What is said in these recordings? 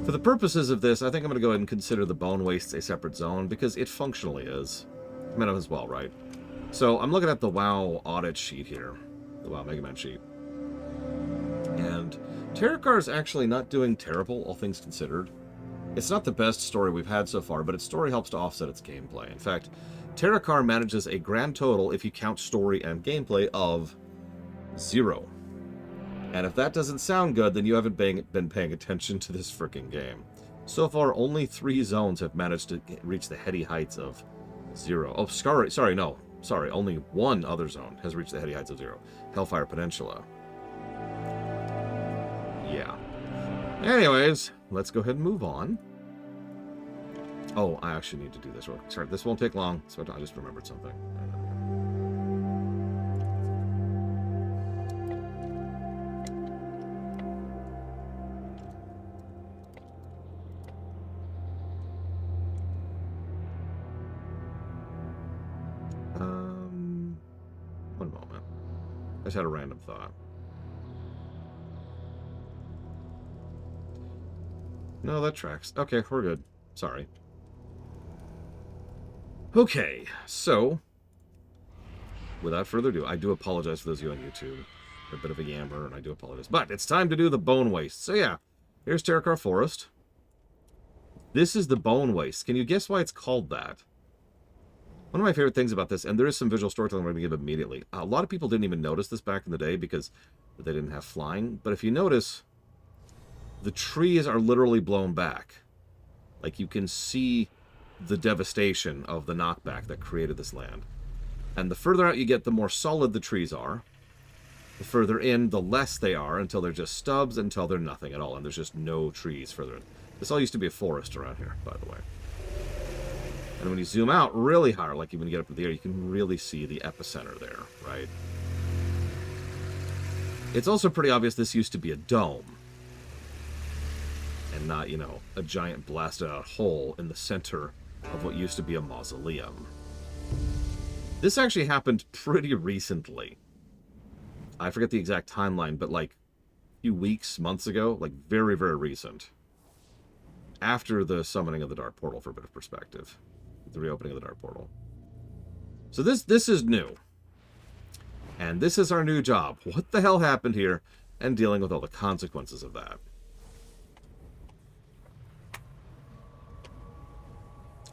For the purposes of this, I think I'm going to go ahead and consider the Bone Wastes a separate zone, because it functionally is. Might as well, right? So I'm looking at the WoW audit sheet here. The WoW Mega Man sheet. And Terakar is actually not doing terrible, all things considered. It's not the best story we've had so far, but its story helps to offset its gameplay. In fact, Terakar manages a grand total, if you count story and gameplay, of 0. And if that doesn't sound good, then you haven't been paying attention to this freaking game. So far, only 3 zones have managed to reach the heady heights of 0. Oh, sorry, only 1 other zone has reached the heady heights of 0. Hellfire Peninsula. Yeah. Anyways, let's go ahead and move on. Oh, I actually need to do this. Sorry, this won't take long. So I just remembered something. One moment. I just had a random thought. No, that tracks. Okay, we're good. Sorry. Okay, so, without further ado, I do apologize for those of you on YouTube. I'm a bit of a yammer, and I do apologize. But it's time to do the Bone Waste. So yeah, here's Terakar Forest. This is the Bone Waste. Can you guess why it's called that? One of my favorite things about this, and there is some visual storytelling I'm going to give immediately. A lot of people didn't even notice this back in the day because they didn't have flying. But if you notice, the trees are literally blown back. Like, you can see the devastation of the knockback that created this land. And the further out you get, the more solid the trees are. The further in, the less they are, until they're just stubs, until they're nothing at all, and there's just no trees further in. This all used to be a forest around here, by the way. And when you zoom out really high, like when you get up in the air, you can really see the epicenter there, right? It's also pretty obvious this used to be a dome. And not, you know, a giant blasted out hole in the center of what used to be a mausoleum. This actually happened pretty recently. I forget the exact timeline, but like a few weeks, months ago, like very, very recent. After the summoning of the Dark Portal, for a bit of perspective. The reopening of the Dark Portal. So this is new. And this is our new job. What the hell happened here? And dealing with all the consequences of that.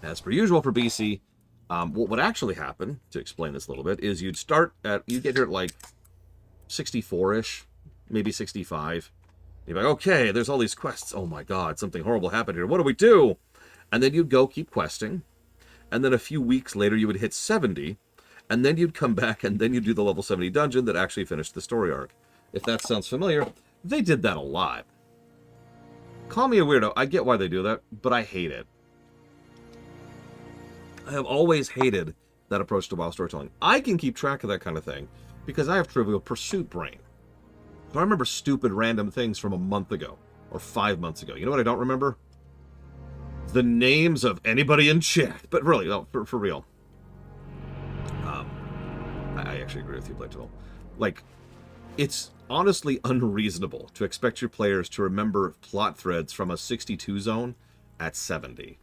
As per usual for BC, what would actually happen, to explain this a little bit, is you'd get here at like 64-ish, maybe 65. You'd be like, okay, there's all these quests. Oh my god, something horrible happened here. What do we do? And then you'd go keep questing. And then a few weeks later, you would hit 70. And then you'd come back, and then you'd do the level 70 dungeon that actually finished the story arc. If that sounds familiar, they did that a lot. Call me a weirdo. I get why they do that, but I hate it. I have always hated that approach to WoW storytelling. I can keep track of that kind of thing because I have Trivial Pursuit brain. So I remember stupid random things from a month ago or 5 months ago. You know what I don't remember? The names of anybody in chat. But really, no, for real. I actually agree with you, Blaytool. Like, it's honestly unreasonable to expect your players to remember plot threads from a 62 zone at 70.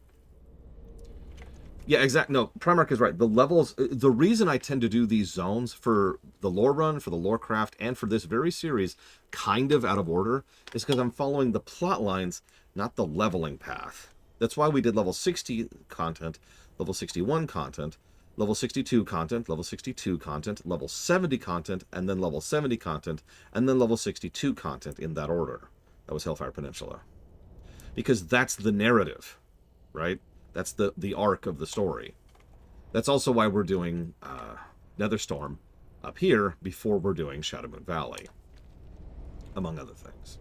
Yeah, exactly. No, Primarch is right. The levels, the reason I tend to do these zones for the lore run, for the Lorecraft, and for this very series, kind of out of order, is because I'm following the plot lines, not the leveling path. That's why we did level 60 content, level 61 content, level 62 content, level 62 content, level 70 content, and then level 70 content, and then level 62 content in that order. That was Hellfire Peninsula. Because that's the narrative, right? That's the arc of the story. That's also why we're doing Netherstorm up here before we're doing Shadowmoon Valley, among other things.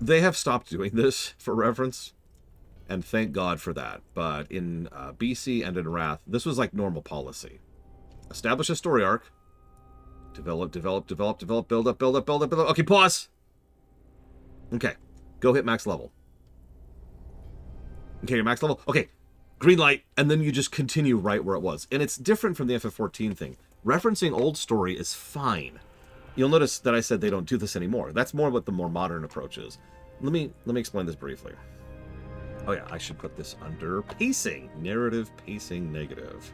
They have stopped doing this, for reference, and thank God for that. But in BC and in Wrath, this was like normal policy. Establish a story arc. Develop, build up, build up, build up, build up. Okay, pause! Okay, go hit max level. Okay, your max level. Okay, green light, and then you just continue right where it was. And it's different from the FF14 thing. Referencing old story is fine. You'll notice that I said they don't do this anymore. That's more what the more modern approach is. Let me explain this briefly. Oh yeah, I should put this under pacing. Narrative pacing negative.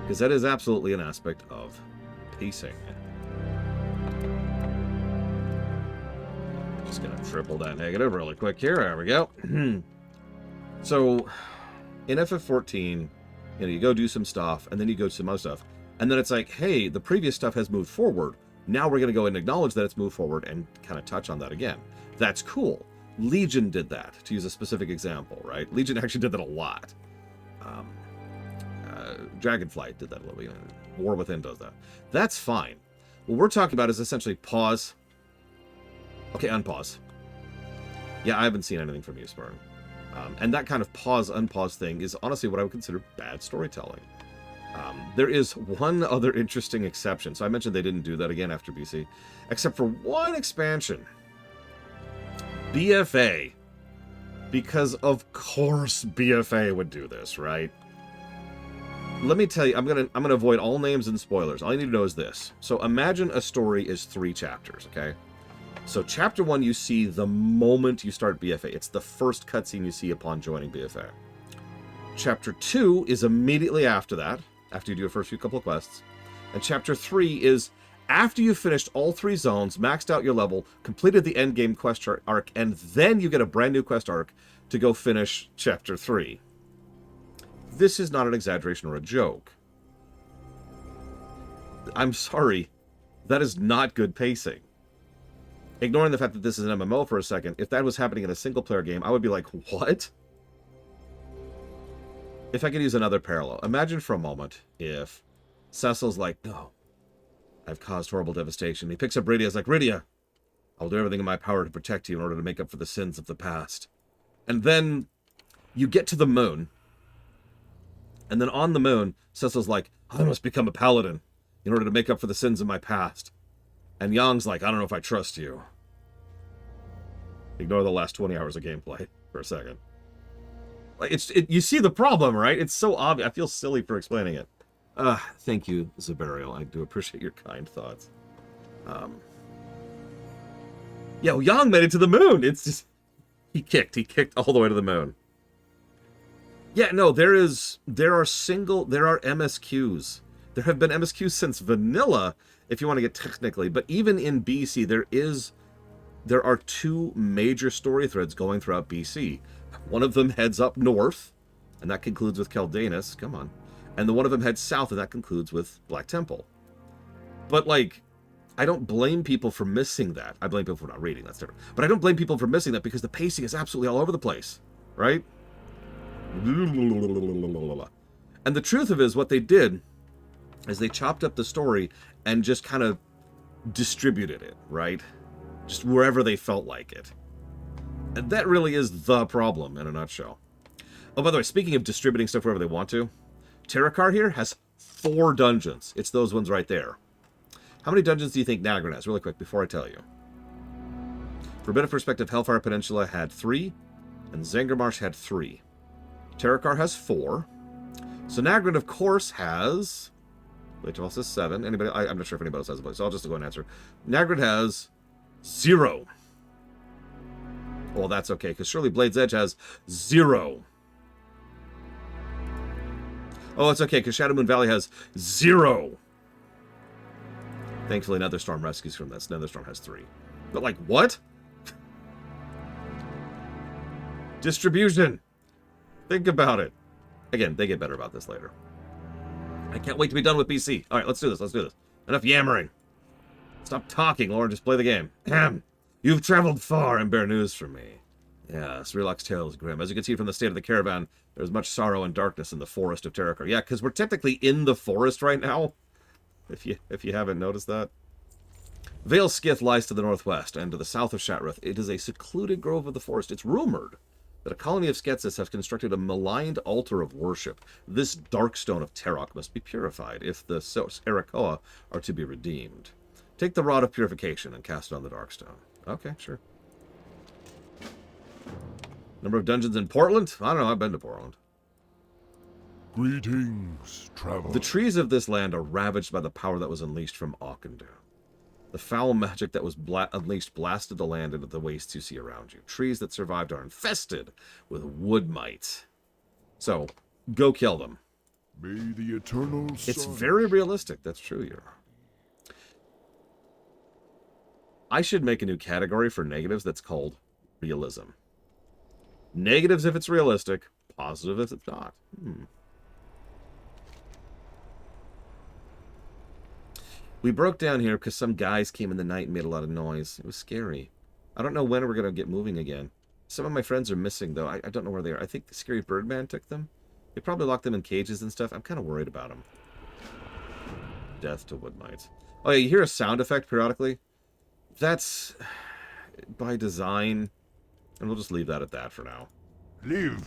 Because that is absolutely an aspect of pacing. Just gonna triple that negative really quick here. There we go. So, in FF14, you go do some stuff, and then you go do some other stuff. And then it's like, hey, the previous stuff has moved forward. Now we're going to go and acknowledge that it's moved forward and kind of touch on that again. That's cool. Legion did that, to use a specific example, right? Legion actually did that a lot. Dragonflight did that a little bit. War Within does that. That's fine. What we're talking about is essentially pause. Okay, unpause. Yeah, I haven't seen anything from you, Spurn. And that kind of pause, unpause thing is honestly what I would consider bad storytelling. There is one other interesting exception. So I mentioned they didn't do that again after BC, except for one expansion. BFA. Because of course BFA would do this, right? Let me tell you, I'm gonna avoid all names and spoilers. All you need to know is this. So imagine a story is 3 chapters, okay? So chapter 1 you see the moment you start BFA. It's the first cutscene you see upon joining BFA. Chapter 2 is immediately after that, after you do your first few couple of quests. And chapter 3 is after you've finished all 3 zones, maxed out your level, completed the endgame quest arc, and then you get a brand new quest arc to go finish chapter 3. This is not an exaggeration or a joke. I'm sorry. That is not good pacing. Ignoring the fact that this is an MMO for a second, if that was happening in a single-player game, I would be like, what? If I could use another parallel, imagine for a moment if Cecil's like, no, I've caused horrible devastation. He picks up Rydia's like, Rydia, I'll do everything in my power to protect you in order to make up for the sins of the past. And then you get to the moon, and then on the moon, Cecil's like, I must become a paladin in order to make up for the sins of my past. And Yang's like, I don't know if I trust you. Ignore the last 20 hours of gameplay for a second. Like you see the problem, right? It's so obvious. I feel silly for explaining it. Thank you, Zabariel. I do appreciate your kind thoughts. Yeah, well, Yang made it to the moon. It's just he kicked all the way to the moon. Yeah, no, there are MSQs. There have been MSQs since vanilla, if you want to get technically, but even in BC, there are 2 major story threads going throughout BC. One of them heads up north, and that concludes with Keldanus. Come on. And the one of them heads south, and that concludes with Black Temple. But, like, I don't blame people for missing that. I blame people for not reading, that's different. But I don't blame people for missing that because the pacing is absolutely all over the place, right? And the truth of it is what they did is they chopped up the story and just kind of distributed it, right? Just wherever they felt like it. And that really is the problem in a nutshell. Oh, by the way, speaking of distributing stuff wherever they want to, Terrakar here has 4 dungeons. It's those ones right there. How many dungeons do you think Nagrin has? Really quick, before I tell you. For a bit of perspective, Hellfire Peninsula had 3, and Zangarmarsh had 3. Terrakar has 4. So Nagrin, of course, has... Leitval says 7. Anybody? I'm not sure if anybody else has a place, so I'll just go and answer. Nagrin has 0. Well, that's okay, because surely Blade's Edge has 0. Oh, it's okay, because Shadow Moon Valley has 0. Thankfully, Netherstorm rescues from this. Netherstorm has 3. But, like, what? Distribution. Think about it. Again, they get better about this later. I can't wait to be done with BC. All right, let's do this. Enough yammering. Stop talking, Lauren. Just play the game. Ahem. You've traveled far and bear news from me. Yes, Reloc's tale is grim. As you can see from the state of the caravan, there's much sorrow and darkness in the forest of Terrakar. Yeah, because we're technically in the forest right now. If you haven't noticed that. Vale Skith lies to the northwest, and to the south of Shatrath. It is a secluded grove of the forest. It's rumored that a colony of Sketsis have constructed a maligned altar of worship. This dark stone of Terok must be purified if the Sarakoa are to be redeemed. Take the rod of purification and cast it on the dark stone. Okay, sure. Number of dungeons in Portland? I don't know, I've been to Portland. Greetings, traveler. The trees of this land are ravaged by the power that was unleashed from Auchendu. The foul magic that was unleashed blasted the land into the wastes you see around you. Trees that survived are infested with wood mites. So, go kill them. May the eternal sun... It's very realistic. That's true, you're... I should make a new category for negatives that's called realism. Negatives if it's realistic, positive if it's not. We broke down here because some guys came in the night and made a lot of noise. It was scary. I don't know when we're going to get moving again. Some of my friends are missing, though. I don't know where they are. I think the Scary Birdman took them. They probably locked them in cages and stuff. I'm kind of worried about them. Death to wood mites. Oh, yeah, you hear a sound effect periodically? That's by design. And we'll just leave that at that for now. Live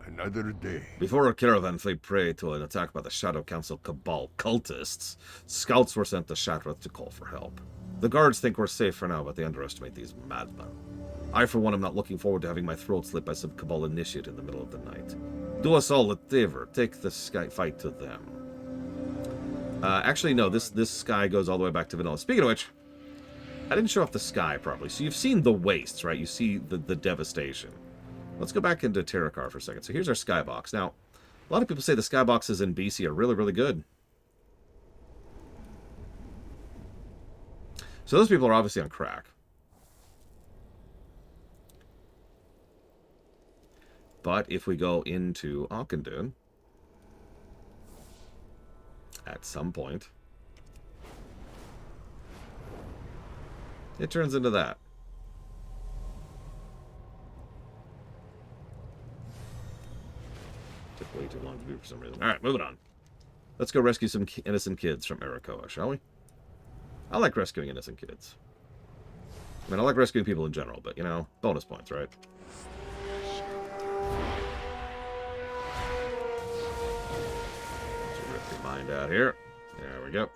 another day. Before our caravan fell prey to an attack by the Shadow Council Cabal cultists, scouts were sent to Shatrath to call for help. The guards think we're safe for now, but they underestimate these madmen. I, for one, am not looking forward to having my throat slit by some Cabal initiate in the middle of the night. Do us all a favor. Take the fight to them. Actually, no. This sky goes all the way back to vanilla. Speaking of which, I didn't show off the sky properly. So you've seen the wastes, right? You see the devastation. Let's go back into Terracar for a second. So here's our skybox. Now, a lot of people say the skyboxes in BC are really, really good. So those people are obviously on crack. But if we go into Auchindoun, at some point, it turns into that. Took way too long to do for some reason. Alright, moving on. Let's go rescue some innocent kids from Arakoa, shall we? I like rescuing innocent kids. I mean, I like rescuing people in general, but, you know, bonus points, right? Let's rip your mind out here. There we go.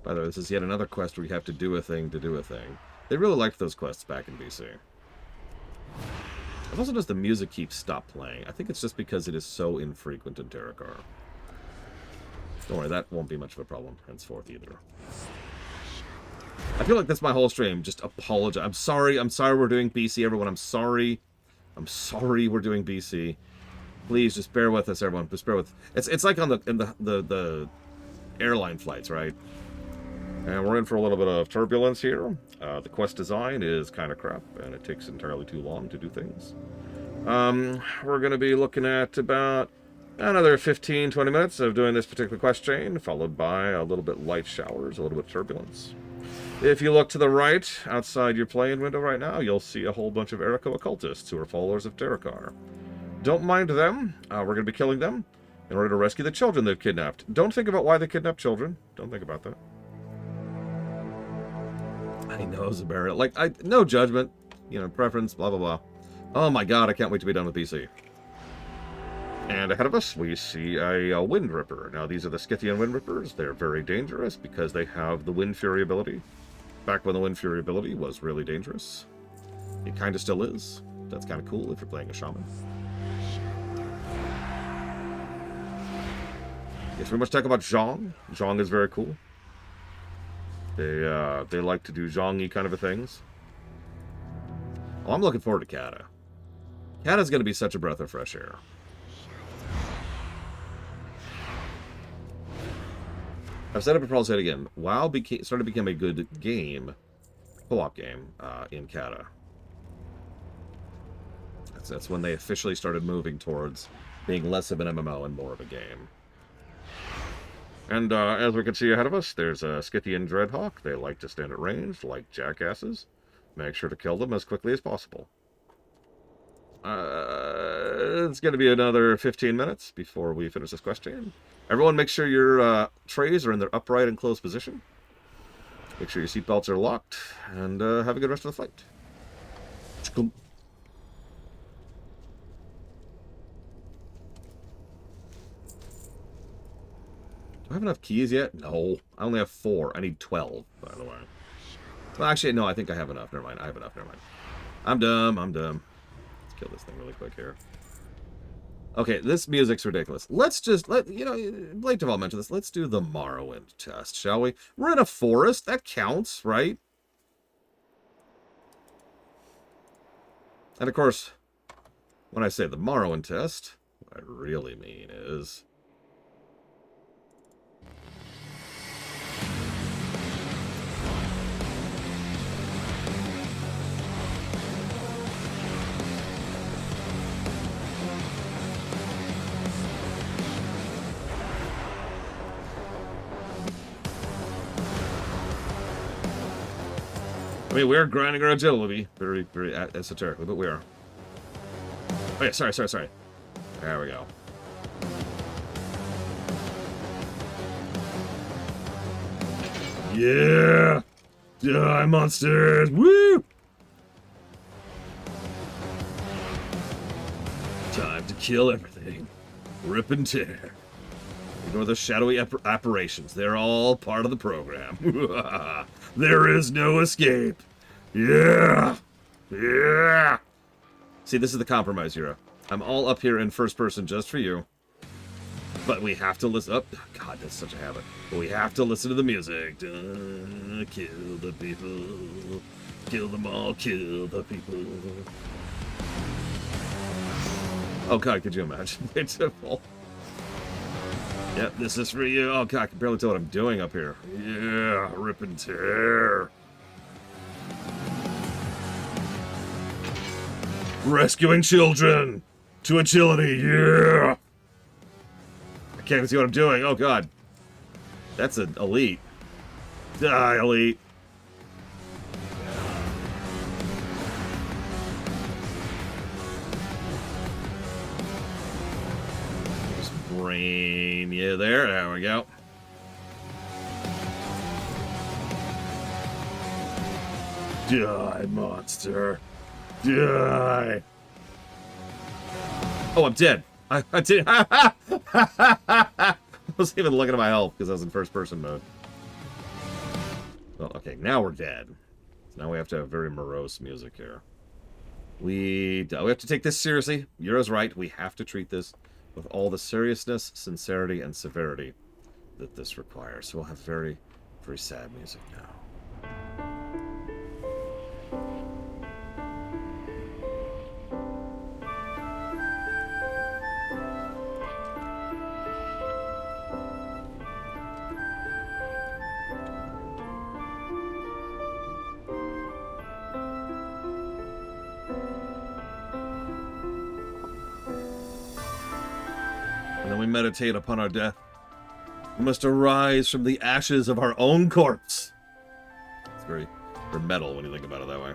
By the way, this is yet another quest where you have to do a thing to do a thing. They really liked those quests back in BC. It also does the music keep stop playing. I think it's just because it is so infrequent in Terracar. Don't worry, that won't be much of a problem henceforth either. I feel like that's my whole stream. Just apologize. I'm sorry we're doing BC, everyone. I'm sorry we're doing BC. Please just bear with us, everyone. Just bear with. It's like on the airline flights, right? And we're in for a little bit of turbulence here. The quest design is kind of crap, and it takes entirely too long to do things. We're going to be looking at about another 15-20 minutes of doing this particular quest chain, followed by a little bit light showers, a little bit of turbulence. If you look to the right, outside your playing window right now, you'll see a whole bunch of Arakoa occultists who are followers of Terracar. Don't mind them. We're going to be killing them in order to rescue the children they've kidnapped. Don't think about why they kidnapped children. Don't think about that. I know, Zabarra. Like, no judgment. You know, preference, blah, blah, blah. Oh my god, I can't wait to be done with BC. And ahead of us, we see a Wind Ripper. Now, these are the Scythian Wind Rippers. They're very dangerous because they have the Wind Fury ability. Back when the Wind Fury ability was really dangerous. It kind of still is. That's kind of cool if you're playing a shaman. Yes, we must talk about Zhong. Zhong is very cool. They like to do Zhong-y kind of things. Oh, I'm looking forward to Kata. Kata's going to be such a breath of fresh air. I've said it before, I'll say it again. WoW started to become a good game, co-op game, in Kata. That's when they officially started moving towards being less of an MMO and more of a game. And as we can see ahead of us, there's a Scythian Dreadhawk. They like to stand at range, like jackasses. Make sure to kill them as quickly as possible. It's going to be another 15 minutes before we finish this question. Everyone, make sure your trays are in their upright and closed position. Make sure your seatbelts are locked, and have a good rest of the flight. I have enough keys yet? No. I only have 4. I need 12, by the way. Well, actually, no, I think I have enough. Never mind. I have enough. Never mind. I'm dumb. I'm dumb. Let's kill this thing really quick here. Okay, this music's ridiculous. Let's just, Blake Duvall mentioned this. Let's do the Morrowind test, shall we? We're in a forest. That counts, right? And of course, when I say the Morrowind test, what I really mean is... I mean, we're grinding our agility very, very esoterically, but we are. Oh, yeah, sorry. There we go. Yeah! Die, monsters! Woo! Time to kill everything. Rip and tear. Ignore the shadowy apparitions. They're all part of the program. There is no escape. Yeah! Yeah! See, this is the compromise, Yura. I'm all up here in first person just for you. But we have to listen... Oh, God, that's such a habit. But we have to listen to the music. Kill the people. Kill them all. Kill the people. Oh, God, could you imagine? Pitiful. Yep, this is for you. Oh, God, I can barely tell what I'm doing up here. Yeah, rip and tear. Rescuing children to agility, yeah! I can't even see what I'm doing. Oh, God. That's an elite. Die, elite. Brain you there. There we go. Die, monster. Die. Oh, I'm dead. I did. I wasn't even looking at my health because I was in first person mode. Well, okay, now we're dead. Now we have to have very morose music here. We have to take this seriously. Yura's right. We have to treat this with all the seriousness, sincerity, and severity that this requires. So we'll have very, very sad music now. Meditate upon our death. We must arise from the ashes of our own corpse. It's very metal when you think about it that way.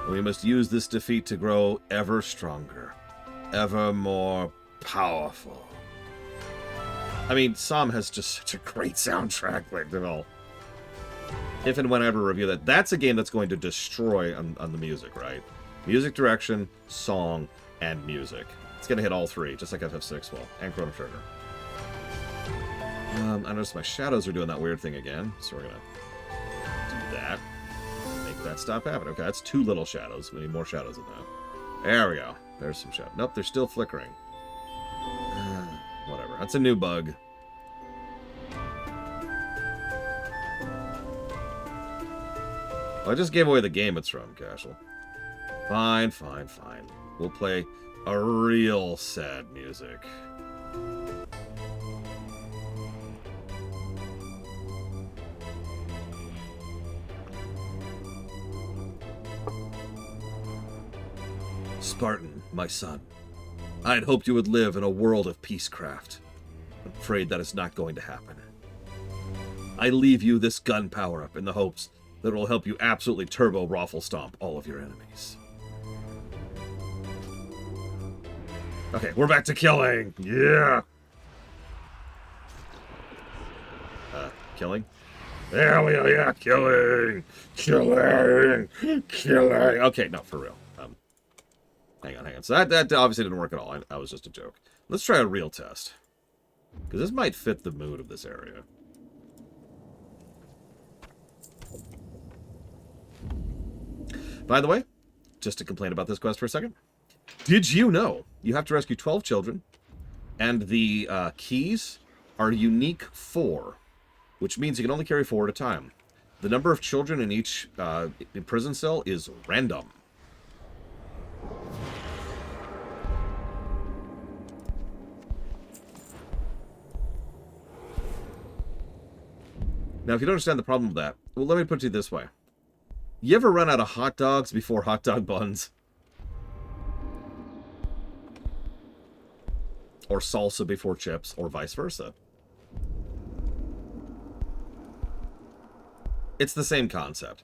We must use this defeat to grow ever stronger, ever more powerful. I mean, Psalm has just such a great soundtrack, like, if and when I ever review that, that's a game that's going to destroy on the music, right? Music direction, song, and music. It's going to hit all three, just like FF6 will, and Chrono Trigger. I noticed my shadows are doing that weird thing again, so we're going to do that. Make that stop happening. Okay, that's 2 little shadows. We need more shadows than that. There we go. There's some shadows. Nope, they're still flickering. Whatever. That's a new bug. Well, I just gave away the game it's from, Cashel. Fine. We'll play a real sad music. Spartan, my son, I had hoped you would live in a world of peacecraft. I'm afraid that is not going to happen. I leave you this gun power-up in the hopes that it will help you absolutely turbo raffle stomp all of your enemies. Okay, we're back to killing! Yeah! Killing? There we go, yeah, killing! Killing! Okay, no, for real. Hang on. So that obviously didn't work at all. I was just a joke. Let's try a real test. Because this might fit the mood of this area. By the way, just to complain about this quest for a second. Did you know you have to rescue 12 children, and the keys are unique 4, which means you can only carry 4 at a time. The number of children in each prison cell is random. Now, if you don't understand the problem with that, well, let me put it to you this way. You ever run out of hot dogs before hot dog buns? Or salsa before chips, or vice versa? It's the same concept.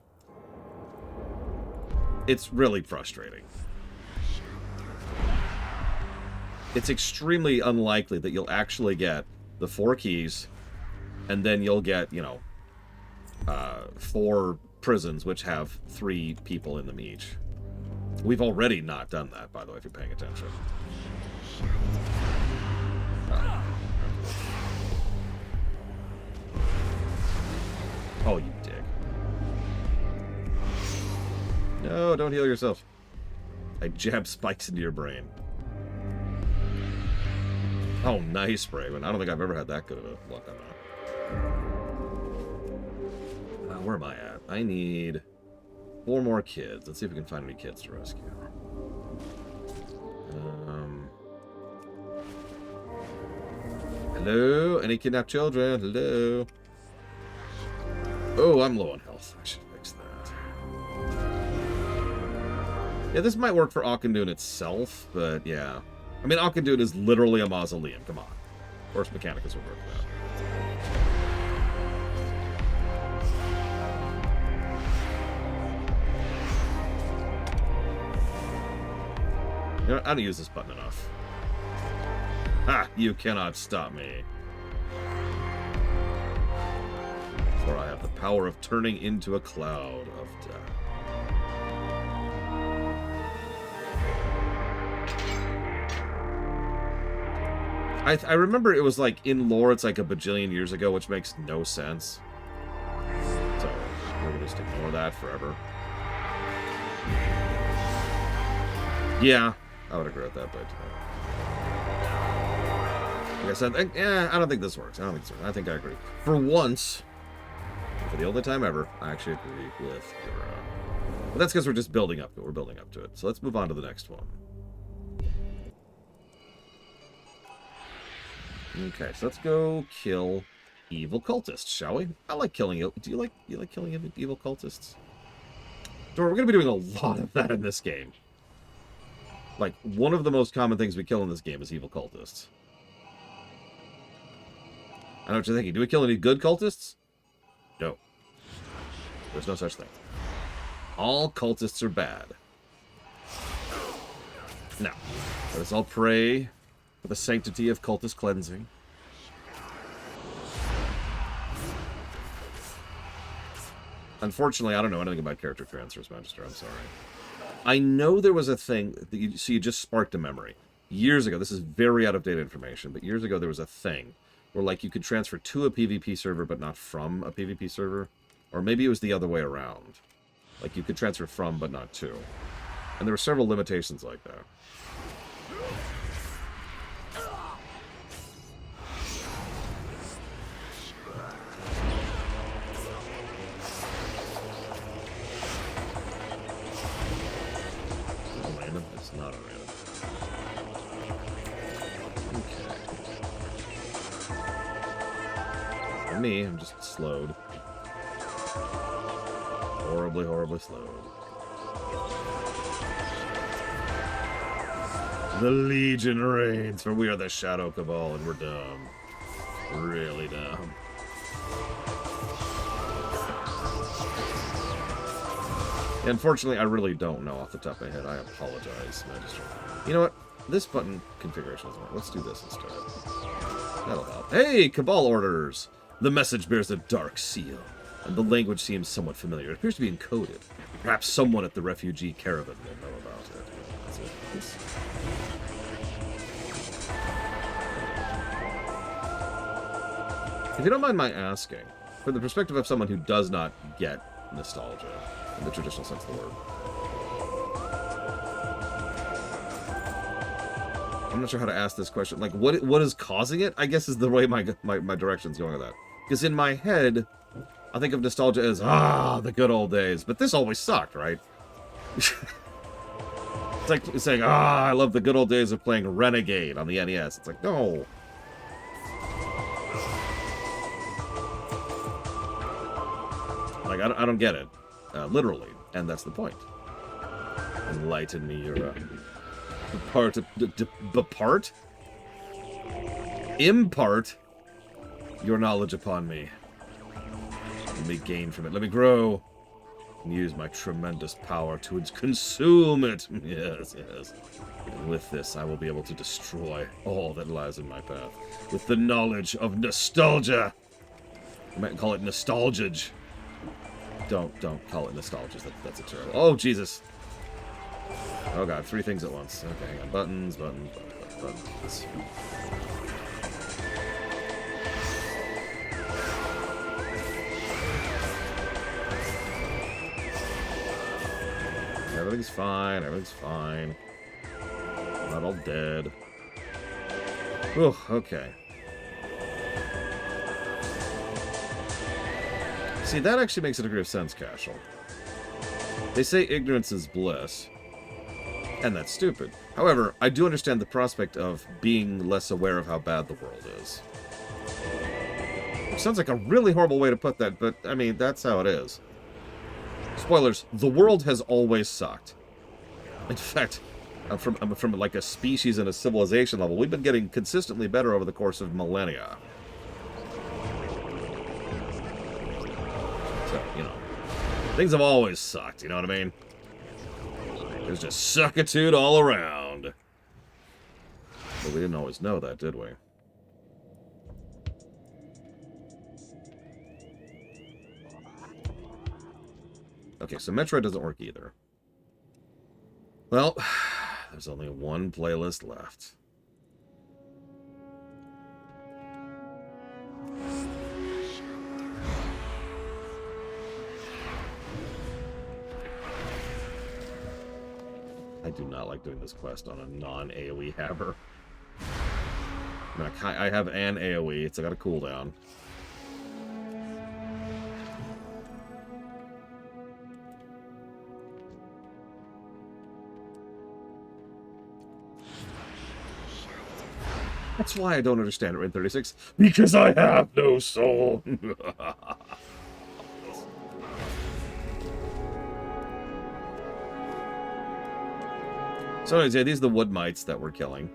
It's really frustrating. It's extremely unlikely that you'll actually get the 4 keys, and then you'll get, you know, 4 prisons which have 3 people in them each. We've already not done that, by the way, if you're paying attention. Oh, you dick. No, don't heal yourself. I jab spikes into your brain. Oh, nice, Braven. I don't think I've ever had that good of a luck on that. Where am I at? I need 4 more kids. Let's see if we can find any kids to rescue. Hello? Any kidnapped children? Hello? Oh, I'm low on health. I should fix that. Yeah, this might work for Auchindoun itself, but yeah. I mean, Auchindoun is literally a mausoleum. Come on. Horse Mechanicus would work for that. You know, I don't use this button enough. Ha! You cannot stop me. For I have the power of turning into a cloud of death. I remember it was like, in lore, it's like a bajillion years ago, which makes no sense. So, we're gonna just ignore that forever. Yeah, I would agree with that, but... like I said, I don't think this works. I think I agree. For once, for the only time ever, I actually agree with your... But that's because we're just building up to it. We're building up to it. So let's move on to the next one. Okay, so let's go kill evil cultists, shall we? I like killing... Do you like killing evil cultists? We're going to be doing a lot of that in this game. Like, one of the most common things we kill in this game is evil cultists. I know what you're thinking. Do we kill any good cultists? No. There's no such thing. All cultists are bad. Now, let us all pray for the sanctity of cultist cleansing. Unfortunately, I don't know anything about character transfers, Magister. I'm sorry. I know there was a thing that you just sparked a memory. Years ago, this is very out-of-date information, but years ago there was a thing where, like, you could transfer to a PvP server but not from a PvP server. Or maybe it was the other way around. Like, you could transfer from but not to. And there were several limitations like that. Random? It's not a random. Okay. For me, I'm just slowed. Horribly, horribly slowed. The Legion reigns, for we are the Shadow Cabal, and we're dumb. Really dumb. Unfortunately, I really don't know off the top of my head. I apologize, Magister. You know what? This button configuration doesn't work. Let's do this instead. That'll help. Hey, Cabal orders! The message bears a dark seal, and the language seems somewhat familiar. It appears to be encoded. Perhaps someone at the refugee caravan will know about it. That's it. If you don't mind my asking, from the perspective of someone who does not get nostalgia, in the traditional sense of the word, I'm not sure how to ask this question. Like, what is causing it? I guess is the way my direction's going with that. Because in my head, I think of nostalgia as, the good old days. But this always sucked, right? It's like saying, I love the good old days of playing Renegade on the NES. It's like, no. Like, I don't get it. Literally. And that's the point. Enlighten me, your impart your knowledge upon me. Let me gain from it. Let me grow. And use my tremendous power to consume it. Yes, yes. And with this, I will be able to destroy all that lies in my path. With the knowledge of nostalgia. I might call it nostalgage. Don't call it nostalgia. That's a terrible. Oh, Jesus. Oh, God. 3 things at once. Okay, hang on. Buttons. Everything's fine. Everything's fine. I'm not all dead. Oh, okay. See, that actually makes a degree of sense, Cashel. They say ignorance is bliss. And that's stupid. However, I do understand the prospect of being less aware of how bad the world is. Which sounds like a really horrible way to put that, but, I mean, that's how it is. Spoilers, the world has always sucked. In fact, from like a species and a civilization level, we've been getting consistently better over the course of millennia. So, you know, things have always sucked, you know what I mean? There's just suckitude all around. But we didn't always know that, did we? Okay, so Metroid doesn't work either. Well, there's only one playlist left. I do not like doing this quest on a non-AoE hammer. I have an AoE, it's got a cooldown. That's why I don't understand it in 36. Because I have no soul. So anyways, yeah, these are the wood mites that we're killing.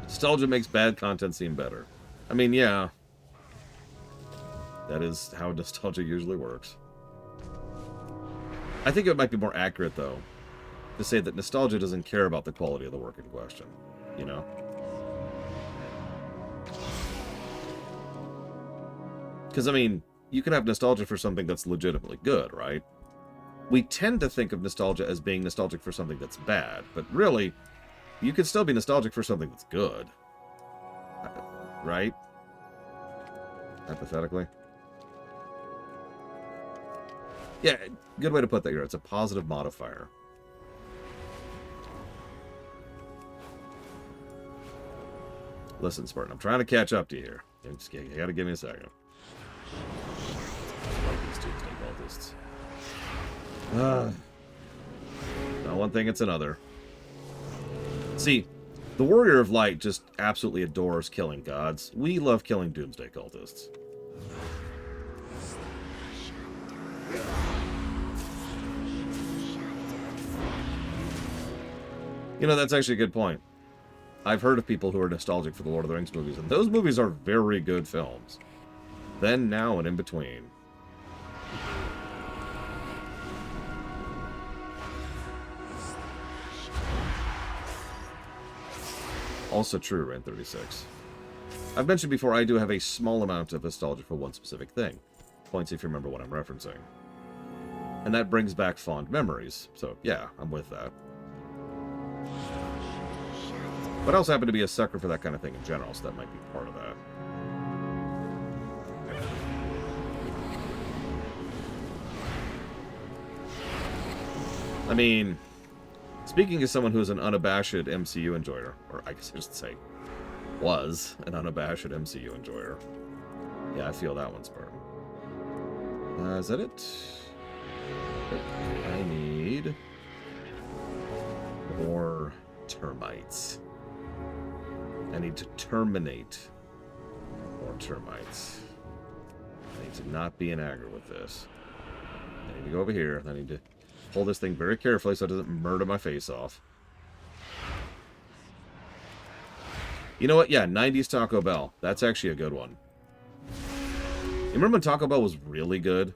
Nostalgia makes bad content seem better. I mean, yeah. That is how nostalgia usually works. I think it might be more accurate, though, to say that nostalgia doesn't care about the quality of the work in question. You know? Because, I mean, you can have nostalgia for something that's legitimately good, right? We tend to think of nostalgia as being nostalgic for something that's bad, but really, you can still be nostalgic for something that's good. Right? Hypothetically. Yeah, good way to put that here. It's a positive modifier. Listen, Spartan, I'm trying to catch up to you here. You gotta give me a second. These Doomsday cultists. Not one thing, it's another. See, the Warrior of Light just absolutely adores killing gods. We love killing Doomsday cultists. You know, that's actually a good point. I've heard of people who are nostalgic for the Lord of the Rings movies, and those movies are very good films. Then, now, and in between. Also true, Rain 36. I've mentioned before I do have a small amount of nostalgia for one specific thing. Points if you remember what I'm referencing. And that brings back fond memories. So, yeah, I'm with that. But I also happen to be a sucker for that kind of thing in general, so that might be part of that. I mean, speaking as someone who is an unabashed MCU enjoyer, or I guess I should say, was an unabashed MCU enjoyer. Yeah, I feel that one, Spartan. Is that it? I need more termites. I need to terminate more termites. I need to not be in aggro with this. I need to go over here. I need to pull this thing very carefully so it doesn't murder my face off. You know what? Yeah, 90s Taco Bell. That's actually a good one. You remember when Taco Bell was really good?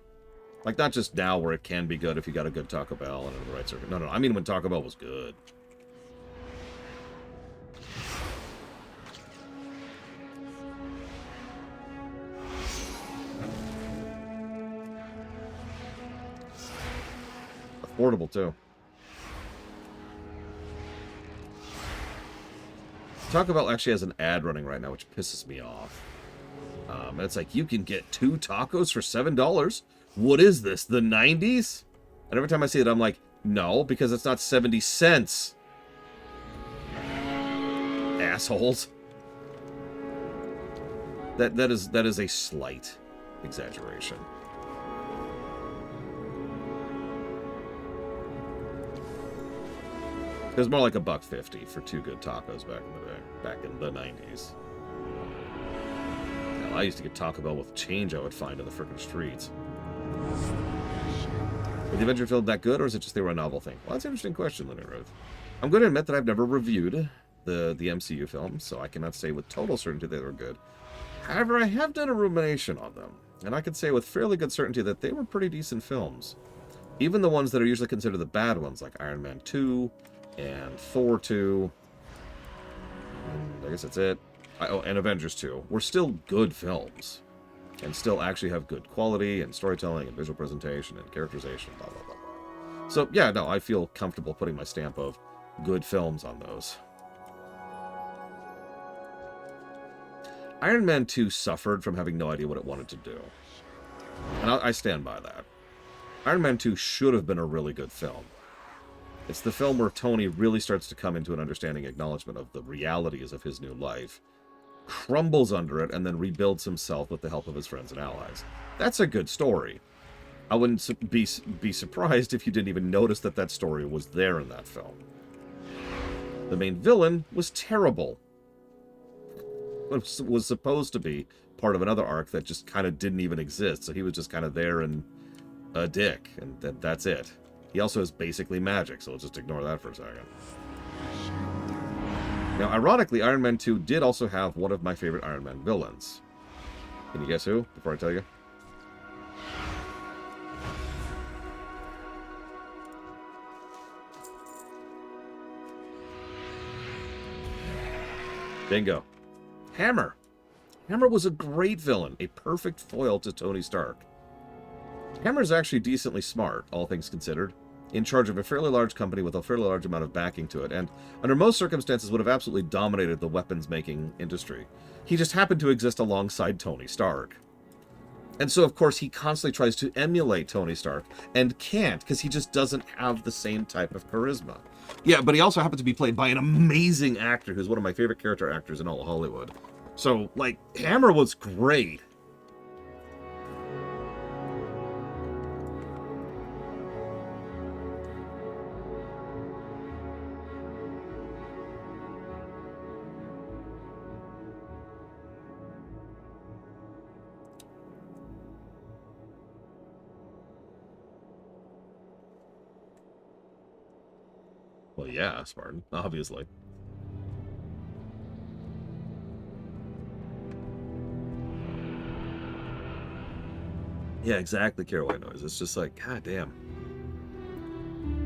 Like, not just now where it can be good if you got a good Taco Bell and in the right circuit. No, I mean when Taco Bell was good. Affordable, too. Taco Bell actually has an ad running right now, which pisses me off. And it's like, you can get 2 tacos for $7. What is this, the 90s? And every time I see it, I'm like, no, because it's not 70 cents. Assholes. That is a slight exaggeration. It was more like $1.50 for 2 good tacos back in the day, back in the 90s. Hell, I used to get Taco Bell with change I would find in the frickin' streets. Were the Avenger film that good, or is it just they were a novel thing? Well, that's an interesting question, Lenny Ruth. I'm going to admit that I've never reviewed the MCU films, so I cannot say with total certainty they were good. However, I have done a rumination on them, and I can say with fairly good certainty that they were pretty decent films. Even the ones that are usually considered the bad ones, like Iron Man 2... and Thor 2, and I guess that's it. And Avengers 2 were still good films, and still actually have good quality, and storytelling, and visual presentation, and characterization, blah, blah, blah, blah. So, yeah, no, I feel comfortable putting my stamp of good films on those. Iron Man 2 suffered from having no idea what it wanted to do. And I stand by that. Iron Man 2 should have been a really good film. It's the film where Tony really starts to come into an understanding acknowledgement of the realities of his new life, crumbles under it, and then rebuilds himself with the help of his friends and allies. That's a good story. I wouldn't be surprised if you didn't even notice that story was there in that film. The main villain was terrible. It was supposed to be part of another arc that just kind of didn't even exist, so he was just kind of there and a dick, and that's it. He also has basically magic, so let's just ignore that for a second. Now, ironically, Iron Man 2 did also have one of my favorite Iron Man villains. Can you guess who, before I tell you? Bingo. Hammer. Hammer was a great villain, a perfect foil to Tony Stark. Hammer's actually decently smart, all things considered, in charge of a fairly large company with a fairly large amount of backing to it, and under most circumstances would have absolutely dominated the weapons-making industry. He just happened to exist alongside Tony Stark. And so, of course, he constantly tries to emulate Tony Stark, and can't, because he just doesn't have the same type of charisma. Yeah, but he also happens to be played by an amazing actor, who's one of my favorite character actors in all of Hollywood. So, like, Hammer was great. Well, yeah, Spartan, obviously. Yeah, exactly, Caraway noise. It's just like, god damn.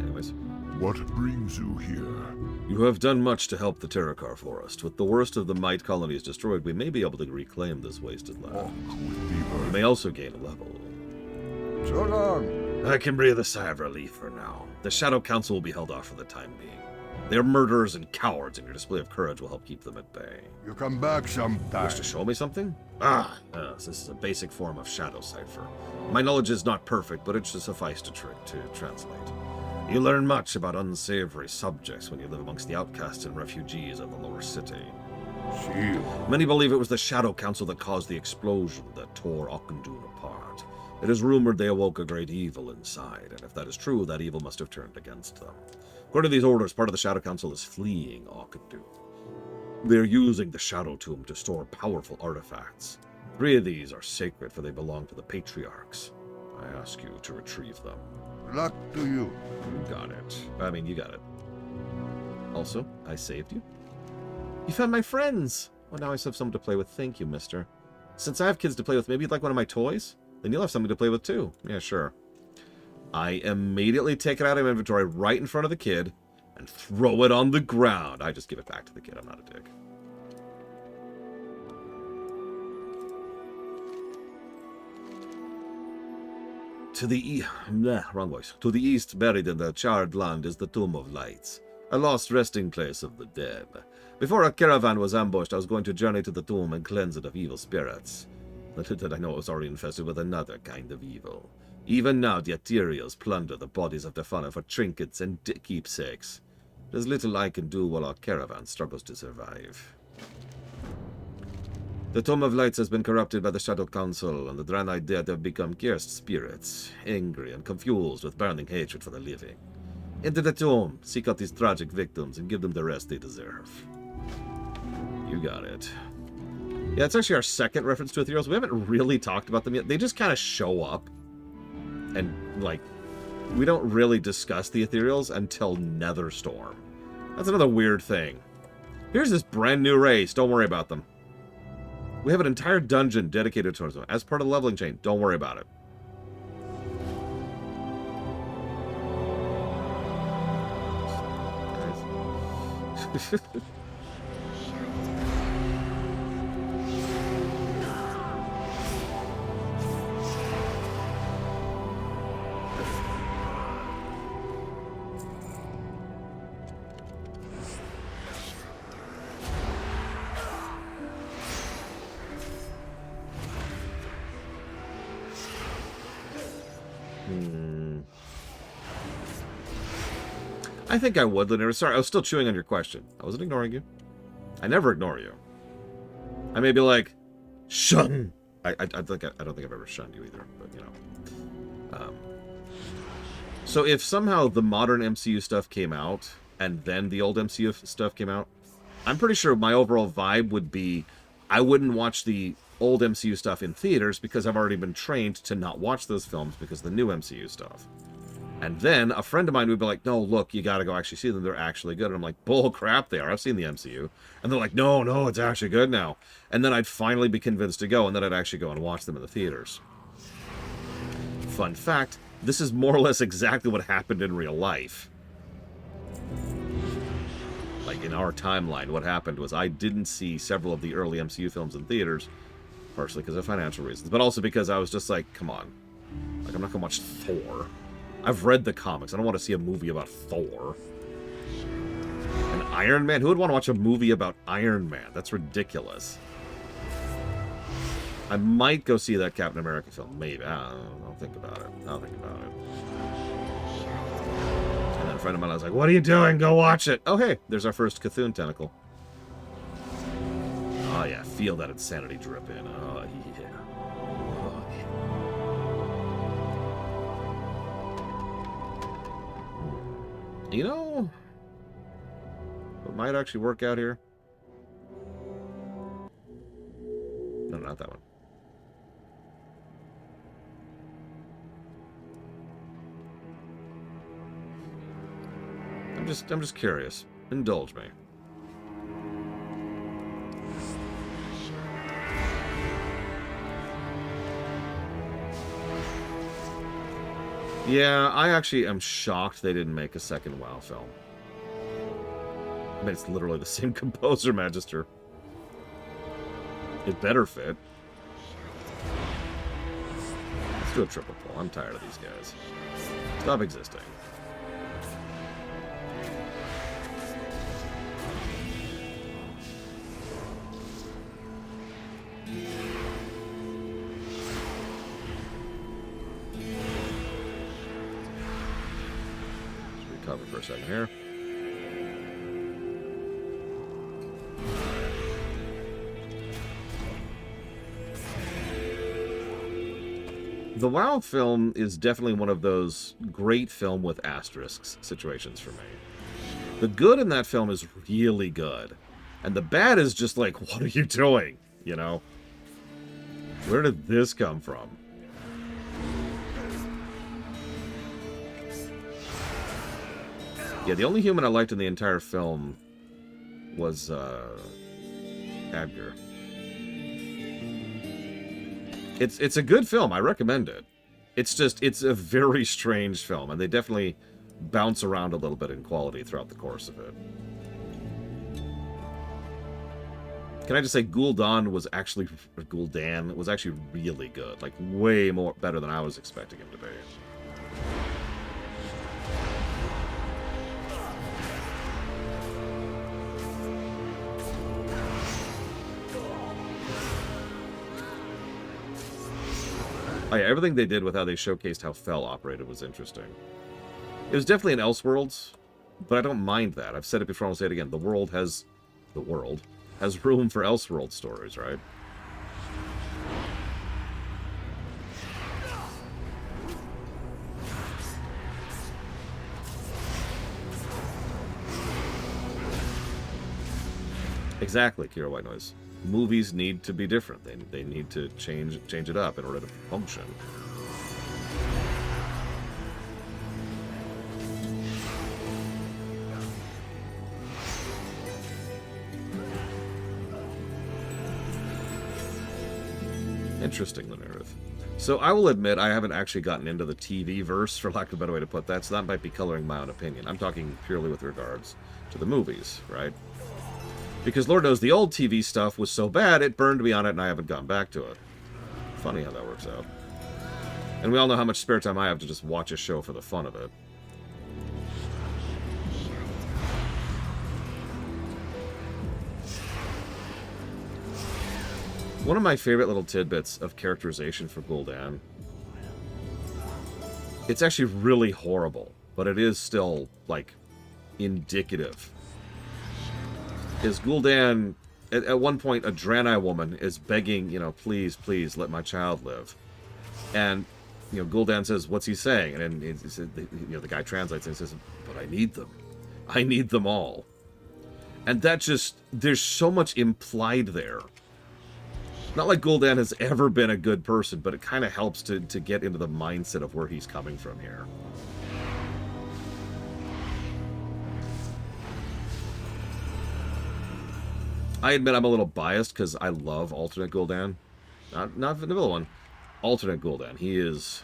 Anyway, anyways. What brings you here? You have done much to help the Terrakar Forest. With the worst of the Might colonies destroyed, we may be able to reclaim this wasted land. Walk with You Beaver. may also gain a level. So long. I can breathe a sigh of relief for now. The Shadow Council will be held off for the time being. They are murderers and cowards, and your display of courage will help keep them at bay. You come back sometime. Wish to show me something? Yes, this is a basic form of shadow cipher. My knowledge is not perfect, but it should suffice to translate. You learn much about unsavory subjects when you live amongst the outcasts and refugees of the lower city. Shield. Many believe it was the Shadow Council that caused the explosion that tore Auchindoun apart. It is rumored they awoke a great evil inside, and if that is true, that evil must have turned against them. According to these orders, part of the Shadow Council is fleeing Auchindoun. They are using the Shadow Tomb to store powerful artifacts. 3 of these are sacred, for they belong to the Patriarchs. I ask you to retrieve them. Luck to you. You got it. I mean, you got it. Also, I saved you. You found my friends! Well, now I have someone to play with. Thank you, mister. Since I have kids to play with, maybe you'd like one of my toys? Then you'll have something to play with, too. Yeah, sure. I immediately take it out of inventory right in front of the kid and throw it on the ground. I just give it back to the kid. I'm not a dick. To the wrong voice. To the east, buried in the charred land, is the Tomb of Lights, a lost resting place of the dead. Before our caravan was ambushed, I was going to journey to the tomb and cleanse it of evil spirits. Little did I know it was already infested with another kind of evil. Even now, the Ethereals plunder the bodies of the fallen for trinkets and keepsakes. There's little I can do while our caravan struggles to survive. The Tomb of Lights has been corrupted by the Shadow Council, and the Draenei dead have become cursed spirits, angry and confused with burning hatred for the living. Enter the tomb, seek out these tragic victims, and give them the rest they deserve. You got it. Yeah, it's actually our second reference to Ethereals. We haven't really talked about them yet. They just kind of show up. And, like, we don't really discuss the Ethereals until Netherstorm. That's another weird thing. Here's this brand new race. Don't worry about them. We have an entire dungeon dedicated towards them. As part of the leveling chain, don't worry about it. I think I would, Linear. Sorry, I was still chewing on your question. I wasn't ignoring you. I never ignore you. I may be like, shun. I don't think I've ever shunned you either, but you know. So if somehow the modern MCU stuff came out and then the old MCU stuff came out, I'm pretty sure my overall vibe would be I wouldn't watch the old MCU stuff in theaters because I've already been trained to not watch those films because of the new MCU stuff. And then a friend of mine would be like, no, look, you got to go actually see them. They're actually good. And I'm like, bull crap, they are. I've seen the MCU. And they're like, no, it's actually good now. And then I'd finally be convinced to go, and then I'd actually go and watch them in the theaters. Fun fact, this is more or less exactly what happened in real life. Like, in our timeline, what happened was I didn't see several of the early MCU films in theaters, partially because of financial reasons, but also because I was just like, come on. Like, I'm not going to watch Thor. I've read the comics. I don't want to see a movie about Thor. And Iron Man? Who would want to watch a movie about Iron Man? That's ridiculous. I might go see that Captain America film. Maybe. I'll think about it. And then a friend of mine was like, what are you doing? Go watch it. Oh, hey. There's our first Cthulhu tentacle. Oh, yeah. Feel that insanity drip in. Oh, yeah. You know, what might actually work out here? No, not that one. I'm just curious. Indulge me. Yeah, I actually am shocked they didn't make a second WoW film. I mean, it's literally the same composer, Magister. It better fit. Let's do a triple pull. I'm tired of these guys. Stop existing. Recover for a second here. The WoW film is definitely one of those great film with asterisks situations for me. The good in that film is really good. And the bad is just like, what are you doing? You know? Where did this come from? Yeah, the only human I liked in the entire film was, Adger. It's a good film. I recommend it. It's just, it's a very strange film, and they definitely bounce around a little bit in quality throughout the course of it. Can I just say Gul'dan was actually really good. Like, way more better than I was expecting him to be. Oh yeah, everything they did with how they showcased how Fel operated was interesting. It was definitely an Elseworlds, but I don't mind that. I've said it before, I'll say it again. The world has room for Elseworld stories, right? Exactly, Kira White Noise. Movies need to be different. They need to change it up in order to function. Interesting, Lunerith. So I will admit I haven't actually gotten into the TV verse, for lack of a better way to put that, so that might be coloring my own opinion. I'm talking purely with regards to the movies, right? Because Lord knows the old TV stuff was so bad, it burned me on it and I haven't gone back to it. Funny how that works out. And we all know how much spare time I have to just watch a show for the fun of it. One of my favorite little tidbits of characterization for Gul'dan, it's actually really horrible, but it is still, like, indicative, is Gul'dan, at one point, a Draenei woman is begging, you know, please, please, let my child live. And, you know, Gul'dan says, what's he saying? And then the guy translates and says, but I need them. I need them all. And that just, there's so much implied there. Not like Gul'dan has ever been a good person, but it kind of helps to get into the mindset of where he's coming from here. I admit I'm a little biased because I love alternate Gul'dan. Not vanilla one. Alternate Gul'dan. He is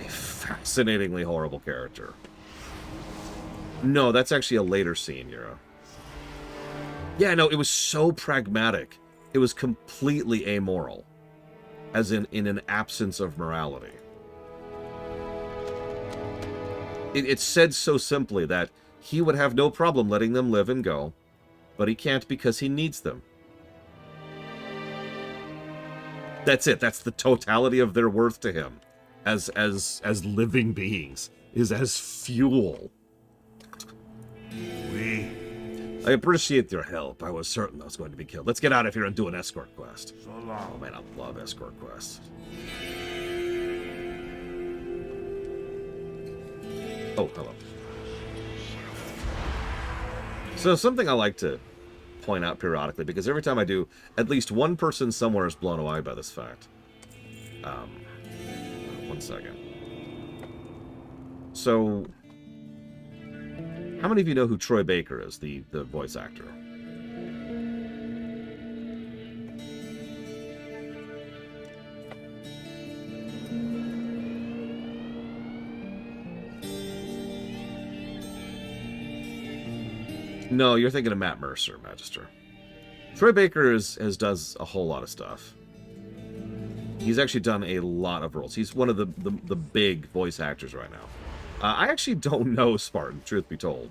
a fascinatingly horrible character. No, that's actually a later scene, Yura. Yeah, no, it was so pragmatic. It was completely amoral. As in an absence of morality. It's said so simply that he would have no problem letting them live and go, but he can't because he needs them. That's it. That's the totality of their worth to him as living beings, is as fuel. I appreciate your help. I was certain I was going to be killed. Let's get out of here and do an escort quest. So long. Oh man, I love escort quests. Oh, hello. So something I like to point out periodically, because every time I do, at least one person somewhere is blown away by this fact. One second. So, how many of you know who Troy Baker is, the voice actor? No, you're thinking of Matt Mercer, Magister. Troy Baker does a whole lot of stuff. He's actually done a lot of roles. He's one of the big voice actors right now. I actually don't know Spartan, truth be told.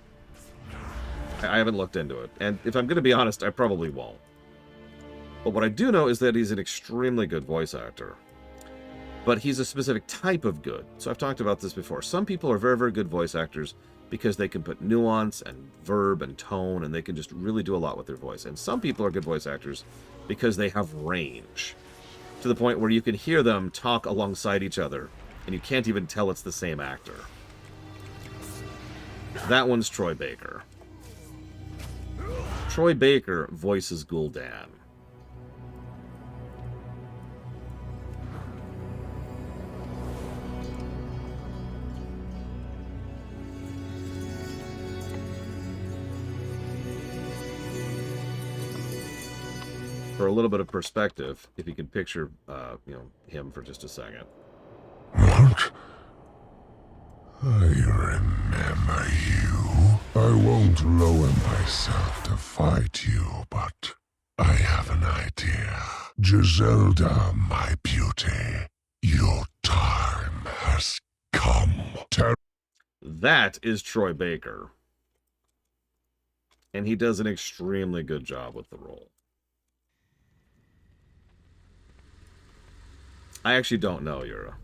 I haven't looked into it. And if I'm going to be honest, I probably won't. But what I do know is that he's an extremely good voice actor. But he's a specific type of good. So I've talked about this before. Some people are very, very good voice actors because they can put nuance and verb and tone, and they can just really do a lot with their voice. And some people are good voice actors because they have range, to the point where you can hear them talk alongside each other, and you can't even tell it's the same actor. That one's Troy Baker. Troy Baker voices Gul'dan. For a little bit of perspective, if you can picture, him for just a second. What? I remember you. I won't lower myself to fight you, but I have an idea. Giselda, my beauty, your time has come. That is Troy Baker. And he does an extremely good job with the role. I actually don't know, Yura.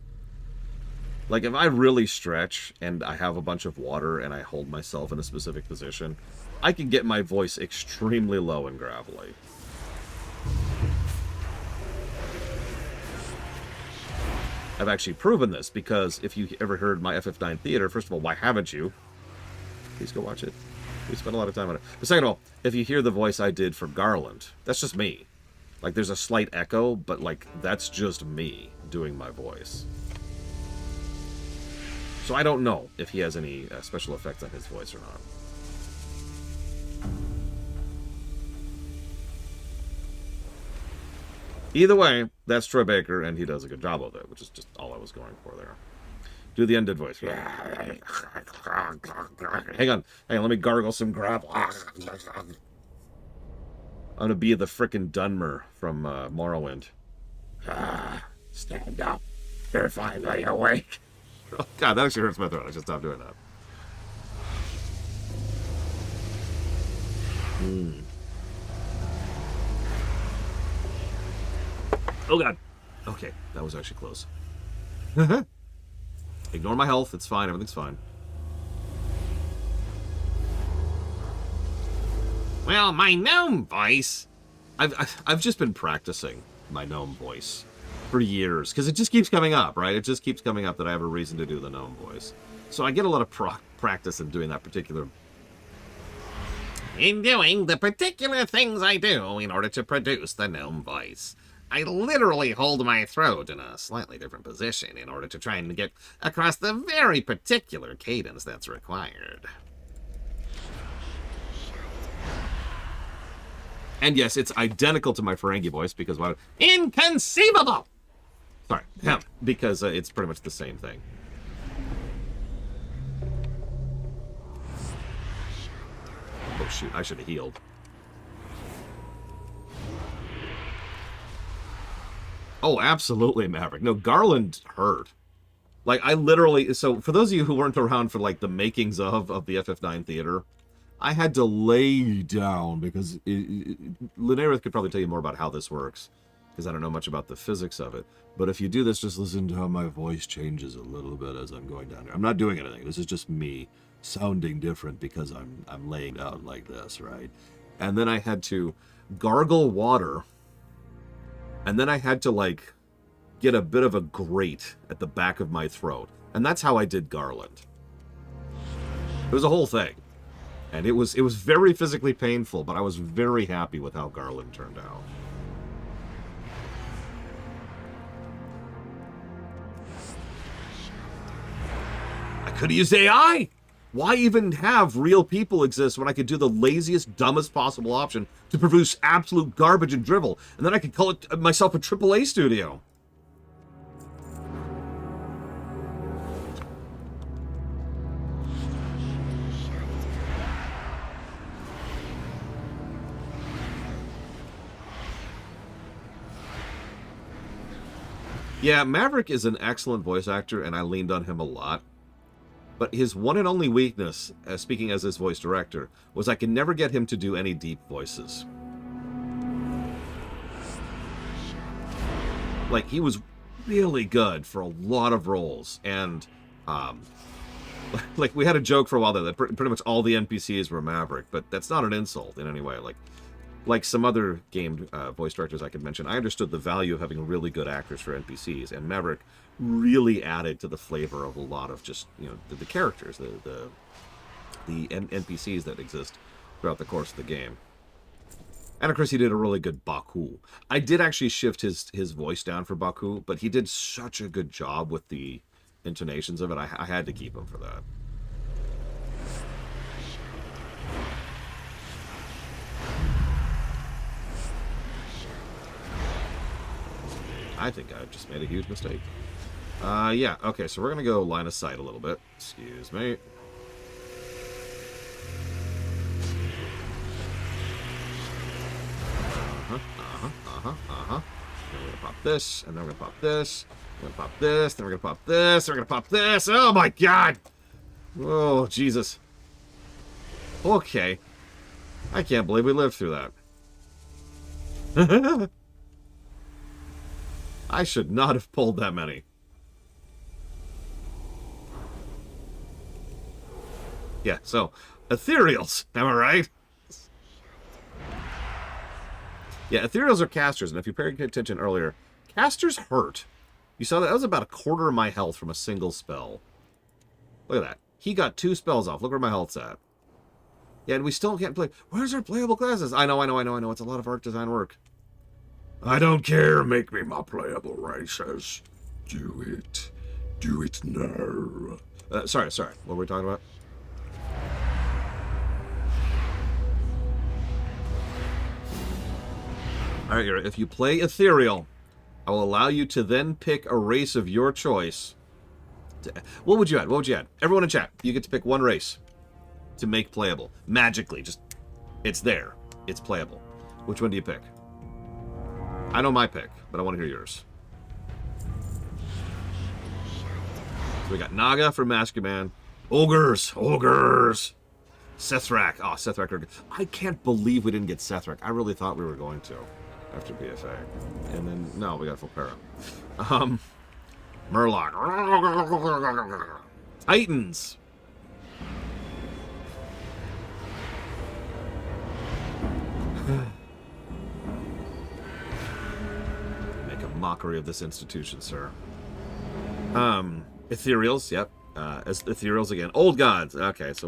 Like, if I really stretch and I have a bunch of water and I hold myself in a specific position, I can get my voice extremely low and gravelly. I've actually proven this because if you ever heard my FF9 Theater, first of all, why haven't you? Please go watch it. We spent a lot of time on it. But second of all, if you hear the voice I did for Garland, that's just me. Like, there's a slight echo, but, like, that's just me doing my voice. So I don't know if he has any special effects on his voice or not. Either way, that's Troy Baker, and he does a good job of it, which is just all I was going for there. Do the undead voice. Hang on, let me gargle some gravel. I'm gonna be the frickin' Dunmer from Morrowind. Stand up. You're finally awake. Oh, God, that actually hurts my throat. I should stop doing that. Oh, God. Okay, that was actually close. Ignore my health. It's fine. Everything's fine. Well, my gnome voice. I've just been practicing my gnome voice for years because it just keeps coming up, right? It just keeps coming up that I have a reason to do the gnome voice. So I get a lot of practice in doing that particular. In doing the particular things I do in order to produce the gnome voice. I literally hold my throat in a slightly different position in order to try and get across the very particular cadence that's required. And yes, it's identical to my Ferengi voice because why? Inconceivable! Sorry, because it's pretty much the same thing. Oh shoot, I should have healed. Oh, absolutely, Maverick. No, Garland hurt. Like, I literally... So, for those of you who weren't around for, like, the makings of the FF9 Theater, I had to lay down because... Lunareth could probably tell you more about how this works, because I don't know much about the physics of it. But if you do this, just listen to how my voice changes a little bit as I'm going down here. I'm not doing anything. This is just me sounding different because I'm laying down like this, right? And then I had to gargle water... And then I had to, like, get a bit of a grate at the back of my throat. And that's how I did Garland. It was a whole thing. And it was very physically painful, but I was very happy with how Garland turned out. I could have used AI! Why even have real people exist when I could do the laziest, dumbest possible option to produce absolute garbage and drivel, and then I could call it myself a AAA studio? Yeah, Maverick is an excellent voice actor, and I leaned on him a lot. But his one and only weakness, speaking as his voice director, was I could never get him to do any deep voices. Like, he was really good for a lot of roles, and like we had a joke for a while there that pretty much all the NPCs were Maverick, but that's not an insult in any way. Like some other game voice directors I could mention, I understood the value of having really good actors for NPCs, and Maverick really added to the flavor of a lot of just, you know, the characters, the NPCs that exist throughout the course of the game. And of course, he did a really good Baku. I did actually shift his voice down for Baku, but he did such a good job with the intonations of it. I had to keep him for that. I think I've just made a huge mistake. Yeah, okay, so we're going to go line of sight a little bit. Excuse me. Then we're going to pop this, and then we're going to pop this. We're going to pop this, then we're going to pop this, then we're going to pop this. Oh my god! Oh, Jesus. Okay. I can't believe we lived through that. I should not have pulled that many. Yeah, so, ethereals, am I right? Yeah, ethereals are casters, and if you paid attention earlier, casters hurt. You saw that was about a quarter of my health from a single spell. Look at that. He got 2 spells off. Look where my health's at. Yeah, and we still can't play. Where's our playable classes? I know. It's a lot of art design work. I don't care. Make me my playable races. Do it. Do it now. Sorry. What were we talking about? Alright, if you play Ethereal, I will allow you to then pick a race of your choice. What would you add? Everyone in chat, you get to pick one race to make playable. Magically, just, it's there. It's playable. Which one do you pick? I know my pick, but I want to hear yours. So we got Naga for Masker Man. Ogres! Sethrak. Oh, Sethrak. I can't believe we didn't get Sethrak. I really thought we were going to after BFA. And then, no, we got full para. Murloc. Titans. Make a mockery of this institution, sir. Ethereals, yep. As Ethereals again. Old gods. Okay, so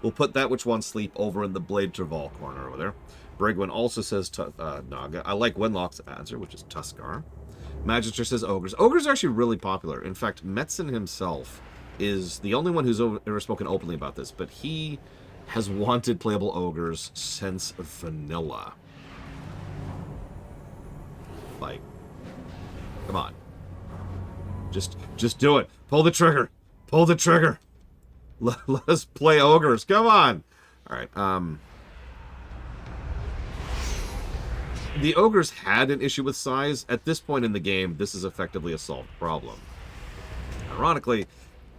we'll put that which one sleep over in the Blade Traval corner over there. Brigwin also says Naga. I like Wenlock's answer, which is Tuskar. Magister says ogres. Ogres are actually really popular. In fact, Metzen himself is the only one who's ever spoken openly about this, but he has wanted playable ogres since vanilla. Like, come on. Just do it. Pull the trigger. Pull the trigger. Let us play ogres. Come on. All right. The ogres had an issue with size. At this point in the game, this is effectively a solved problem. Ironically,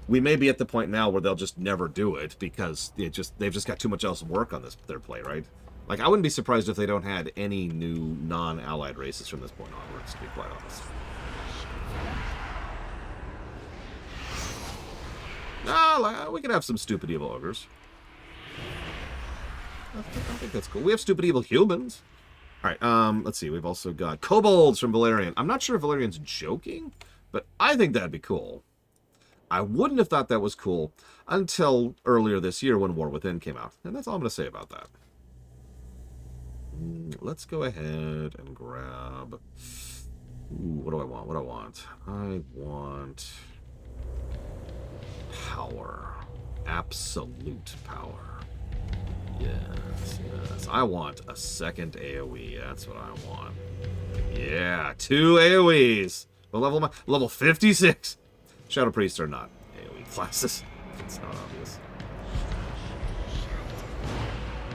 we may be at the point now where they'll just never do it because they've just got too much else work on their play, right? Like, I wouldn't be surprised if they don't add any new non-allied races from this point onwards, to be quite honest. We could have some stupid evil ogres. I think that's cool. We have stupid evil humans. Alright, let's see. We've also got kobolds from Valerian. I'm not sure if Valerian's joking, but I think that'd be cool. I wouldn't have thought that was cool until earlier this year when War Within came out. And that's all I'm going to say about that. Let's go ahead and grab... Ooh, what do I want? I want... power. Absolute power. Yes. I want a second AoE. That's what I want. Yeah, 2 AoEs. What level am I? Level 56. Shadow Priests are not AoE classes. It's not obvious.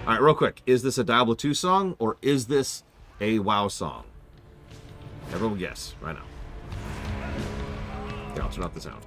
Alright, real quick. Is this a Diablo 2 song, or is this a WoW song? Everyone guess right now. Okay, I'll turn off the sound.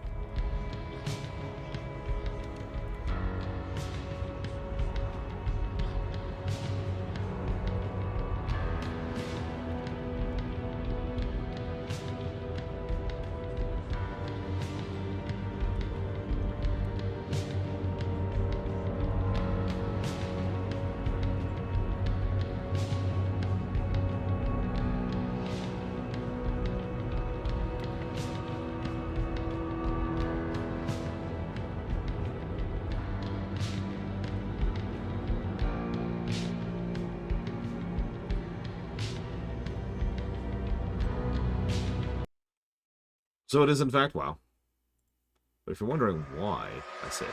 So it is, in fact, WoW. But if you're wondering why I say that...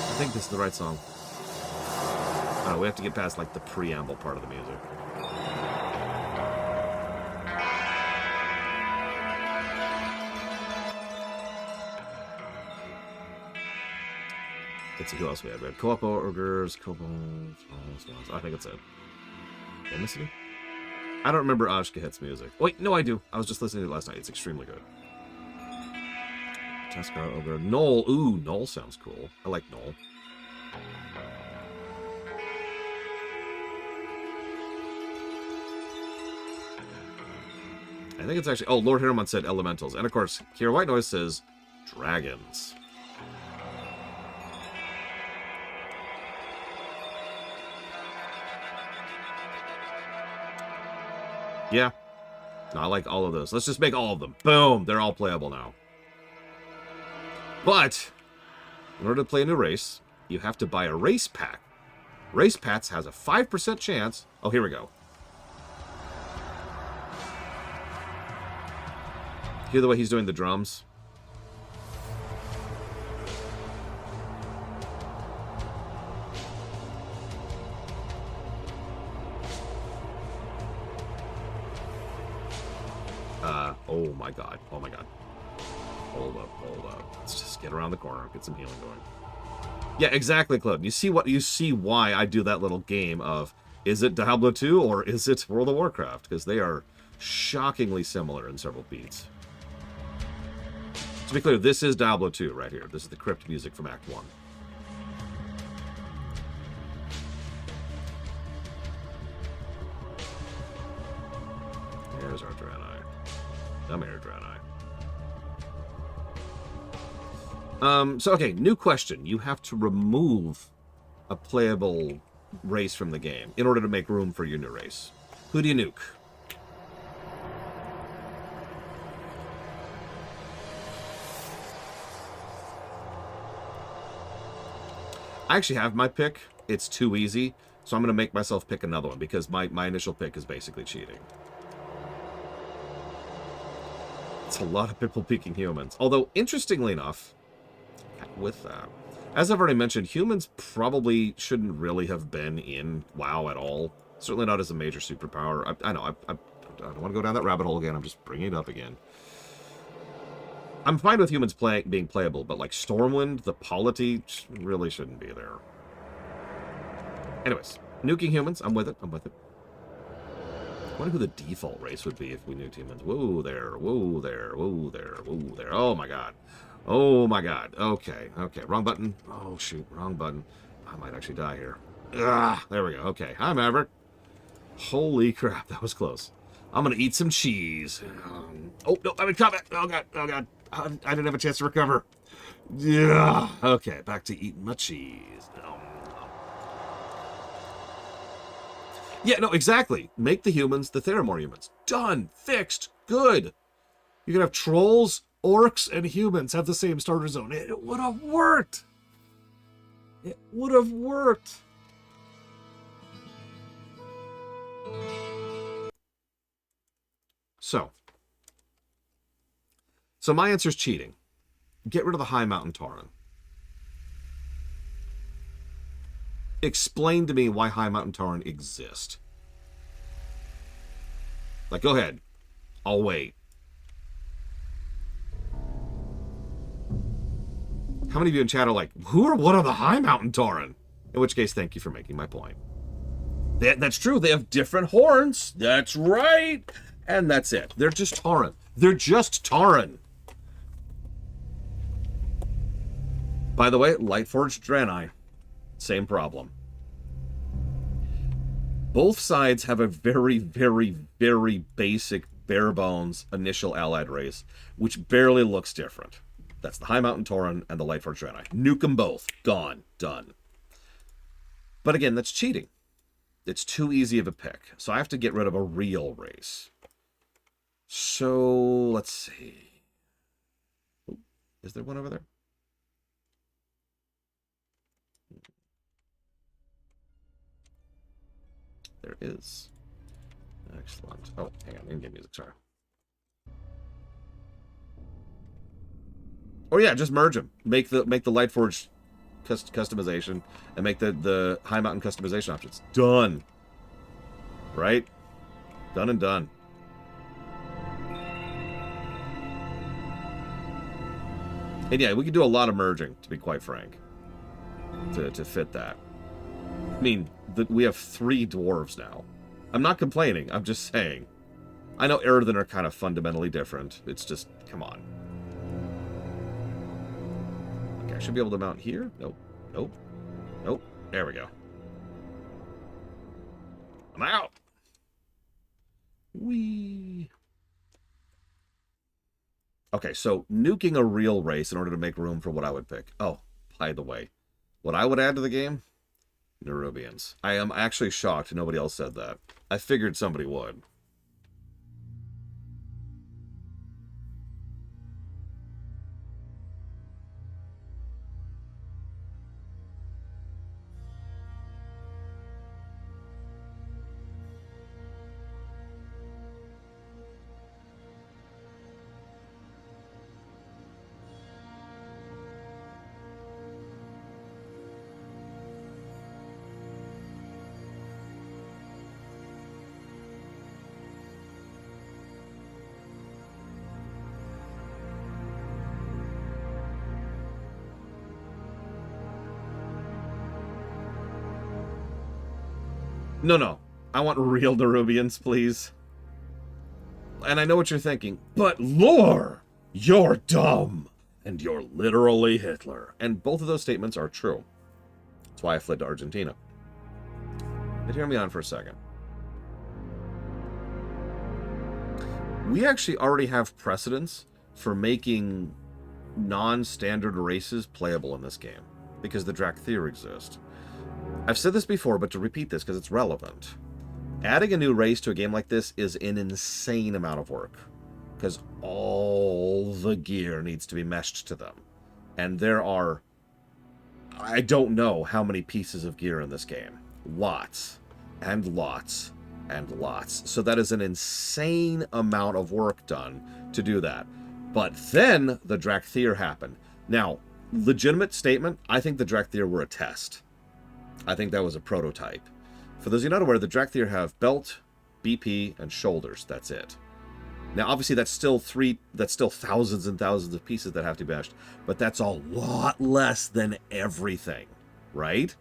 I think this is the right song. Oh, we have to get past, like, the preamble part of the music. Let's see who else we had. We had Co-op Ogres, Kobolds, I think that's it. Did I miss any? I don't remember Ashkahet's music. Wait, no, I do. I was just listening to it last night. It's extremely good. Taskar Ogre. Knoll. Ooh, Knoll sounds cool. I like Knoll. I think it's actually... Oh, Lord Harriman said elementals. And, of course, Kira White Noise says dragons. Yeah. No, I like all of those. Let's just make all of them. Boom! They're all playable now. But, in order to play a new race, you have to buy a race pack. Race Packs has a 5% chance... Oh, here we go. Hear the way he's doing the drums? Oh my god. Oh my god. Hold up, hold up. Let's just get around the corner, get some healing going. Yeah, exactly, Claude. You see why I do that little game of, is it Diablo 2 or is it World of Warcraft? Because they are shockingly similar in several beats. To be clear, this is Diablo 2 right here. This is the crypt music from Act 1. There's our Draenei. Come here, Draenei. So, okay, new question. You have to remove a playable race from the game in order to make room for your new race. Who do you nuke? I actually have my pick. It's too easy, so I'm going to make myself pick another one because my initial pick is basically cheating. It's a lot of people picking humans. Although, interestingly enough, with that, as I've already mentioned, humans probably shouldn't really have been in WoW at all. Certainly not as a major superpower. I know, I don't want to go down that rabbit hole again. I'm just bringing it up again. I'm fine with humans being playable, but like Stormwind, the polity really shouldn't be there. Anyways, nuking humans, I'm with it. I'm with it. I wonder who the default race would be if we nuked humans. Whoa there, whoa there, whoa there, whoa there. Oh my god. Oh my god. Okay, okay. Wrong button. Oh shoot, wrong button. I might actually die here. Ah, there we go. Okay. Hi, Maverick. Holy crap, that was close. I'm gonna eat some cheese. Oh, no, I'm in combat. Oh god, oh god. I didn't have a chance to recover. Yeah. Okay, back to eating my cheese. Yeah, no, exactly. Make the humans the Theramore humans. Done. Fixed. Good. You can have trolls, orcs, and humans have the same starter zone. It would have worked. It would have worked. So my answer is cheating. Get rid of the High Mountain Tauren. Explain to me why High Mountain Tauren exist. Like, go ahead. I'll wait. How many of you in chat are like, who or what are the High Mountain Tauren? In which case, thank you for making my point. That's true. They have different horns. That's right. And that's it. They're just Tauren. They're just Tauren. By the way, Lightforged Draenei. Same problem. Both sides have a very, very, very basic, bare bones initial allied race, which barely looks different. That's the High Mountain Tauren and the Lightforged Draenei. Nuke them both. Gone. Done. But again, that's cheating. It's too easy of a pick. So I have to get rid of a real race. So, let's see. Oh, is there one over there? There is. Excellent. Oh, hang on. In-game music, sorry. Oh yeah, just merge them. Make the Lightforged customization and make the High Mountain customization options. Done. Right? Done and done. And yeah, we could do a lot of merging, to be quite frank, to fit that. I mean, we have 3 dwarves now. I'm not complaining. I'm just saying. I know Eredin are kind of fundamentally different. It's just, come on. Okay, I should be able to mount here. Nope. Nope. Nope. There we go. I'm out. Whee. Okay, so nuking a real race in order to make room for what I would pick. Oh, by the way, what I would add to the game? Nerubians. I am actually shocked nobody else said that. I figured somebody would. No. I want real Nerubians, please. And I know what you're thinking, but Lore, you're dumb. And you're literally Hitler. And both of those statements are true. That's why I fled to Argentina. But hear me on for a second. We actually already have precedents for making non-standard races playable in this game. Because the Drakthir exist. I've said this before, but to repeat this because it's relevant. Adding a new race to a game like this is an insane amount of work. Because all the gear needs to be meshed to them. And there are... I don't know how many pieces of gear in this game. Lots. And lots. And lots. So that is an insane amount of work done to do that. But then the Drakthir happened. Now, legitimate statement, I think the Drakthir were a test. I think that was a prototype. For those of you not aware, the Drakthir have belt, BP, and shoulders. That's it. Now, obviously, that's still thousands and thousands of pieces that have to be meshed, but that's a lot less than everything, right?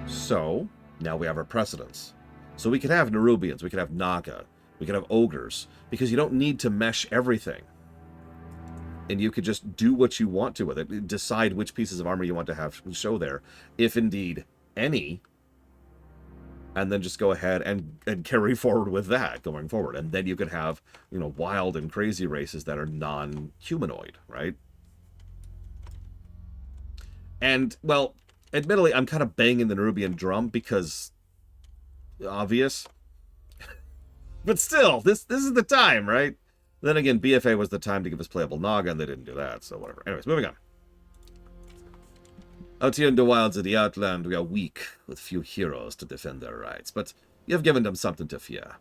So, now we have our precedents. So we could have Nerubians, we could have Naga, we could have Ogres, because you don't need to mesh everything. And you could just do what you want to with it. Decide which pieces of armor you want to have show there, if indeed any. And then just go ahead and carry forward with that going forward. And then you could have, you know, wild and crazy races that are non-humanoid, right? And, well, admittedly, I'm kind of banging the Nerubian drum because... obvious. But still, this is the time, right? Then again, BFA was the time to give us playable Naga, and they didn't do that, so whatever. Anyways, moving on. Out here in the wilds of the Outland, we are weak, with few heroes to defend their rights, but you have given them something to fear.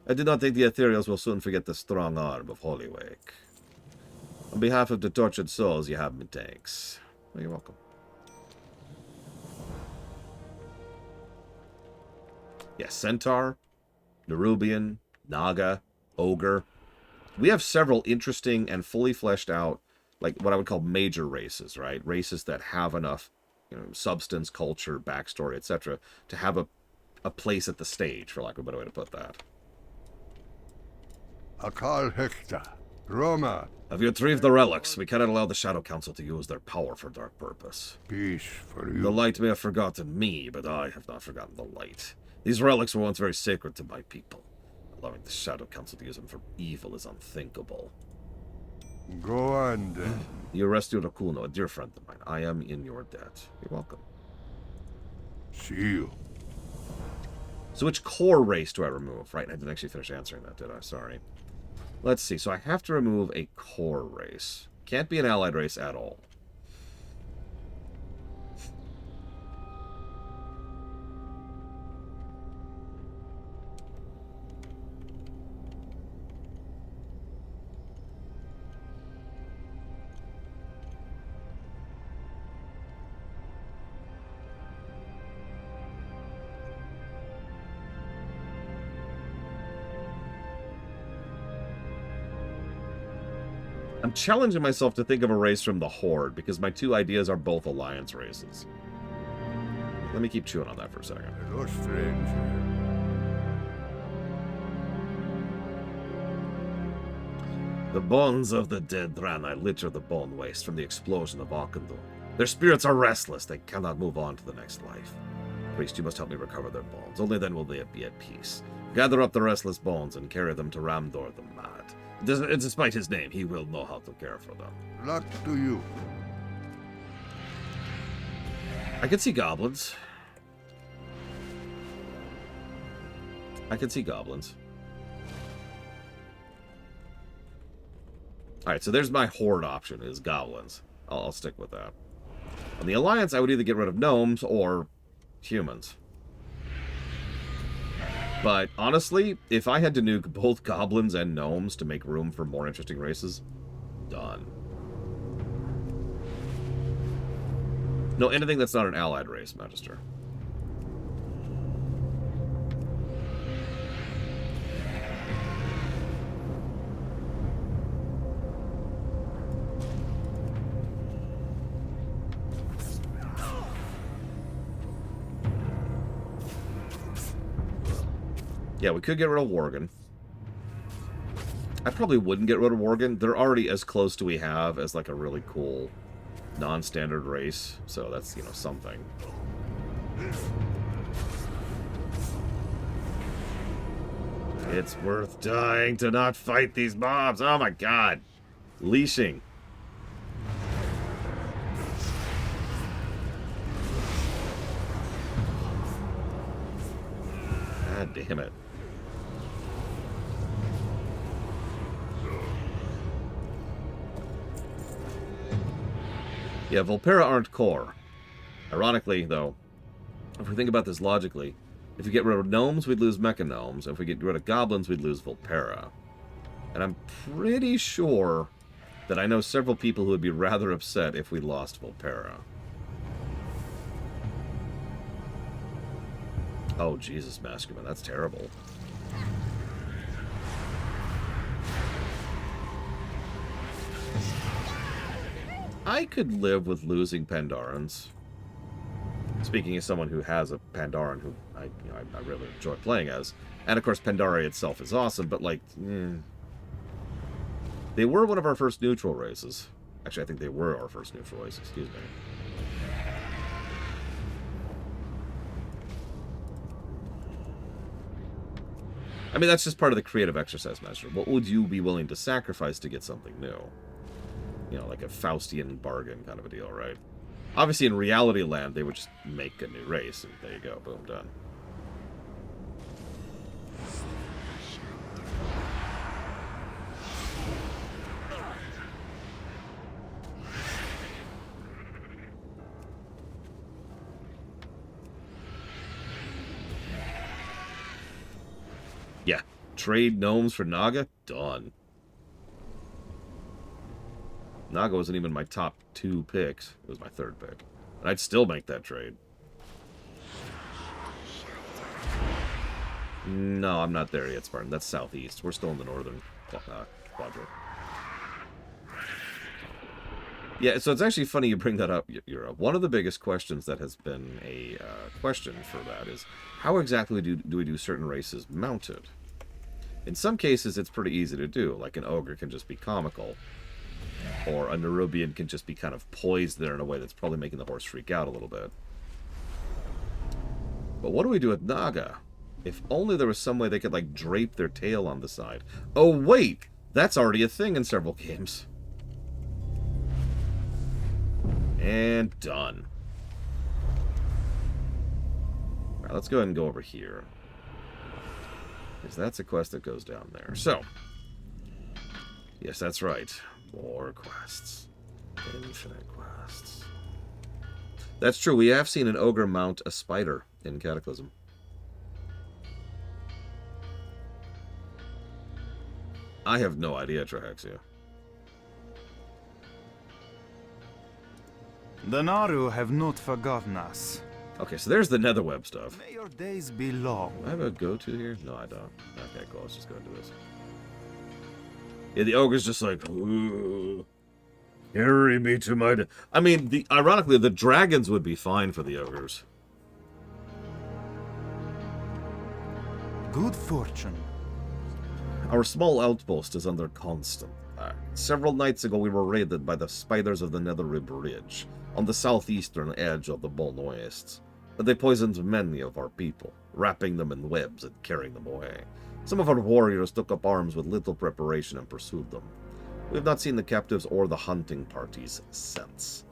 I do not think the Ethereals will soon forget the strong arm of Holywake. On behalf of the tortured souls, you have me thanks. Well, you're welcome. Yes, Centaur, Nerubian, Naga, Ogre. We have several interesting and fully fleshed out, like what I would call major races, right? Races that have enough, substance, culture, backstory, etc., to have a place at the stage, for lack of a better way to put that. Akal Hekta, Roma, Have you retrieved the relics? We cannot allow the Shadow Council to use their power for dark purpose. peace for you. The light may have forgotten me, but I have not forgotten the light. These relics were once very sacred to my people. Allowing the Shadow Council to use them for evil is unthinkable. Go on then. You rescued Akuno, a dear friend of mine. I am in your debt. You're welcome. See you. So which core race do I remove? Right, I didn't actually finish answering that, did I? Sorry. Let's see. So I have to remove a core race. Can't be an allied race at all. I'm challenging myself to think of a race from the Horde, because my two ideas are both alliance races. Let me keep chewing on that for a second. Hello, stranger. The bones of the dead Draenei litter the bone waste from the explosion of Auchendu. Their spirits are restless. They cannot move on to the next life. Priest, you must help me recover their bones. Only then will they be at peace. Gather up the restless bones and carry them to Ramdor the Mad. Despite his name, he will know how to care for them. Luck to you. I can see goblins. I can see goblins. Alright, so there's my Horde option, is goblins. I'll stick with that. On the Alliance, I would either get rid of gnomes or humans. But honestly, if I had to nuke both goblins and gnomes to make room for more interesting races, done. No, anything that's not an allied race, Magister. Yeah, we could get rid of Worgen. I probably wouldn't get rid of Worgen. They're already as close to we have as like a really cool non-standard race. So that's, something. It's worth dying to not fight these mobs. Oh my god. Leashing. God damn it. Yeah, Volpera aren't core. Ironically, though, if we think about this logically, if we get rid of gnomes, we'd lose mecha gnomes. If we get rid of goblins, we'd lose Volpera. And I'm pretty sure that I know several people who would be rather upset if we lost Volpera. Oh, Jesus, Masculine, that's terrible. I could live with losing Pandarans. Speaking as someone who has a Pandaran who I really enjoy playing as. And of course, Pandaria itself is awesome, but like, they were one of our first neutral races. Actually, I think they were our first neutral race, excuse me. I mean, that's just part of the creative exercise, Master. What would you be willing to sacrifice to get something new? Like a Faustian bargain kind of a deal, right? Obviously, in reality land, they would just make a new race, and there you go, boom, done. Yeah, trade gnomes for Naga? Done. Naga wasn't even my top 2 picks. It was my 3rd pick. And I'd still make that trade. No, I'm not there yet, Spartan. That's southeast. We're still in the northern quadrant. Yeah, so it's actually funny you bring that up, Europe. One of the biggest questions that has been a question for that is, how exactly do we do certain races mounted? In some cases, it's pretty easy to do. Like an ogre can just be comical, or a Nerubian can just be kind of poised there in a way that's probably making the horse freak out a little bit. But what do we do with Naga? If only there was some way they could, like, drape their tail on the side. Oh, wait! That's already a thing in several games. And done. Alright, let's go ahead and go over here. Because that's a quest that goes down there. So. Yes, that's right. More quests. Infinite quests. That's true. We have seen an ogre mount a spider in Cataclysm. I have no idea, Trahexia. The Naru have not forgotten us. Okay, so there's the netherweb stuff. May your days be long. Do I have a go-to here? No, I don't. Okay, cool. Let's just go and do this. Yeah, the ogre's just like, ooh, carry me to my... I mean, ironically, the dragons would be fine for the ogres. Good fortune. Our small outpost is under constant attack. Several nights ago, we were raided by the spiders of the Netherrib Ridge, on the southeastern edge of the Boln Wastes. They poisoned many of our people, wrapping them in webs and carrying them away. Some of our warriors took up arms with little preparation and pursued them. We have not seen the captives or the hunting parties since.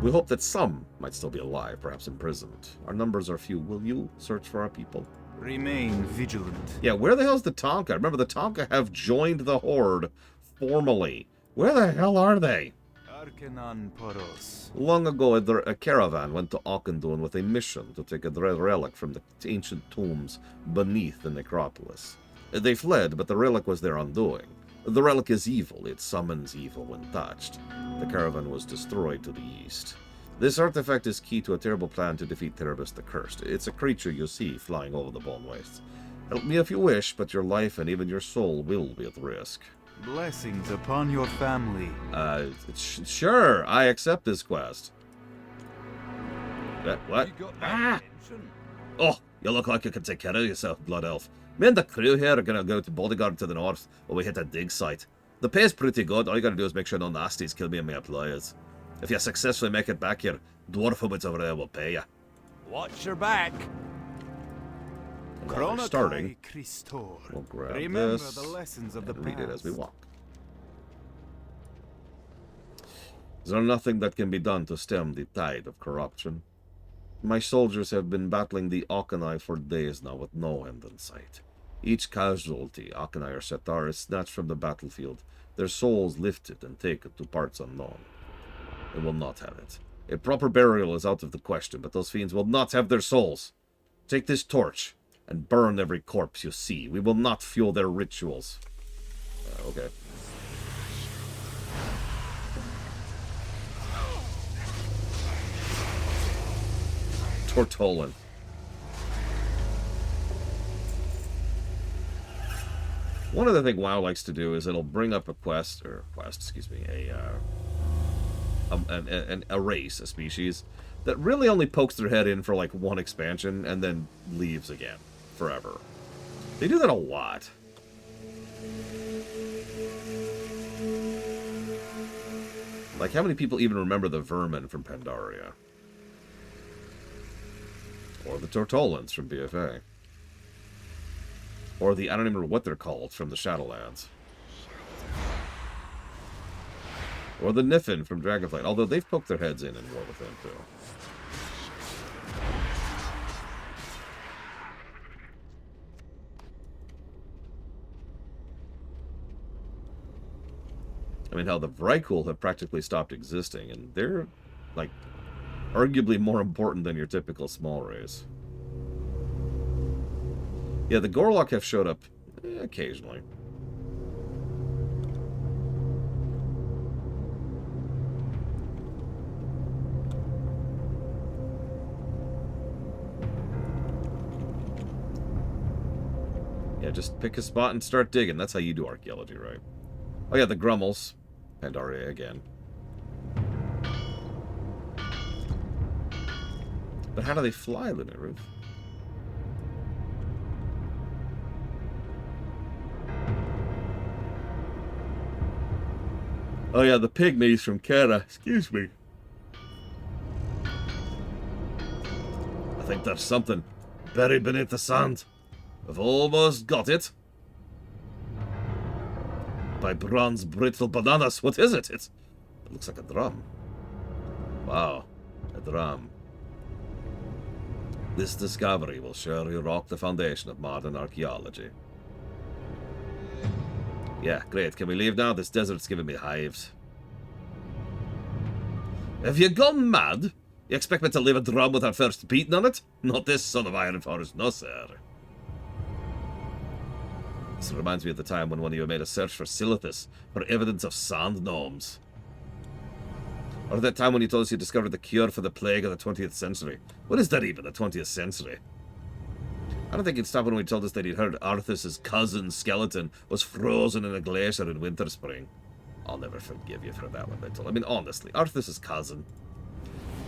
We hope that some might still be alive, perhaps imprisoned. Our numbers are few. Will you search for our people? Remain vigilant. Yeah, where the hell's the Tonka? Remember, the Tonka have joined the Horde formally. Where the hell are they? Arcanan Poros. Long ago, a caravan went to Auchendoun with a mission to take a red relic from the ancient tombs beneath the necropolis. They fled, but the relic was their undoing. The relic is evil. It summons evil when touched. The caravan was destroyed to the east. This artifact is key to a terrible plan to defeat Terebus the Cursed. It's a creature you see flying over the Boln Wastes. Help me if you wish, but your life and even your soul will be at risk. Blessings upon your family. Sure, I accept this quest. What? Ah! Oh, you look like you can take care of yourself, Blood Elf. Me and the crew here are gonna go to Bodyguard to the north, where we hit a dig site. The pay's pretty good. All you gotta do is make sure no nasties kill me and my employers. If you successfully make it back here, Dwarf Hobbits over there will pay you. Watch your back. While we're starting, Christor. we'll grab Remember this the lessons of the and read it as we past. walk. Is there nothing that can be done to stem the tide of corruption? My soldiers have been battling the Auchenai for days now with no end in sight. Each casualty, Auchenai or Setar, is snatched from the battlefield, their souls lifted and taken to parts unknown. They will not have it. A proper burial is out of the question, but those fiends will not have their souls. Take this torch and burn every corpse you see. We will not fuel their rituals. Okay. Tortolan. One other thing WoW likes to do is it'll bring up a a race, a species, that really only pokes their head in for like one expansion and then leaves again, forever. They do that a lot. Like, how many people even remember the Vermin from Pandaria? Or the Tortolans from BFA. Or the, I don't even remember what they're called, from the Shadowlands. Or the Niffin from Dragonflight, although they've poked their heads in War Within, too. I mean, how the Vrykul have practically stopped existing, and they're, like, arguably more important than your typical small race. Yeah, the Gorlok have showed up occasionally. Yeah, just pick a spot and start digging. That's how you do archaeology, right? Oh yeah, the Grummels. Pandaria again. But how do they fly, Lunar Roof? Oh yeah, the pygmies from Kara. Excuse me. I think there's something buried beneath the sand. I've almost got it. By bronze brittle bananas. What is it? It looks like a drum. Wow, a drum. This discovery will surely rock the foundation of modern archaeology. Yeah, great. Can we leave now? This desert's giving me hives. Have you gone mad? You expect me to leave a drum without first beating on it? Not this son of Iron Forest, no sir. This reminds me of the time when one of you made a search for Silithus for evidence of sand gnomes. Or that time when you told us you discovered the cure for the plague of the 20th century. What is that even, the 20th century? I don't think he'd stop when we told us that he'd heard Arthas's cousin's skeleton was frozen in a glacier in Winter Spring. I'll never forgive you for that one, Little. I mean, honestly, Arthas's cousin.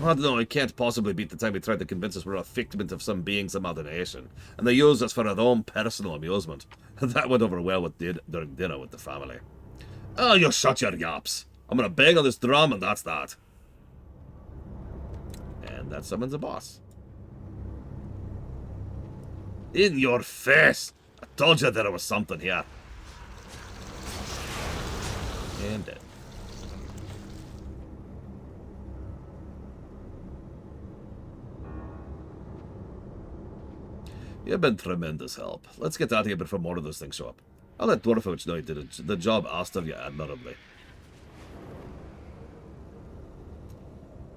I don't know, he can't possibly beat the time he tried to convince us we're a figment of some being's imagination, and they use us for our own personal amusement. That went over well during dinner with the family. Oh, you shut your yaps. I'm gonna bang on this drum, and that's that. And that summons a boss. In your face! I told you there was something here. And dead. You've been tremendous help. Let's get out of here before more of those things show up. I'll let Dwarfovich know he did the job asked of you admirably.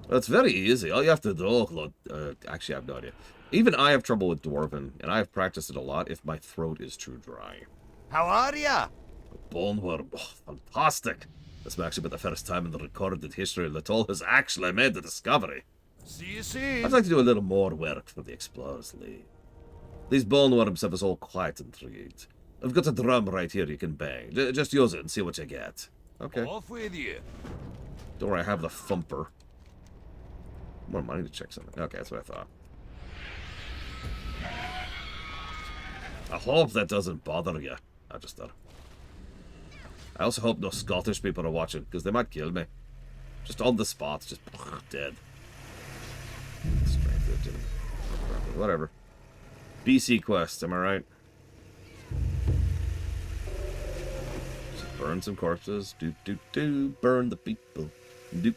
It's very easy. All you have to do... actually, I have no idea. Even I have trouble with Dwarven, and I have practiced it a lot if my throat is too dry. How are ya? Boneworm. Oh, fantastic. This may actually be the first time in the recorded history Little has actually made the discovery. See you soon. I'd like to do a little more work for the Explorers League. These boneworms have us all quite intrigued. I've got a drum right here you can bang. Just use it and see what you get. Okay. Off with you. Don't worry, I have the thumper. More money to check something. Okay, that's what I thought. I hope that doesn't bother you. I just thought. I also hope no Scottish people are watching, because they might kill me. Just on the spot, just dead. Strength 15. Whatever. BC quest, am I right? Just burn some corpses. Do. Burn the people. Do.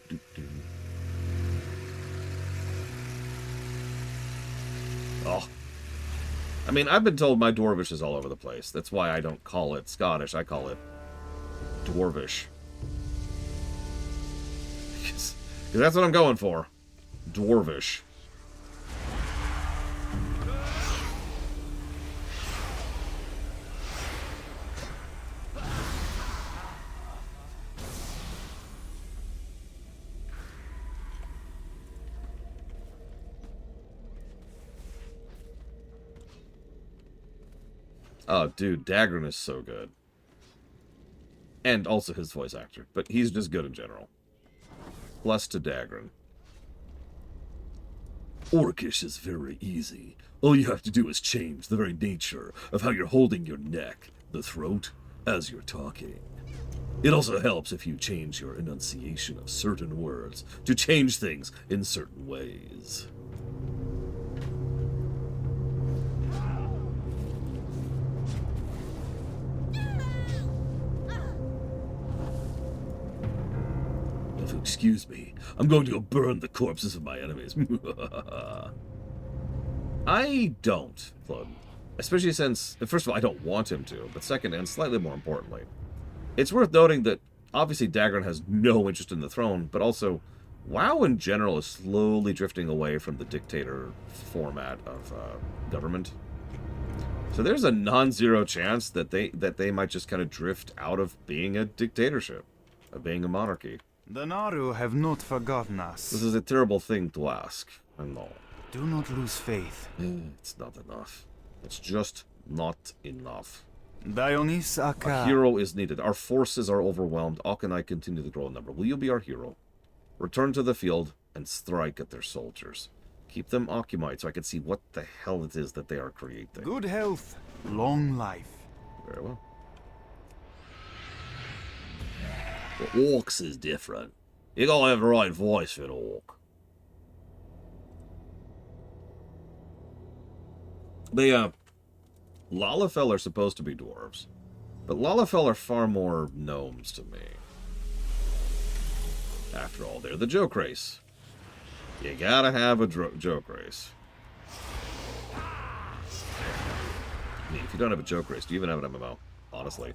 Oh. I mean, I've been told my Dwarvish is all over the place. That's why I don't call it Scottish. I call it Dwarvish. Because that's what I'm going for. Dwarvish. Oh, dude, Dagran is so good. And also his voice actor, but he's just good in general. Plus to Dagran. Orcish is very easy. All you have to do is change the very nature of how you're holding your neck, the throat, as you're talking. It also helps if you change your enunciation of certain words to change things in certain ways. Excuse me, I'm going to go burn the corpses of my enemies. I don't, Flood. Especially since, first of all, I don't want him to, but second, and slightly more importantly, it's worth noting that obviously Dagran has no interest in the throne, but also, WoW in general is slowly drifting away from the dictator format of government. So there's a non-zero chance that they might just kind of drift out of being a dictatorship, of being a monarchy. The Naru have not forgotten us. This is a terrible thing to ask, I know. Do not lose faith. It's not enough. It's just not enough. Dionys A Aka. hero is needed. Our forces are overwhelmed. Ak and I continue to grow in number. Will you be our hero? Return to the field and strike at their soldiers. Keep them occupied so I can see what the hell it is that they are creating. Good health, long life. Very well. The orcs is different. You gotta have the right voice for an orc. Lalafell are supposed to be dwarves, but Lalafell are far more gnomes to me. After all, they're the joke race. You gotta have a joke race. I mean, if you don't have a joke race, do you even have an MMO? Honestly.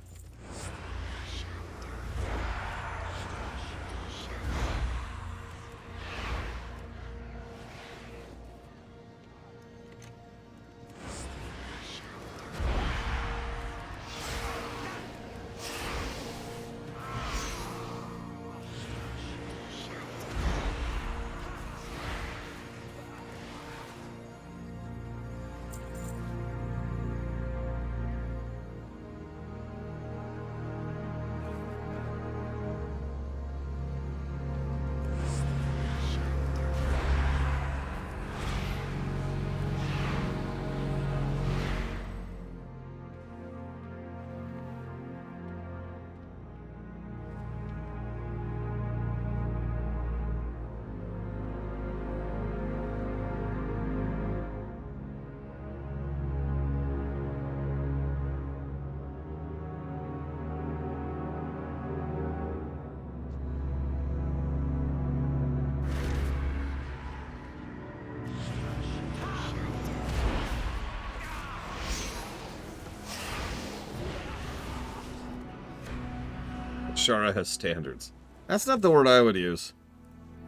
Shara has standards. That's not the word I would use.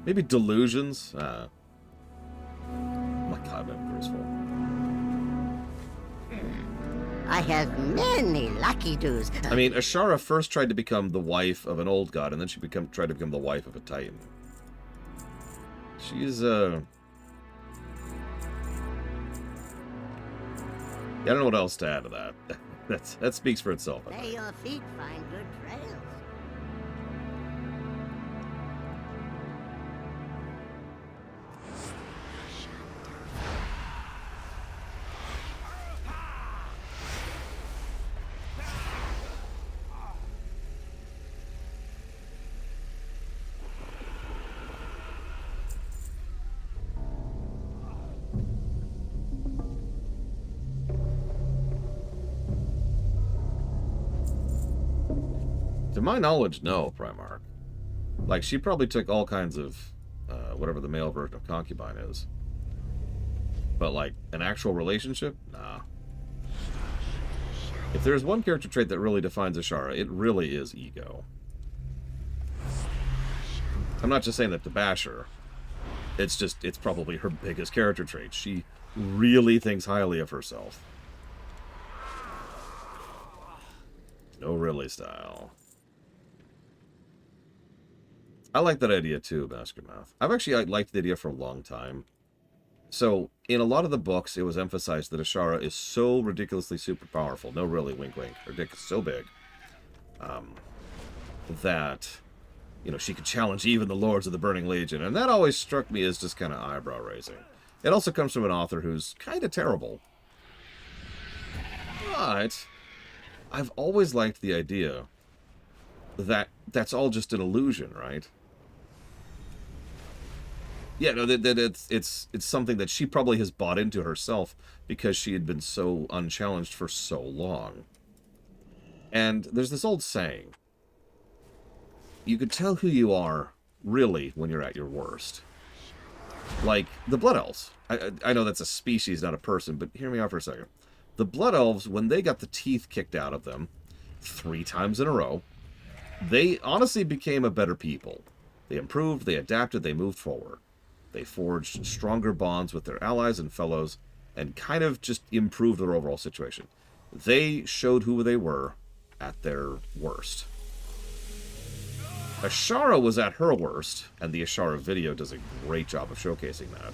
Maybe delusions? Oh my god, I'm graceful. I have many lucky do's. I mean, Ashara first tried to become the wife of an old god, and then she tried to become the wife of a titan. She's, yeah, I don't know what else to add to that. That speaks for itself. I May think. your feet find good trails. To my knowledge, no, Primarch. Like, she probably took all kinds of, whatever the male version of concubine is. But, like, an actual relationship? Nah. If there's one character trait that really defines Ashara, it really is ego. I'm not just saying that to bash her. It's just, it's probably her biggest character trait. She really thinks highly of herself. No really style. I like that idea too, Baskermouth. I've actually liked the idea for a long time. So, in a lot of the books, it was emphasized that Ashara is so ridiculously super powerful, no really, wink wink, ridiculous, so big, that, you know, she could challenge even the Lords of the Burning Legion, and that always struck me as just kind of eyebrow-raising. It also comes from an author who's kind of terrible. But I've always liked the idea that that's all just an illusion, right? Yeah, no, that it's something that she probably has bought into herself because she had been so unchallenged for so long. And there's this old saying: you could tell who you are, really, when you're at your worst. Like, the Blood Elves. I know that's a species, not a person, but hear me out for a second. The Blood Elves, when they got the teeth kicked out of them 3 times in a row, they honestly became a better people. They improved, they adapted, they moved forward. They forged stronger bonds with their allies and fellows, and kind of just improved their overall situation. They showed who they were at their worst. Ashara was at her worst, and the Ashara video does a great job of showcasing that.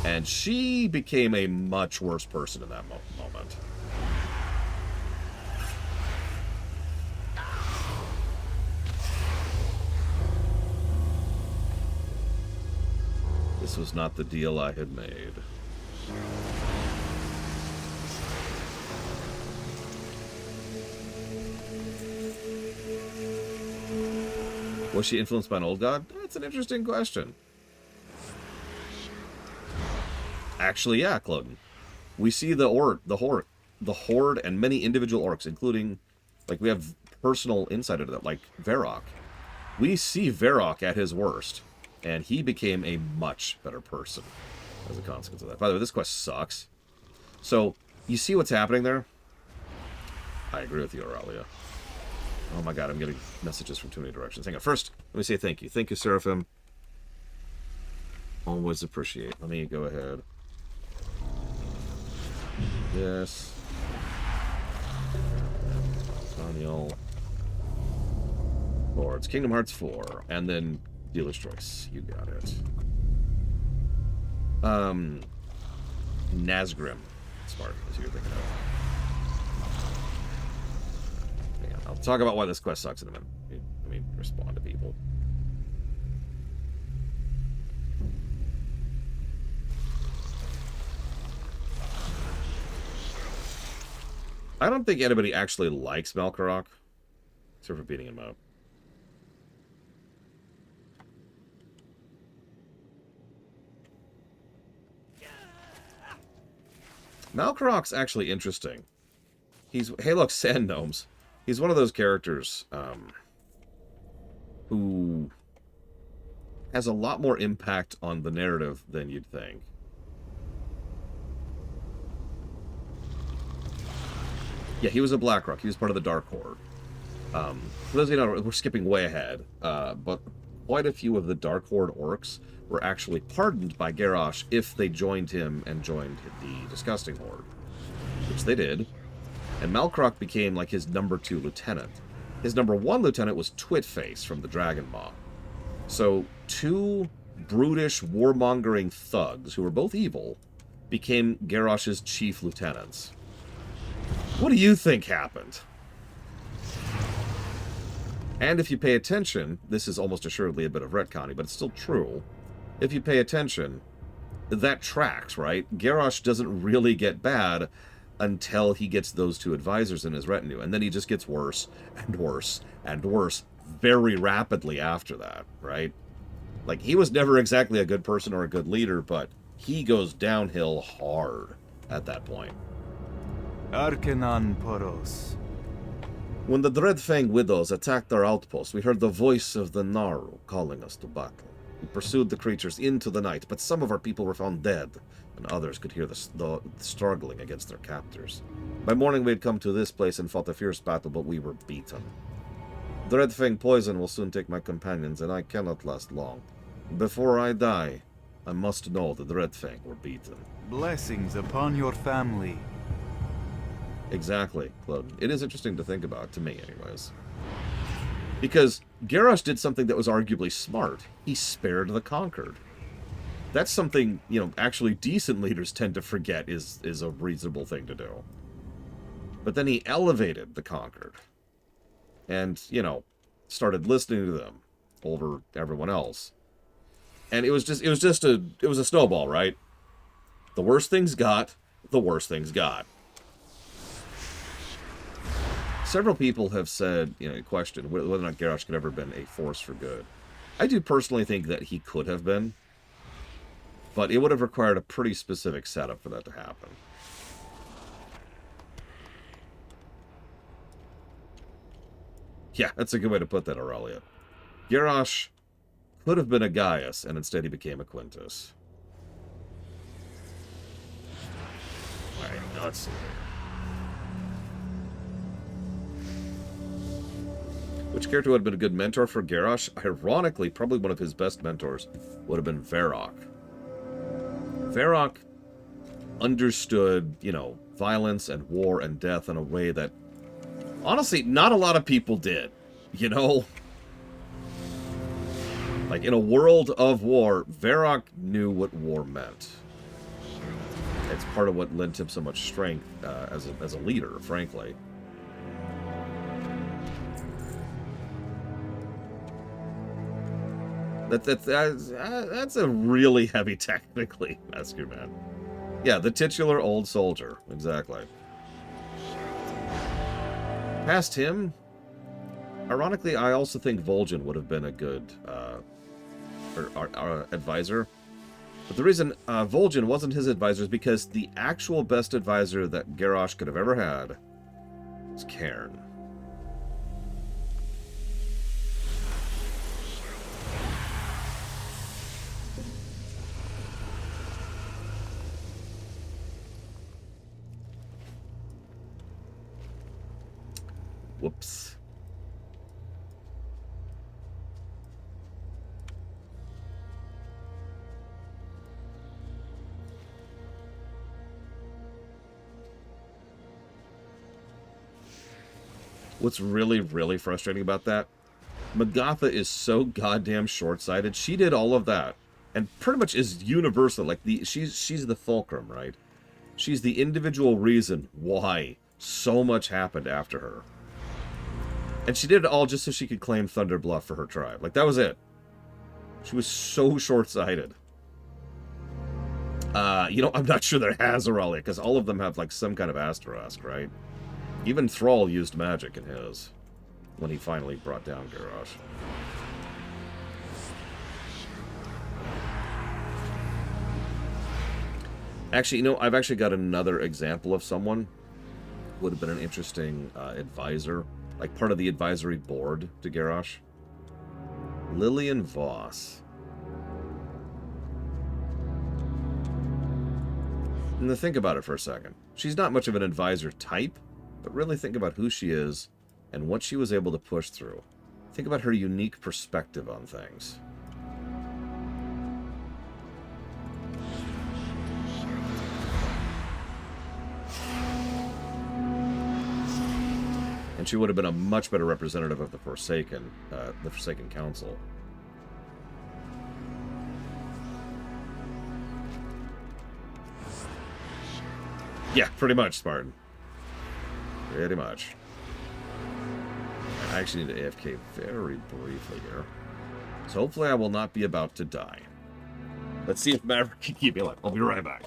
And she became a much worse person in that moment. This was not the deal I had made. Was she influenced by an old god? That's an interesting question. Actually, yeah, Cloden. We see the horde, and many individual orcs, including, like, we have personal insight into that, like Varrock. We see Varrock at his worst, and he became a much better person as a consequence of that. By the way, this quest sucks. So, you see what's happening there? I agree with you, Aurelia. Oh my god, I'm getting messages from too many directions. Hang on. First, let me say thank you. Thank you, Seraphim. Always appreciate. Let me go ahead. Yes. Daniel. Lords. Kingdom Hearts 4. And then Dealer's Choice. You got it. Nazgrim. Smart, is who you're thinking of. Hang on. I'll talk about why this quest sucks in a minute. Let me respond to people. I don't think anybody actually likes Malkorok, except for beating him up. Malkorok's actually interesting. Hey, look, Sand Gnomes. He's one of those characters who has a lot more impact on the narrative than you'd think. Yeah, he was a Blackrock. He was part of the Dark Horde. For those of you who don't know, we're skipping way ahead, but quite a few of the Dark Horde orcs were actually pardoned by Garrosh if they joined him and joined the Disgusting Horde, which they did. And Malkorok became like his number 2 lieutenant. His number 1 lieutenant was Twitface from the Dragon Maw. So 2 brutish, warmongering thugs, who were both evil, became Garrosh's chief lieutenants. What do you think happened? And if you pay attention, this is almost assuredly a bit of retconning, but it's still true. If you pay attention, that tracks, right? Garrosh doesn't really get bad until he gets those 2 advisors in his retinue, and then he just gets worse and worse and worse very rapidly after that, right? Like, he was never exactly a good person or a good leader, but he goes downhill hard at that point. Arcanon Poros. When the Dreadfang Widows attacked our outpost, we heard the voice of the Naru calling us to battle. We pursued the creatures into the night, but some of our people were found dead, and others could hear the struggling against their captors. By morning we had come to this place and fought a fierce battle, but we were beaten. Dreadfang poison will soon take my companions, and I cannot last long. Before I die, I must know the Dreadfang were beaten. Blessings upon your family. Exactly, Claude. It is interesting to think about, to me anyways. Because Garrosh did something that was arguably smart. He spared the conquered. That's something, you know, actually decent leaders tend to forget is a reasonable thing to do. But then he elevated the conquered. And, you know, started listening to them over everyone else. And it was a snowball, right? The worse things got, the worse things got. Several people have said, you know, questioned whether or not Garrosh could ever have been a force for good. I do personally think that he could have been, but it would have required a pretty specific setup for that to happen. Yeah, that's a good way to put that, Aurelia. Garrosh could have been a Gaius, and instead he became a Quintus. Alright, let's see. Which character would have been a good mentor for Garrosh? Ironically, probably one of his best mentors would have been Varrock. Varrock understood, you know, violence and war and death in a way that, honestly, not a lot of people did, you know? Like, in a world of war, Varrock knew what war meant. It's part of what lent him so much strength as a leader, frankly. That's a really heavy technically, Master Man. Yeah, the titular old soldier. Exactly. Past him, ironically, I also think Vol'jin would have been a good advisor. But the reason Vol'jin wasn't his advisor is because the actual best advisor that Garrosh could have ever had was Cairn. Whoops. What's really, really frustrating about that? Magatha is so goddamn short-sighted. She did all of that, and pretty much is universal. Like she's the fulcrum, right? She's the individual reason why so much happened after her, and she did it all just so she could claim Thunder Bluff for her tribe. Like that was it. She was so short-sighted. I'm not sure that has Aurelia, because all of them have like some kind of asterisk, right? Even Thrall used magic in his when he finally brought down Garrosh. Actually, I've actually got another example of someone who would have been an interesting advisor, like part of the advisory board to Garrosh. Lillian Voss. And to think about it for a second. She's not much of an advisor type, but really think about who she is and what she was able to push through. Think about her unique perspective on things. And she would have been a much better representative of the Forsaken Council. Yeah, pretty much, Spartan. Pretty much. I actually need to AFK very briefly here. So hopefully I will not be about to die. Let's see if Maverick can keep me alive. I'll be right back.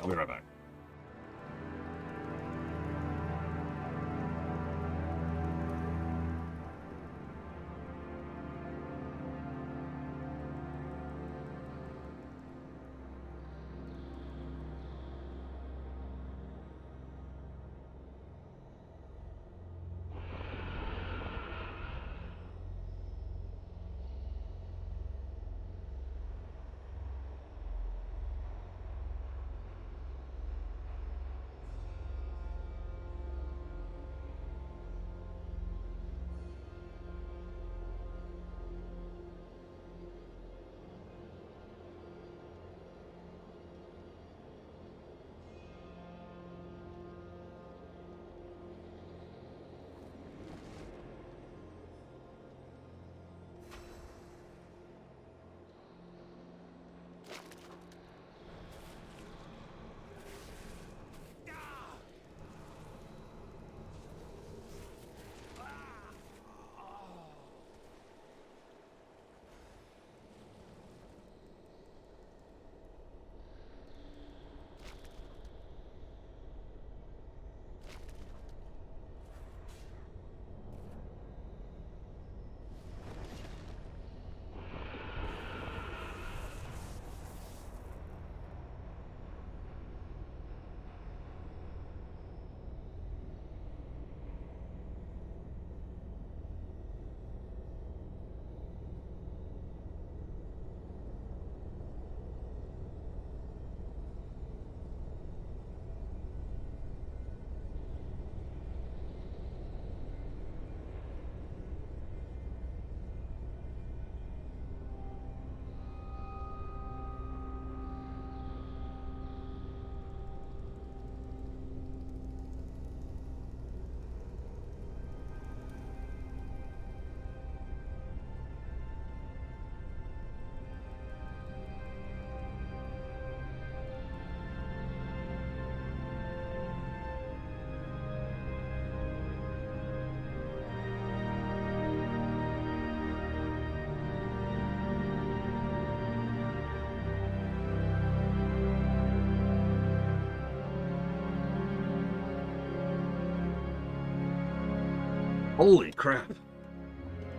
Holy crap.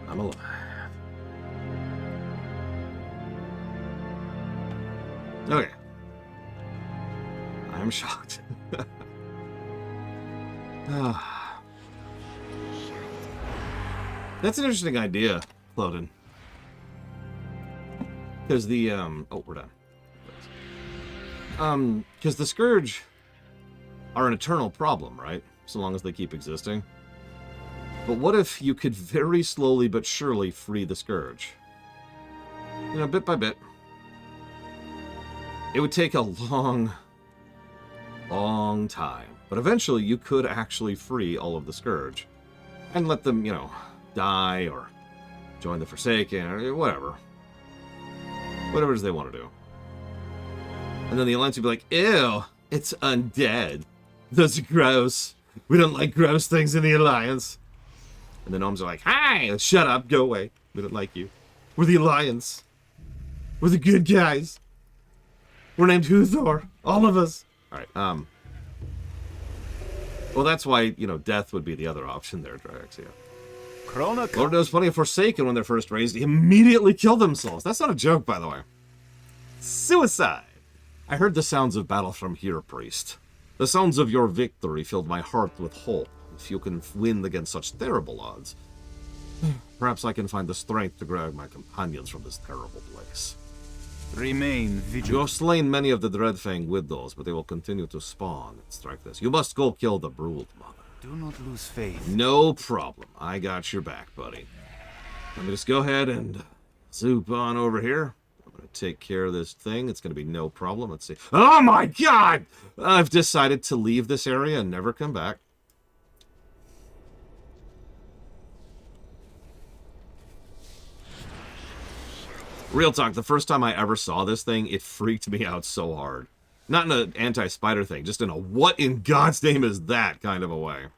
I'm alive. Okay. I'm shocked. That's an interesting idea, Cloden. Because the, oh, we're done. Because the Scourge are an eternal problem, right? So long as they keep existing. But what if you could very slowly but surely free the Scourge? You know, bit by bit. It would take a long time. But eventually you could actually free all of the Scourge. And let them, you know, die or join the Forsaken or whatever. Whatever it is they want to do. And then the Alliance would be like, ew, it's undead. Those are gross. We don't like gross things in the Alliance. And the gnomes are like, hi, shut up, go away. We don't like you. We're the Alliance. We're the good guys. We're named Huthor. All of us. Alright, well, that's why, you know, death would be the other option there, Drax, yeah. Lord knows plenty of Forsaken when they're first raised immediately kill themselves. That's not a joke, by the way. Suicide. I heard the sounds of battle from here, priest. The sounds of your victory filled my heart with hope. If you can win against such terrible odds, perhaps I can find the strength to drag my companions from this terrible place. Remain vigilant. You have slain many of the Dreadfang widows, but they will continue to spawn and strike this. You must go kill the Brood Mother. Do not lose faith. No problem. I got your back, buddy. Let me just go ahead and zoop on over here. I'm going to take care of this thing. It's going to be no problem. Let's see. Oh my god! I've decided to leave this area and never come back. Real talk, the first time I ever saw this thing, it freaked me out so hard. Not in an anti-spider thing, just in a what in God's name is that kind of a way.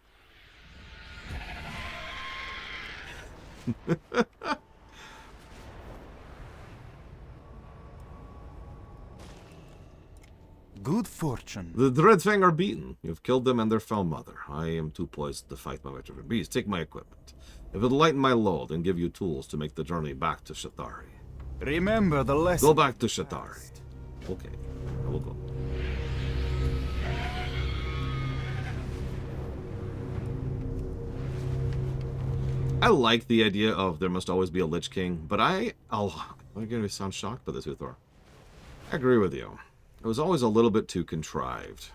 Good fortune. The Dreadfang are beaten. You've killed them and their foul mother. I am too poised to fight my way to the beast. Take my equipment. It will lighten my load and give you tools to make the journey back to Shatari. Remember the lesson. Go back to Shatari. Okay, I will go. I like the idea of there must always be a Lich King, but I'm going to sound shocked by this, Uthor. I agree with you. It was always a little bit too contrived.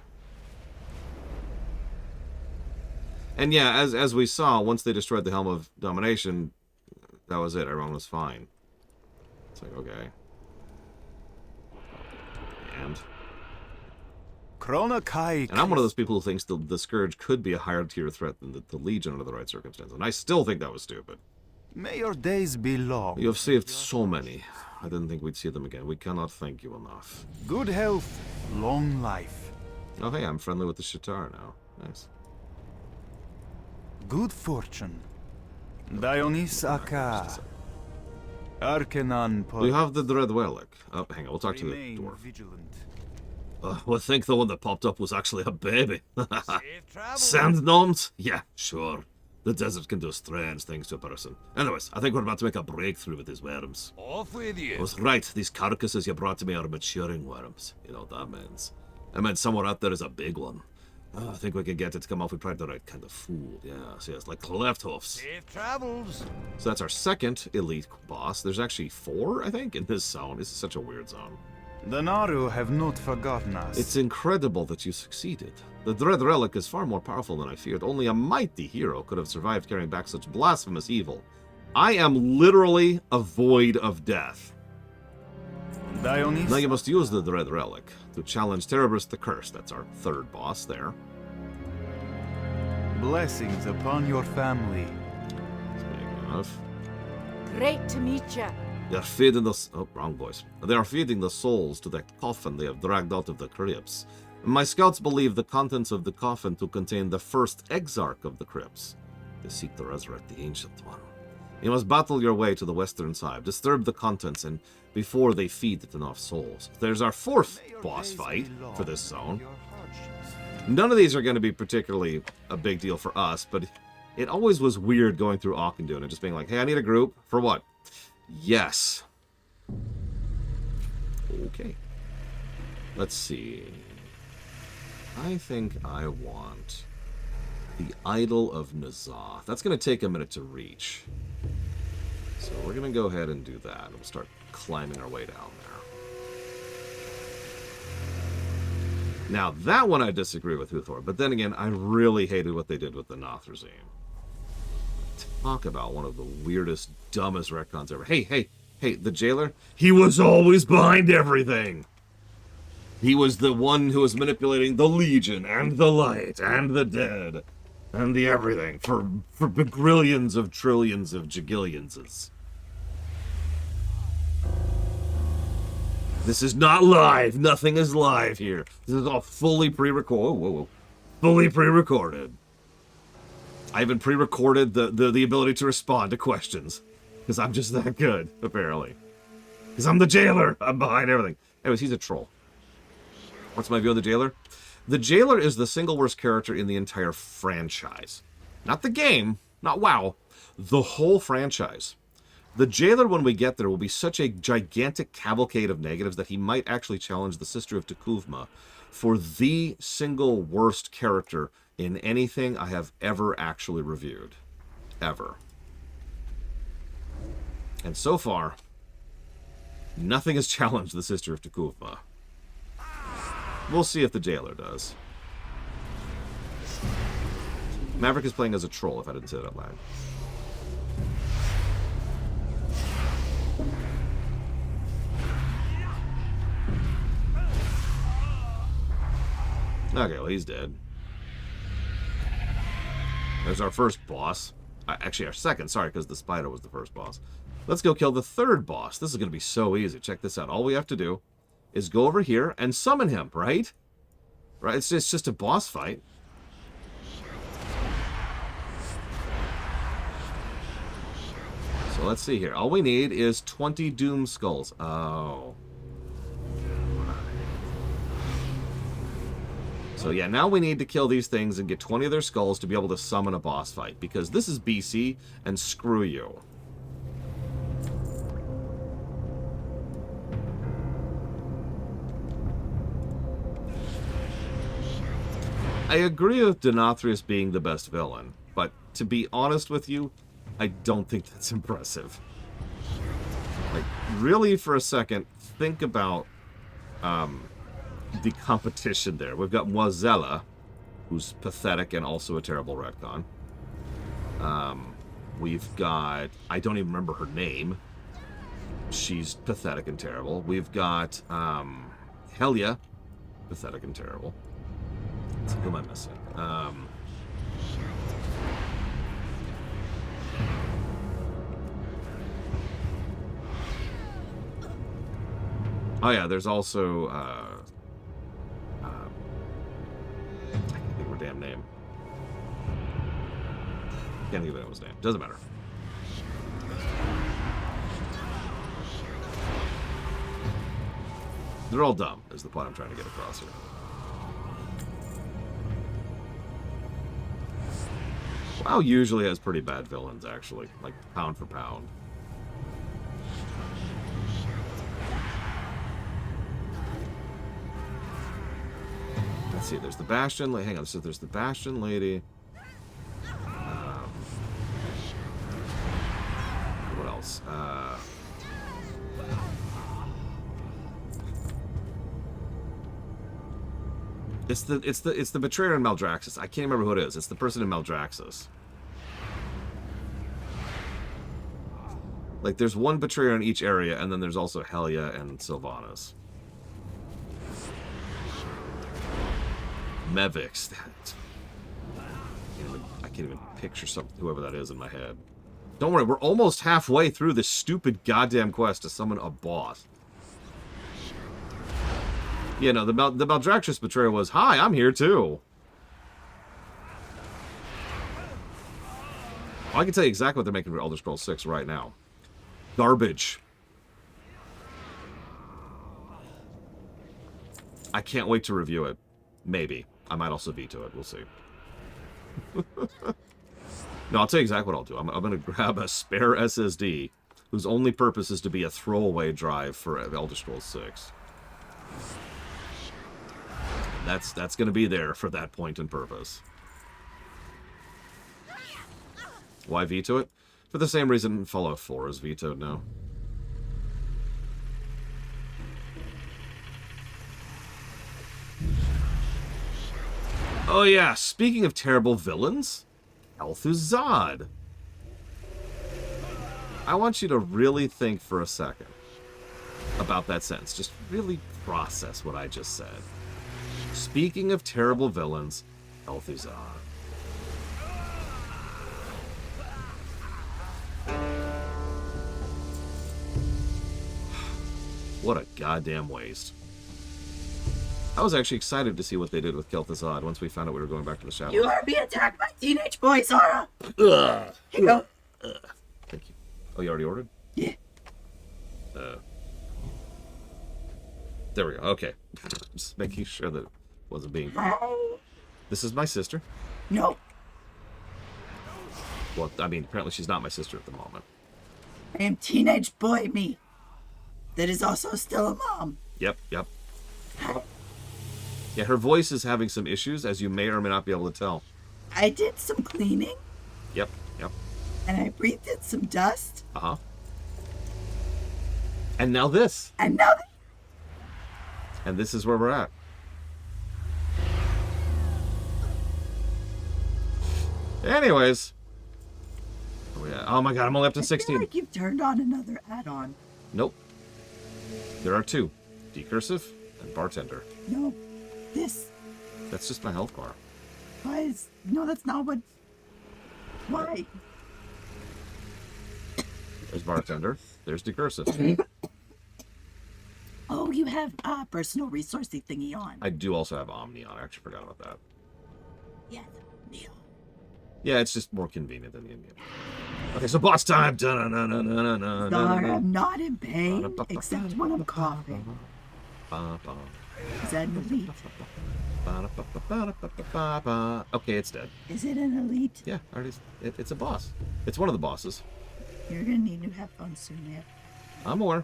And yeah, as we saw, once they destroyed the Helm of Domination, that was it. Everyone was fine. It's like, okay. And I'm one of those people who thinks the Scourge could be a higher tier threat than the Legion under the right circumstances. And I still think that was stupid. May your days be long. You have saved so many. I didn't think we'd see them again. We cannot thank you enough. Good health, long life. Oh, hey, I'm friendly with the Shatar now. Nice. Good fortune. Dionys Aka. Arkenan. Do you have the Dread Relic? Oh, hang on, we'll talk to the dwarf. Vigilant. Well, I think the one that popped up was actually a baby. Sand gnomes? Yeah, sure. The desert can do strange things to a person. Anyways, I think we're about to make a breakthrough with these worms. Off with you. I was right. These carcasses you brought to me are maturing worms. You know what that means. I meant somewhere out there is a big one. I think we can get it to come off. We tried the right kind of food. Yes, yes, like cleft hoofs. Safe travels. So that's our second elite boss. There's actually 4, I think, in this zone. This is such a weird zone. The Naru have not forgotten us. It's incredible that you succeeded. The Dread Relic is far more powerful than I feared. Only a mighty hero could have survived carrying back such blasphemous evil. I am literally a void of death. Dionys. Now you must use the Dread Relic to challenge Terebrus the Cursed. That's our 3rd boss there. Blessings upon your family. Speaking of, Great to meet you. they are feeding the... Oh, wrong voice. They are feeding the souls to that coffin they have dragged out of the crypts. My scouts believe the contents of the coffin to contain the first exarch of the crypts. They seek to resurrect the Ancient One. You must battle your way to the western side, disturb the contents, and before they feed it enough souls. There's our 4th boss fight for this zone. None of these are going to be particularly a big deal for us, but It always was weird going through Auchindoun and just being like, hey, I need a group. For what? Yes. Okay. Let's see. I think I want the Idol of Nazoth. That's going to take a minute to reach. So we're going to go ahead and do that. We'll start climbing our way down there. Now, that one I disagree with Huthor, but then again, I really hated what they did with the Noth regime. Talk about one of the weirdest, dumbest retcons ever. Hey, the jailer? He was always behind everything! He was the one who was manipulating the Legion, and the Light, and the Dead, and the everything, for begrillions of trillions of jagillions. This is not live. Nothing is live here. This is all fully pre-recorded. Whoa. Fully pre-recorded. I even pre-recorded the ability to respond to questions. Because I'm just that good, apparently. Because I'm the jailer. I'm behind everything. Anyways, he's a troll. What's my view of the jailer? The jailer is the single worst character in the entire franchise. Not the game. Not WoW. The whole franchise. The jailer, when we get there, will be such a gigantic cavalcade of negatives that he might actually challenge the Sister of Tekuvma for the single worst character in anything I have ever actually reviewed. Ever. And so far, nothing has challenged the Sister of Tekuvma. We'll see if the jailer does. Maverick is playing as a troll, if I didn't say that out loud. Okay, well, he's dead. There's our first boss. Actually, our second, sorry, because the spider was the first boss. Let's go kill the third boss. This is going to be so easy. Check this out. All we have to do is go over here and summon him, right? Right? It's just a boss fight. So let's see here. All we need is 20 Doom Skulls. Oh. So yeah, now we need to kill these things and get 20 of their skulls to be able to summon a boss fight. Because this is BC, and screw you. I agree with Denathrius being the best villain, but to be honest with you, I don't think that's impressive. Like, really, for a second, think about the competition there. We've got Moazella, who's pathetic and also a terrible retcon. We've got... I don't even remember her name. She's pathetic and terrible. We've got Helia, pathetic and terrible. So who am I missing? Oh yeah, there's also I can't think of her damn name. Can't think of his name. Doesn't matter. They're all dumb, is the point I'm trying to get across here. WoW usually has pretty bad villains, actually. Like, pound for pound. Let's see, there's the Bastion lady. Hang on, so there's the Bastion lady. What else? It's the betrayer in Maldraxxus. I can't remember who it is. It's the person in Maldraxxus. Like, there's one betrayer in each area, and then there's also Helia and Sylvanas. Mevix. I can't even picture whoever that is in my head. Don't worry, we're almost halfway through this stupid goddamn quest to summon a boss. Yeah, no, the Maldraxxus betrayer was, hi, I'm here too. I can tell you exactly what they're making for Elder Scrolls 6 right now. Garbage. I can't wait to review it. Maybe. I might also veto it. We'll see. No, I'll tell you exactly what I'll do. I'm going to grab a spare SSD whose only purpose is to be a throwaway drive for Elder Scrolls 6. That's going to be there for that point and purpose. Why veto it? For the same reason Fallout 4 is vetoed now. Oh yeah, speaking of terrible villains, El'Thuzad. I want you to really think for a second about that sentence. Just really process what I just said. Speaking of terrible villains, El'Thuzad. What a goddamn waste. I was actually excited to see what they did with Kel'Thuzad once we found out we were going back to the Shadows. You are being attacked by teenage boys, Zara. Ugh. Here you go. Thank you. Oh, you already ordered? Yeah. There we go. Okay. Just making sure that it wasn't being... Oh, This is my sister. no. Well, I mean, apparently she's not my sister at the moment. I am teenage boy me. That is also still a mom. Yep. Yeah, her voice is having some issues, as you may or may not be able to tell. I did some cleaning, Yep. and I breathed in some dust, Uh-huh. And now this. and now And this is where we're at. Anyways. Oh my god, I'm only up to I feel 16. like you've turned on another add-on. Nope. There are two. Decursive and Bartender. No, this. That's just my health bar. Why is... No, that's not what... Why? There's Bartender. There's Decursive. Oh, you have personal resourcey thingy on. I do also have Omni on. I actually forgot about that. Yes, Neil. Yeah, it's just more convenient than the Indian. Okay, so boss time. Sorry, I'm not in pain, except when I'm coughing. Is that an elite? Okay, it's dead. Is it an elite? Yeah, it's a boss. It's one of the bosses. You're gonna need new headphones soon, man. I'm aware.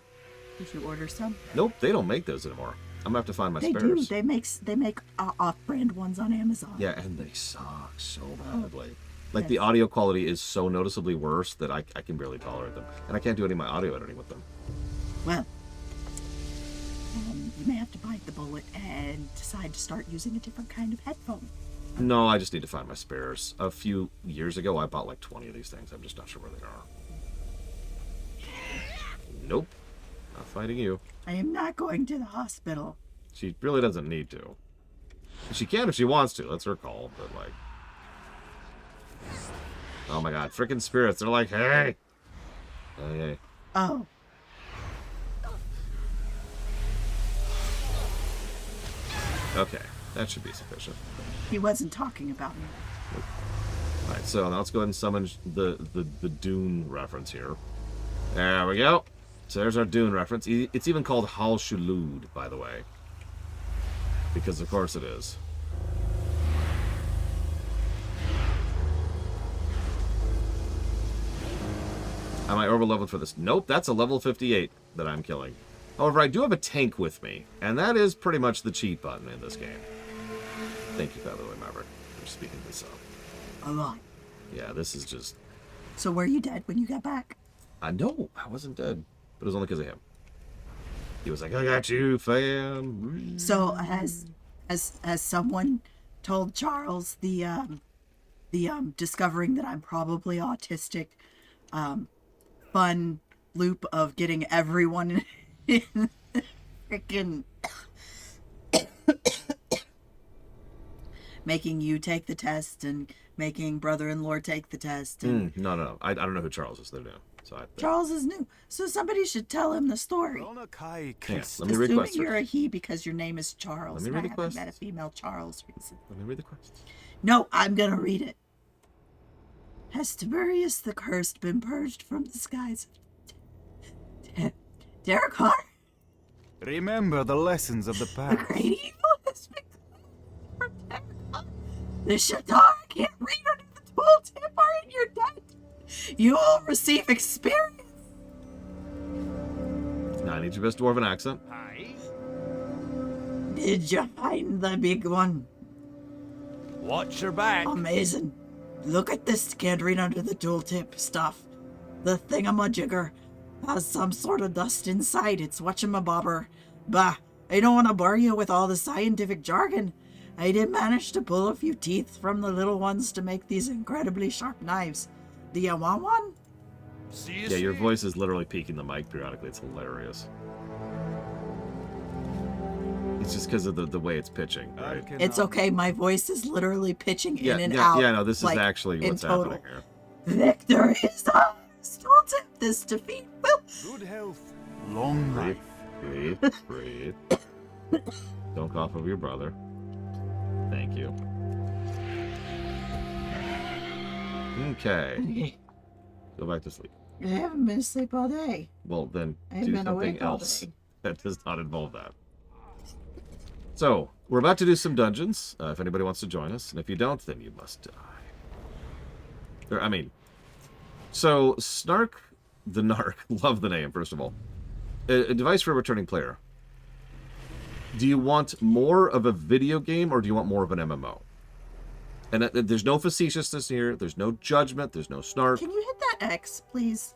Did you order some? Nope, they don't make those anymore. I'm gonna have to find my They spares. do. They make off-brand ones on Amazon. Yeah, and they suck so badly. Like, the audio quality is so noticeably worse that I can barely tolerate them. And I can't do any of my audio editing with them. Well, you may have to bite the bullet and decide to start using a different kind of headphone. No, I just need to find my spares. A few years ago, I bought like 20 of these things. I'm just not sure where they are. Nope. Not fighting you. I am not going to the hospital. She really doesn't need to. She can if she wants to. That's her call. But, like... Oh my god. Frickin' spirits. They're like, hey! Hey. Oh. Okay. That should be sufficient. He wasn't talking about me. Alright, so now let's go ahead and summon the Dune reference here. There we go. So there's our Dune reference. It's even called Hal Shulud, by the way. Because of course it is. Am I over-leveled for this? Nope, that's a level 58 that I'm killing. However, I do have a tank with me, and that is pretty much the cheat button in this game. Thank you, by the way, Maverick, for speaking this up. A lot. Yeah, this is just... So were you dead when you got back? No, I wasn't dead. But it was only because of him. He was like, I got you, fam. So has someone told Charles the discovering that I'm probably autistic fun loop of getting everyone in freaking making you take the test and making brother-in-law take the test and No. I don't know who Charles is. They're new. So Charles is new, so somebody should tell him the story. Let me Assuming request you're a first. he because your name is Charles. Let me read and I the haven't quest. met a female Charles recently. Let me read the quest. No, I'm gonna read it. Has Tiberius the Cursed been purged from the skies? Derek Hart, Remember the lessons of the the past. great evil has been from Derek Hart. The Shatar can't read under the tooltip are in you're dead. You will receive experience. Now, I need your best dwarven accent. Aye. Did you find the big one? Watch your back. Amazing. Look at this. Can't read under the tooltip stuff. The thingamajigger has some sort of dust inside. It's whatchamabobber. Bah, I don't want to bore you with all the scientific jargon. I did manage to pull a few teeth from the little ones to make these incredibly sharp knives. Do you want one? See you Yeah, your soon. voice is literally peaking the mic periodically. It's hilarious. It's just because of the way it's pitching, right? It's okay. My voice is literally pitching Yeah, in and yeah, out. yeah. No, this like, is actually in what's total. happening here. Victor is the tooltip. This defeat will. Good health, long life. Breathe. Don't cough over your brother. Thank you. Okay. Go back to sleep. I haven't been asleep all day. Well, then I've do been something awake all else day. that does not involve that. So, we're about to do some dungeons, if anybody wants to join us. And if you don't, then you must die. So, Snark the Narc, love the name, first of all. A device for a returning player. Do you want more of a video game, or do you want more of an MMO? And there's no facetiousness here. There's no judgment. There's no snark. Can you hit that X, please?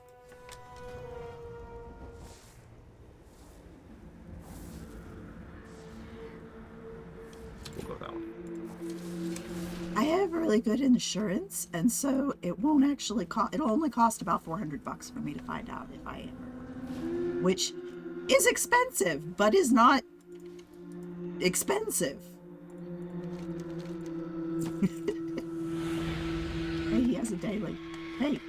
We'll go with that one. I have really good insurance, and so it won't actually cost. It'll only cost about $400 for me to find out if I am, which is expensive, but is not expensive. Hey, he has a daily. Hey,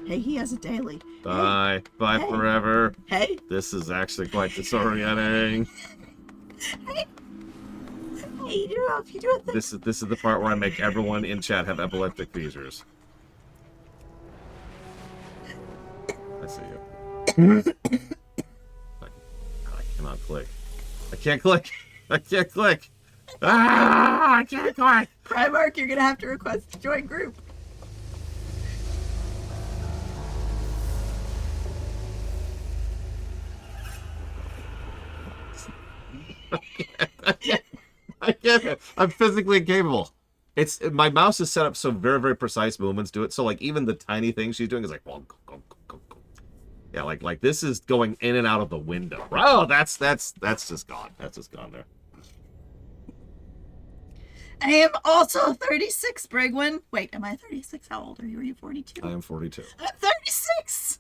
he has a daily. Bye. Bye Hey. forever. Hey, This is actually quite disorienting. hey, you do a thing. This is the part where I make everyone in chat have epileptic seizures. I see you. I cannot click. I can't click. I can't click. Ah! I can't click. Primark, you're gonna have to request to join group. I can't. I'm physically incapable. It's my mouse is set up so very, very precise movements do it. So like even the tiny thing she's doing is like, well, go. Yeah, like this is going in and out of the window. Oh, that's just gone. That's just gone there. I am also 36, Brigwin. Wait, am I 36? How old are you? Are you 42? I am 42. I'm 36!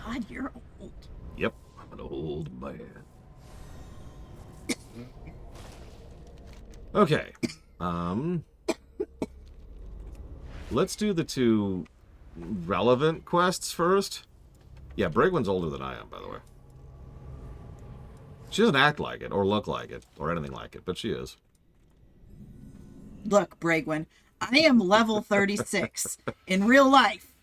God, you're old. Yep, I'm an old man. Okay. Let's do the two relevant quests first. Yeah, Brigwin's older than I am, by the way. She doesn't act like it, or look like it, or anything like it, but she is. Look, Brigwin, I am level 36 in real life.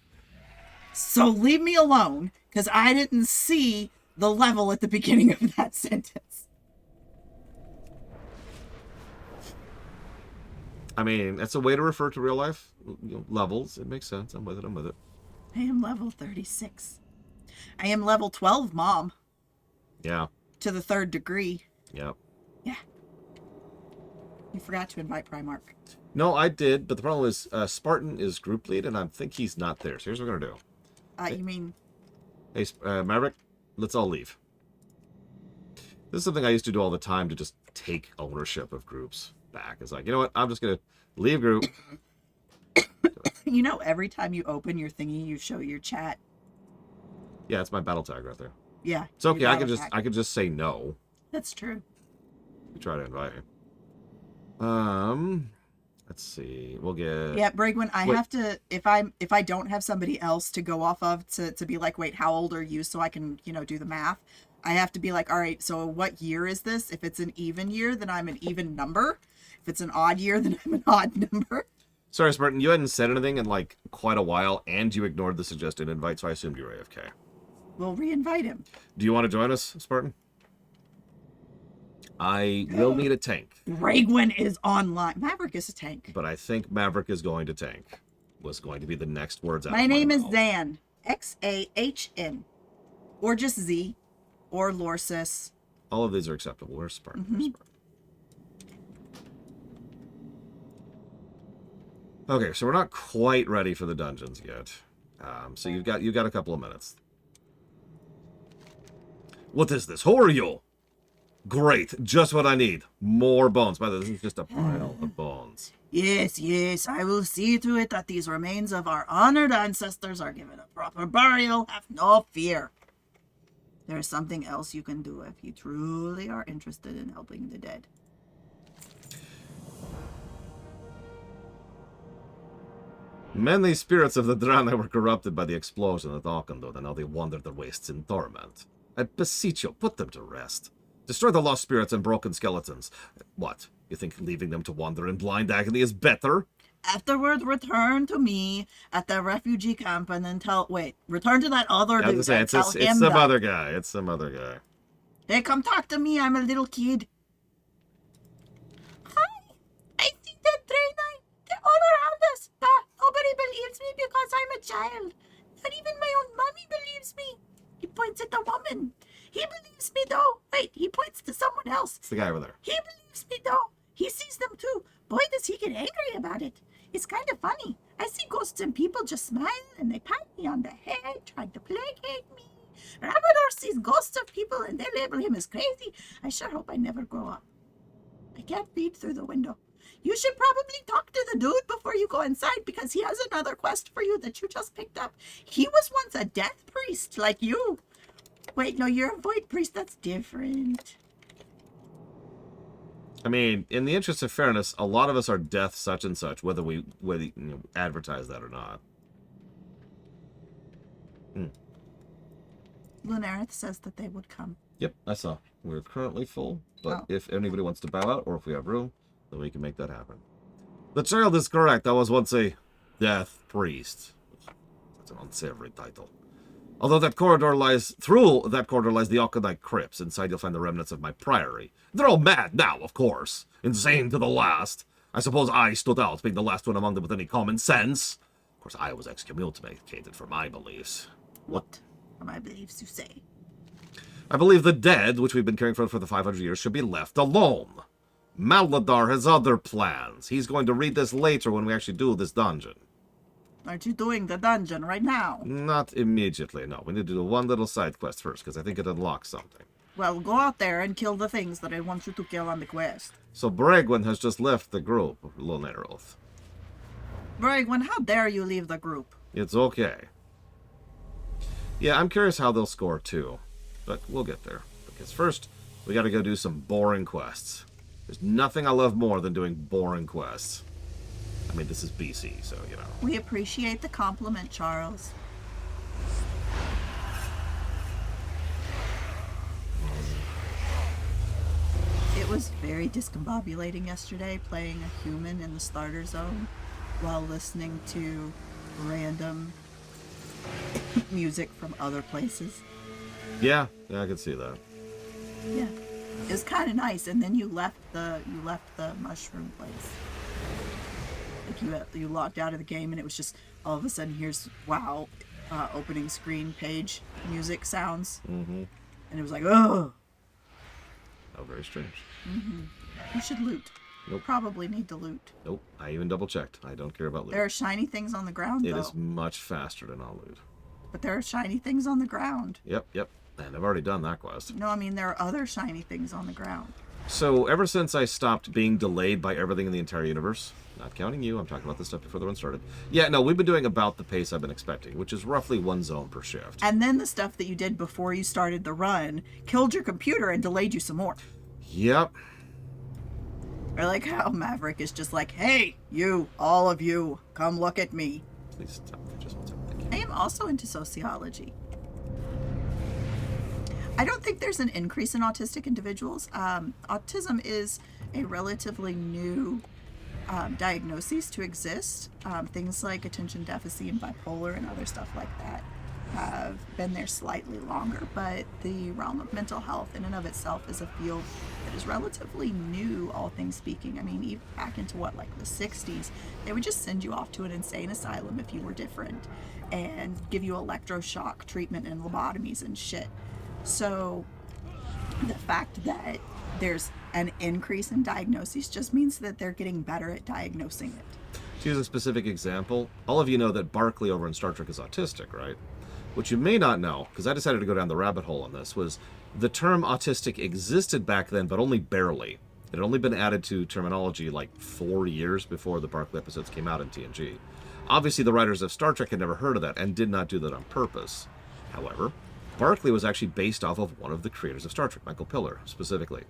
So leave me alone, because I didn't see the level at the beginning of that sentence. I mean, that's a way to refer to real life levels. It makes sense. I'm with it. I am level 36. I am level 12, Mom. Yeah. To the 3rd degree. Yep. Yeah. You forgot to invite Primark. No, I did, but the problem is Spartan is group lead, and I think he's not there. So here's what we're going to do. You mean... Hey, Maverick, let's all leave. This is something I used to do all the time to just take ownership of groups back. It's like, you know what? I'm just going to leave group. You know, every time you open your thingy, you show your chat. Yeah, it's my battle tag right there. Yeah. It's okay. your I battle tag. can just say no. That's true. You try to invite me. Let's see. We'll get. Yeah, Brigwin, I Wait. have to if I don't have somebody else to go off of to be like, wait, how old are you? So I can, do the math. I have to be like, all right, so what year is this? If it's an even year, then I'm an even number. If it's an odd year, then I'm an odd number. Sorry, Spartan. You hadn't said anything in like quite a while, and you ignored the suggested invite, so I assumed you were AFK. We'll re-invite him. Do you want to join us, Spartan? I will need a tank, Ragwin is online. Maverick is a tank. but I think Maverick is going to tank. Was going to be the next words out My of my name is mouth. Zan. Xahn. Or just Z. Or Lorsis. All of these are acceptable. Where's Spark? Where's Spark? Okay, so we're not quite ready for the dungeons yet. So you've got a couple of minutes. What is this? Who are you? Great, just what I need. More bones. By the way, this is just a pile of bones. Yes, yes, I will see to it that these remains of our honored ancestors are given a proper burial. Have no fear. There is something else you can do if you truly are interested in helping the dead. Many spirits of the Drana were corrupted by the explosion at Auckland, and now they wander the wastes in torment. I beseech you, put them to rest. Destroy the lost spirits and broken skeletons. What? You think leaving them to wander in blind agony is better? Afterward, return to me at the refugee camp and then return to that other I dude was gonna and say, tell it's him some that. other guy. It's some other guy. Hey, come talk to me. I'm a little kid. Hi, I think that Draenei, they're all around us. Nobody believes me because I'm a child. Not even my own mommy believes me. He points at the woman. He believes me though. Wait, he points to someone else. It's the guy over there. He believes me though. He sees them too. Boy, does he get angry about it. It's kind of funny. I see ghosts and people just smile and they pat me on the head, trying to placate me. Rabador sees ghosts of people and they label him as crazy. I sure hope I never grow up. I can't read through the window. You should probably talk to the dude before you go inside because he has another quest for you that you just picked up. He was once a death priest like you. Wait, no, you're a void priest. That's different. I mean, in the interest of fairness, a lot of us are death such and such, whether we advertise that or not. Lunareth says that they would come. Yep, I saw. We're currently full, but Oh. if anybody wants to bow out, or if we have room, then we can make that happen. The child is correct. I was once a death priest. That's an unsavory title. Although through that corridor lies the Aucklandite crypts. Inside you'll find the remnants of my priory. They're all mad now, of course. Insane to the last. I suppose I stood out, being the last one among them with any common sense. Of course, I was excommunicated for my beliefs. What are my beliefs, you say? I believe the dead, which we've been caring for the 500 years, should be left alone. Maladar has other plans. He's going to read this later when we actually do this dungeon. Aren't you doing the dungeon right now? Not immediately, no. We need to do one little side quest first, because I think it unlocks something. Well, go out there and kill the things that I want you to kill on the quest. So Bregwin has just left the group, Lunaroth. Bragwin, how dare you leave the group? It's okay. Yeah, I'm curious how they'll score, too. But we'll get there. Because first, we gotta go do some boring quests. There's nothing I love more than doing boring quests. I mean, this is BC, so, you know. We appreciate the compliment, Charles. It was very discombobulating yesterday playing a human in the starter zone while listening to random music from other places. Yeah, I can see that. Yeah, it was kind of nice. And then you left the mushroom place. Like you logged out of the game, and it was just all of a sudden here's opening screen page music sounds, and it was like oh, very strange. you should loot. Nope. Probably need to loot. Nope, I even double checked. I don't care about loot. There are shiny things on the ground It though. is much faster than all loot. But there are shiny things on the ground. Yep. And I've already done that quest. No, I mean there are other shiny things on the ground. So, ever since I stopped being delayed by everything in the entire universe, not counting you, I'm talking about this stuff before the run started. Yeah, no, we've been doing about the pace I've been expecting, which is roughly one zone per shift. And then the stuff that you did before you started the run killed your computer and delayed you some more. Yep. I like how Maverick is just like, hey, you, all of you, come look at me. Please stop for just 1 second. Thank you. I am also into sociology. I don't think there's an increase in autistic individuals. Autism is a relatively new diagnosis to exist. Things like attention deficit and bipolar and other stuff like that. have been there slightly longer, but the realm of mental health in and of itself is a field that is relatively new, all things speaking. I mean, even back into what, like the 60s, they would just send you off to an insane asylum if you were different and give you electroshock treatment and lobotomies and shit. So the fact that there's an increase in diagnoses just means that they're getting better at diagnosing it. To use a specific example, all of you know that Barclay over in Star Trek is autistic, right? What you may not know, because I decided to go down the rabbit hole on this, was the term autistic existed back then, but only barely. It had only been added to terminology like 4 years before the Barclay episodes came out in TNG. Obviously, the writers of Star Trek had never heard of that and did not do that on purpose. However, Barclay was actually based off of one of the creators of Star Trek, Michael Piller, specifically.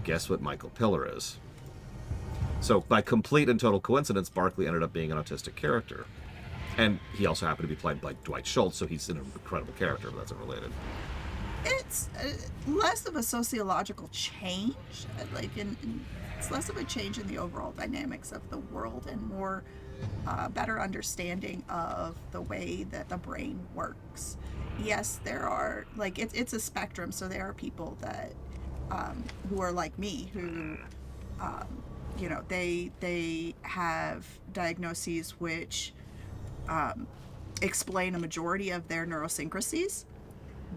Guess what Michael Piller is? So, by complete and total coincidence, Barclay ended up being an autistic character. And he also happened to be played by Dwight Schultz, so he's an incredible character, but that's unrelated. It's less of a sociological change, it's less of a change in the overall dynamics of the world and more better understanding of the way that the brain works. Yes, there are, like, it's a spectrum, so there are people that who are like me, who they have diagnoses which explain a majority of their neurosyncrasies,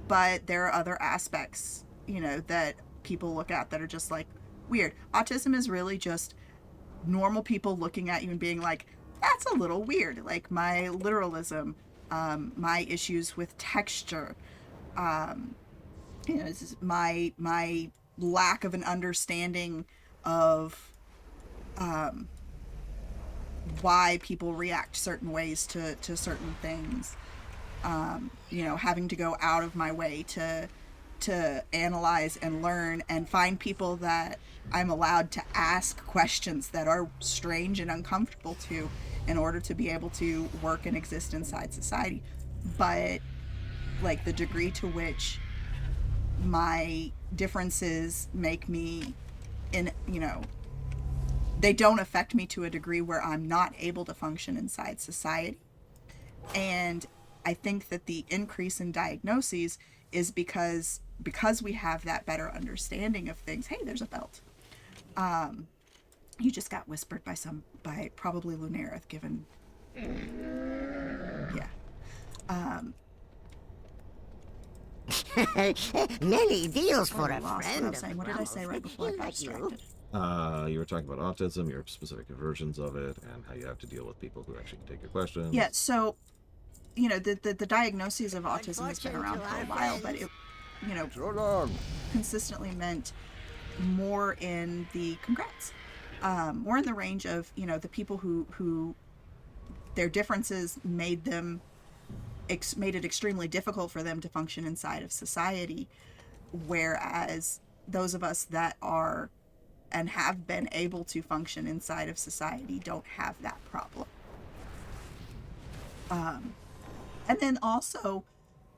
but there are other aspects, that people look at that are just like weird. Autism is really just normal people looking at you and being like, that's a little weird. Like my literalism, my issues with texture, this is my lack of an understanding of why people react certain ways to certain things. Having to go out of my way to analyze and learn and find people that I'm allowed to ask questions that are strange and uncomfortable to in order to be able to work and exist inside society. But like the degree to which my differences make me they don't affect me to a degree where I'm not able to function inside society. And I think that the increase in diagnoses is because we have that better understanding of things. Hey, there's a belt. You just got whispered by probably Lunareth, given. Yeah. Many deals for a Lost what I friend was saying. What did I say right before I got distracted? You were talking about autism, your specific versions of it, and how you have to deal with people who actually can take your questions. Yeah, so, the diagnoses of autism has been around for a while, but it, consistently meant more in the more in the range of, the people who their differences made it extremely difficult for them to function inside of society, whereas those of us that are and have been able to function inside of society don't have that problem. And then also,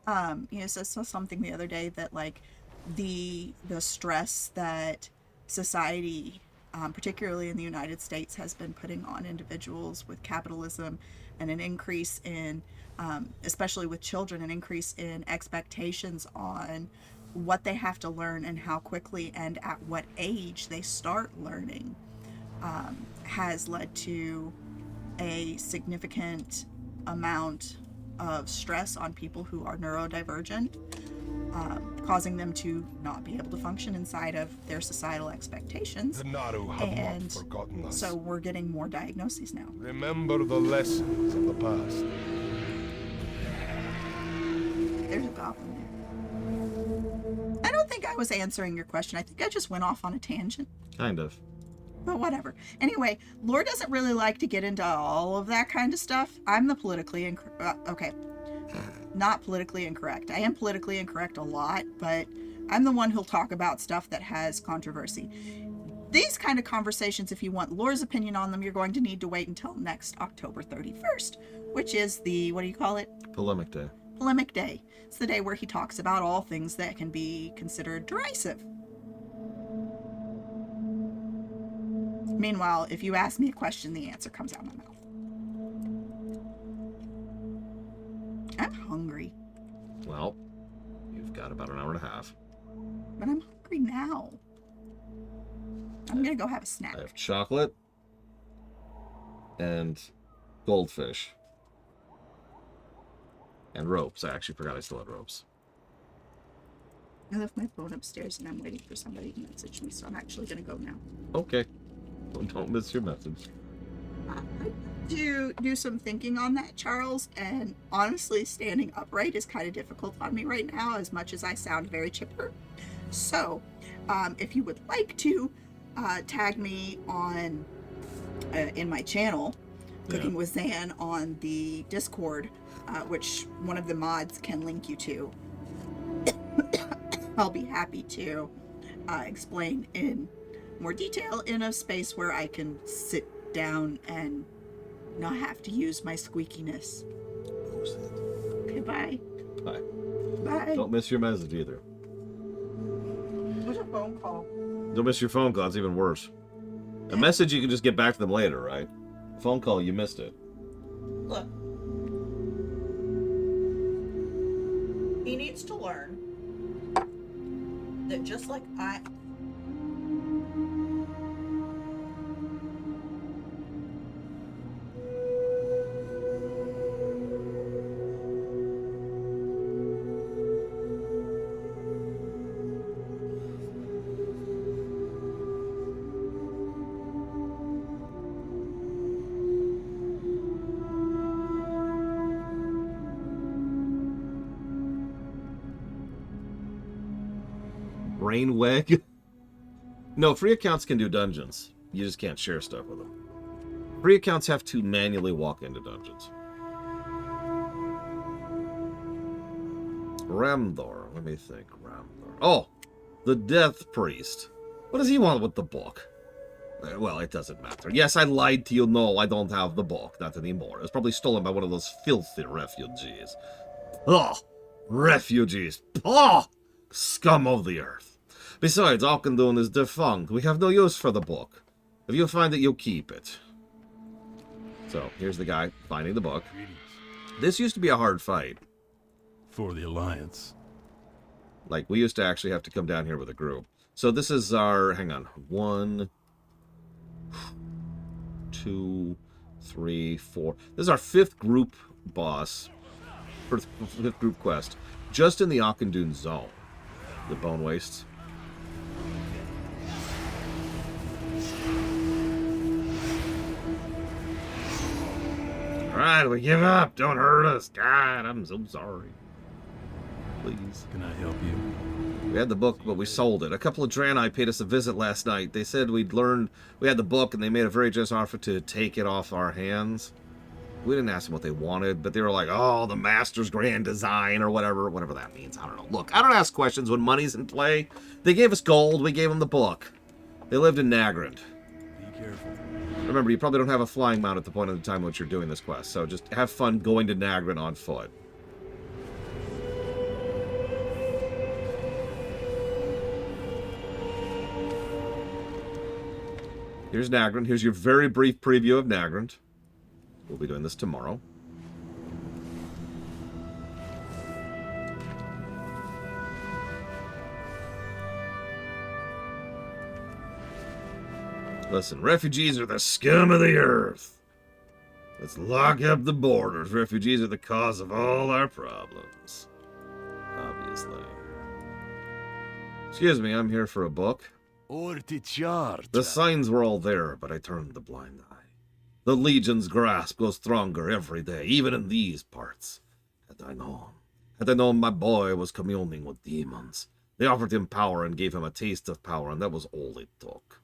so something the other day that like the stress that society, particularly in the United States, has been putting on individuals with capitalism and an increase in, especially with children, an increase in expectations on what they have to learn and how quickly and at what age they start learning, has led to a significant amount of stress on people who are neurodivergent, causing them to not be able to function inside of their societal expectations. The Naru have And not forgotten us. so we're getting more diagnoses now. Remember the lessons of the past. There's a goblin there. I don't think I was answering your question. I think I just went off on a tangent. Kind of. But whatever. Anyway, Lore doesn't really like to get into all of that kind of stuff. I'm the politically not politically incorrect. I am politically incorrect a lot, but I'm the one who'll talk about stuff that has controversy. These kind of conversations, if you want Lore's opinion on them, you're going to need to wait until next October 31st, which is the, what do you call it? Polemic day. Polemic day. It's the day where he talks about all things that can be considered derisive. Meanwhile, if you ask me a question, the answer comes out of my mouth. I'm hungry. Well, you've got about an hour and a half. But I'm hungry now. I'm gonna go have a snack. I have chocolate and goldfish and ropes. I actually forgot I still had ropes. I left my phone upstairs and I'm waiting for somebody to message me, so I'm actually gonna go now. Okay. Well, don't miss your message. I have to do some thinking on that, Charles, and honestly, standing upright is kind of difficult on me right now, as much as I sound very chipper. So, if you would like to tag me on in my channel, Cooking with Zan, on the Discord, which one of the mods can link you to, I'll be happy to explain in more detail in a space where I can sit down and not have to use my squeakiness. Okay, bye. Bye. Bye. Don't miss your message either. What's a phone call? Don't miss your phone call. It's even worse. A message, you can just get back to them later, right? A phone call, you missed it. Look. He needs to learn that just like I... Brainweg? No, free accounts can do dungeons. You just can't share stuff with them. Free accounts have to manually walk into dungeons. Ramdor. Let me think. Ramdor. Oh! The Death Priest. What does he want with the book? Well, it doesn't matter. Yes, I lied to you. No, I don't have the book. Not anymore. It was probably stolen by one of those filthy refugees. Oh! Refugees. Oh! Scum of the earth. Besides, Auchendoun is defunct. We have no use for the book. If you find it, you keep it. So, here's the guy finding the book. This used to be a hard fight. For the Alliance. Like, we used to actually have to come down here with a group. So this is our... Hang on. 1, 2, 3, 4. This is our 5th group boss. For 5th group quest. Just in the Auchendoun zone. The Bone Wastes. Alright, we give up. Don't hurt us. God, I'm so sorry. Please. Can I help you? We had the book, but we sold it. A couple of Draenei paid us a visit last night. They said we'd learned we had the book, and they made a very generous offer to take it off our hands. We didn't ask them what they wanted, but they were like, oh, the Master's Grand Design, or whatever that means. I don't know. Look, I don't ask questions when money's in play. They gave us gold. We gave them the book. They lived in Nagrand. Be careful. Remember, you probably don't have a flying mount at the point of the time in which you're doing this quest, so just have fun going to Nagrand on foot. Here's Nagrand. Here's your very brief preview of Nagrand. We'll be doing this tomorrow. Listen, refugees are the scum of the earth. Let's lock up the borders. Refugees are the cause of all our problems. Obviously. Excuse me, I'm here for a book. The signs were all there, but I turned the blind eye. The Legion's grasp grows stronger every day, even in these parts. Had I known my boy was communing with demons. They offered him power and gave him a taste of power, and that was all it took.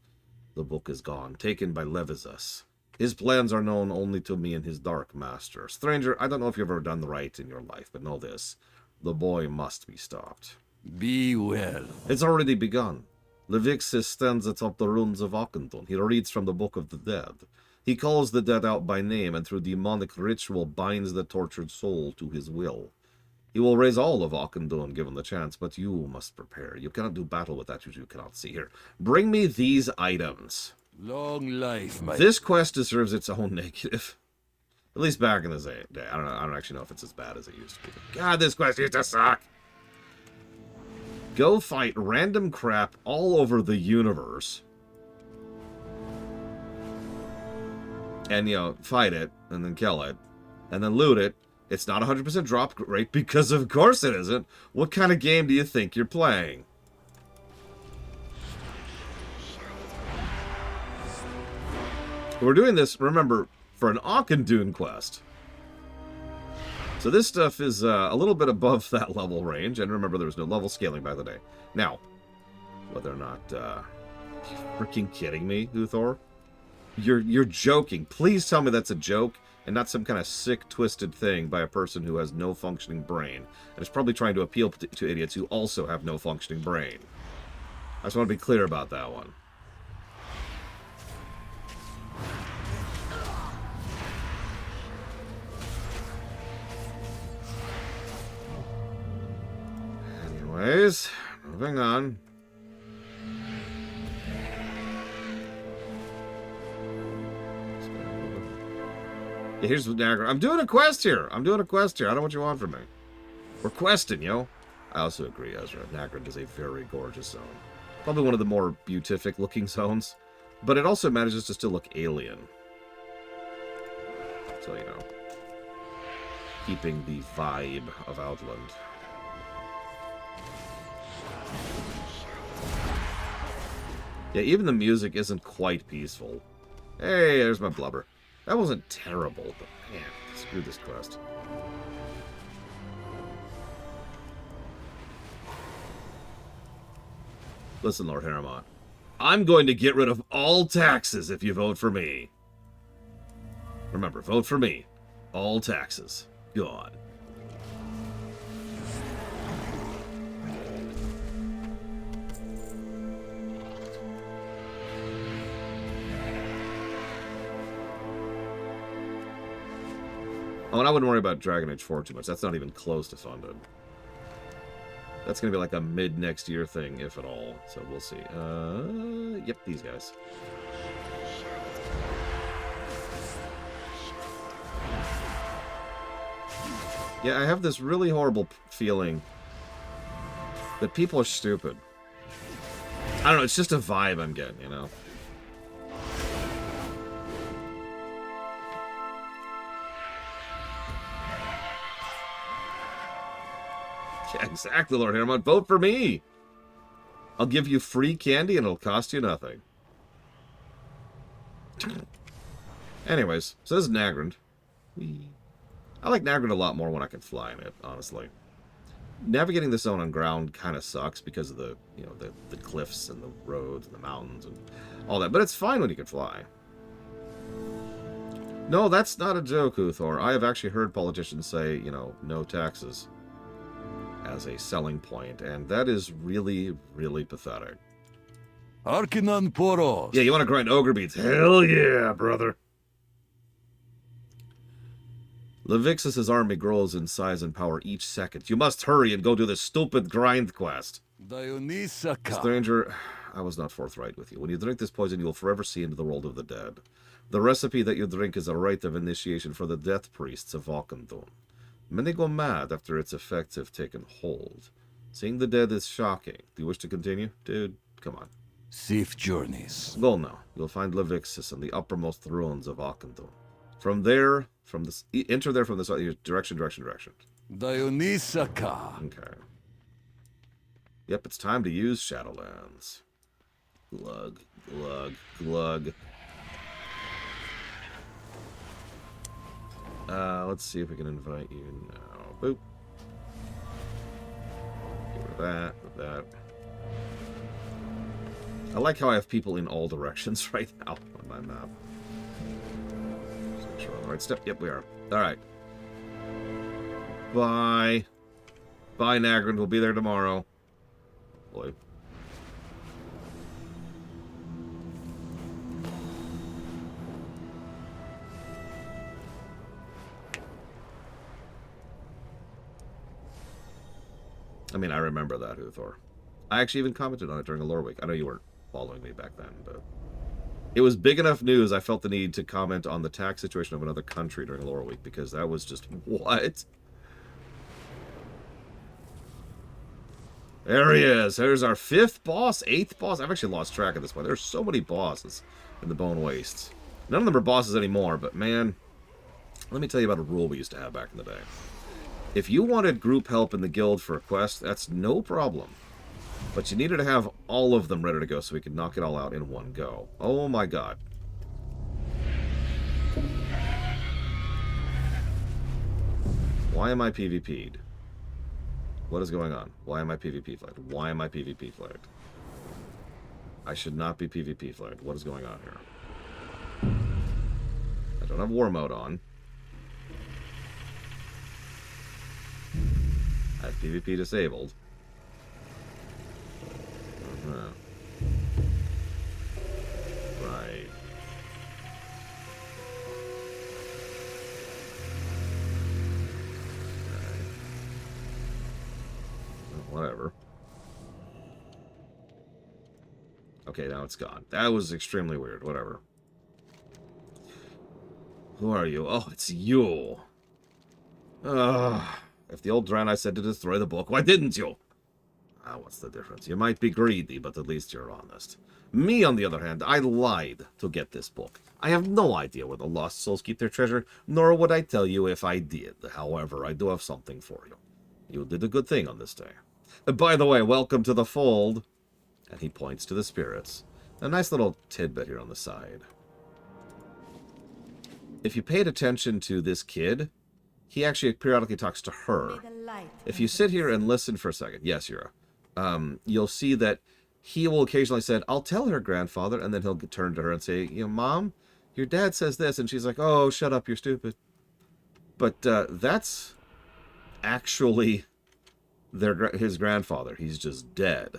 The book is gone, taken by Levizus. His plans are known only to me and his Dark Master. Stranger, I don't know if you've ever done the right in your life, but know this. The boy must be stopped. Be well. It's already begun. Levixis stands atop the ruins of Auchendoun. He reads from the Book of the Dead. He calls the dead out by name, and through demonic ritual binds the tortured soul to his will. He will raise all of Auchendoun given the chance, but you must prepare. You cannot do battle with that which you cannot see. Here, bring me these items. Long life, my... This quest deserves its own negative. At least back in the day. I don't know. I don't actually know if it's as bad as it used to be. God, this quest used to suck. Go fight random crap all over the universe. And, you know, fight it, and then kill it, and then loot it. It's not 100% drop rate, because of course it isn't. What kind of game do you think you're playing? We're doing this, remember, for an Auchendoon quest. So this stuff is a little bit above that level range, and remember there was no level scaling by the day. Now, whether or not, are you freaking kidding me, Uthor? You're joking. Please tell me that's a joke, and not some kind of sick, twisted thing by a person who has no functioning brain, and is probably trying to appeal to idiots who also have no functioning brain. I just want to be clear about that one. Anyways, moving on. Yeah, here's what Nagrand. I'm doing a quest here. I don't know what you want from me. We're questing, yo. I also agree, Ezra. Nagrand is a very gorgeous zone. Probably one of the more beatific looking zones. But it also manages to still look alien. So, you know. Keeping the vibe of Outland. Yeah, even the music isn't quite peaceful. Hey, there's my blubber. That wasn't terrible, but man, screw this quest. Listen, Lord Harrimont. I'm going to get rid of all taxes if you vote for me. Remember, vote for me. All taxes. Gone. Oh, and I wouldn't worry about Dragon Age 4 too much. That's not even close to funded. That's going to be like a mid-next year thing, if at all. So we'll see. Yep, these guys. Yeah, I have this really horrible feeling that people are stupid. I don't know, it's just a vibe I'm getting, you know? Yeah, exactly, Lord Harrimont. Vote for me! I'll give you free candy and it'll cost you nothing. Anyways, so this is Nagrand. I like Nagrand a lot more when I can fly in it, honestly. Navigating this zone on ground kind of sucks because of the, you know, the cliffs and the roads and the mountains and all that. But it's fine when you can fly. No, that's not a joke, Uthor. I have actually heard politicians say, you know, no taxes as a selling point, and that is really, really pathetic. Arkinan Poros. Yeah, you want to grind ogre beats? Hell yeah, brother. Levixus's army grows in size and power each second. You must hurry and go do this stupid grind quest. Dionysaka. Stranger, I was not forthright with you. When you drink this poison, you will forever see into the world of the dead. The recipe that you drink is a rite of initiation for the death priests of Auchendoon. Many go mad after its effects have taken hold. Seeing the dead is shocking. Do you wish to continue? Dude, come on. Safe journeys. Go now. You'll find Levixus in the uppermost ruins of Auchendoon. From there, enter there from this direction. Dionysaka. Okay. Yep, it's time to use Shadowlands. Glug, glug, glug. Let's see if we can invite you now. Boop. Get rid of that, with that. I like how I have people in all directions right now on my map. Just make sure we're on the right step. Yep, we are. Alright. Bye. Bye, Nagrand. We'll be there tomorrow. Boy. I mean, I remember that, Uthor. I actually even commented on it during a lore week. I know you weren't following me back then, but... It was big enough news, I felt the need to comment on the tax situation of another country during Lore Week, because that was just, what? There he is. There's our 5th boss, 8th boss. I've actually lost track at this point. There's so many bosses in the Bone Wastes. None of them are bosses anymore, but man, let me tell you about a rule we used to have back in the day. If you wanted group help in the guild for a quest, that's no problem. But you needed to have all of them ready to go so we could knock it all out in one go. Oh my god. Why am I PvP'd? What is going on? Why am I PvP flagged? Why am I PvP flagged? I should not be PvP flagged. What is going on here? I don't have war mode on. I have PvP disabled. Right. Whatever. Okay, now it's gone. That was extremely weird. Whatever. Who are you? Oh, it's you. If the old Draenei said to destroy the book, why didn't you? Ah, what's the difference? You might be greedy, but at least you're honest. Me, on the other hand, I lied to get this book. I have no idea where the lost souls keep their treasure, nor would I tell you if I did. However, I do have something for you. You did a good thing on this day. By the way, welcome to the fold. And he points to the spirits. A nice little tidbit here on the side. If you paid attention to this kid, he actually periodically talks to her. If you sit here and listen for a second, yes, Yura, you'll see that he will occasionally say, I'll tell her, grandfather, and then he'll turn to her and say, you know, Mom, your dad says this, and she's like, oh, shut up, you're stupid. But that's actually his grandfather. He's just dead.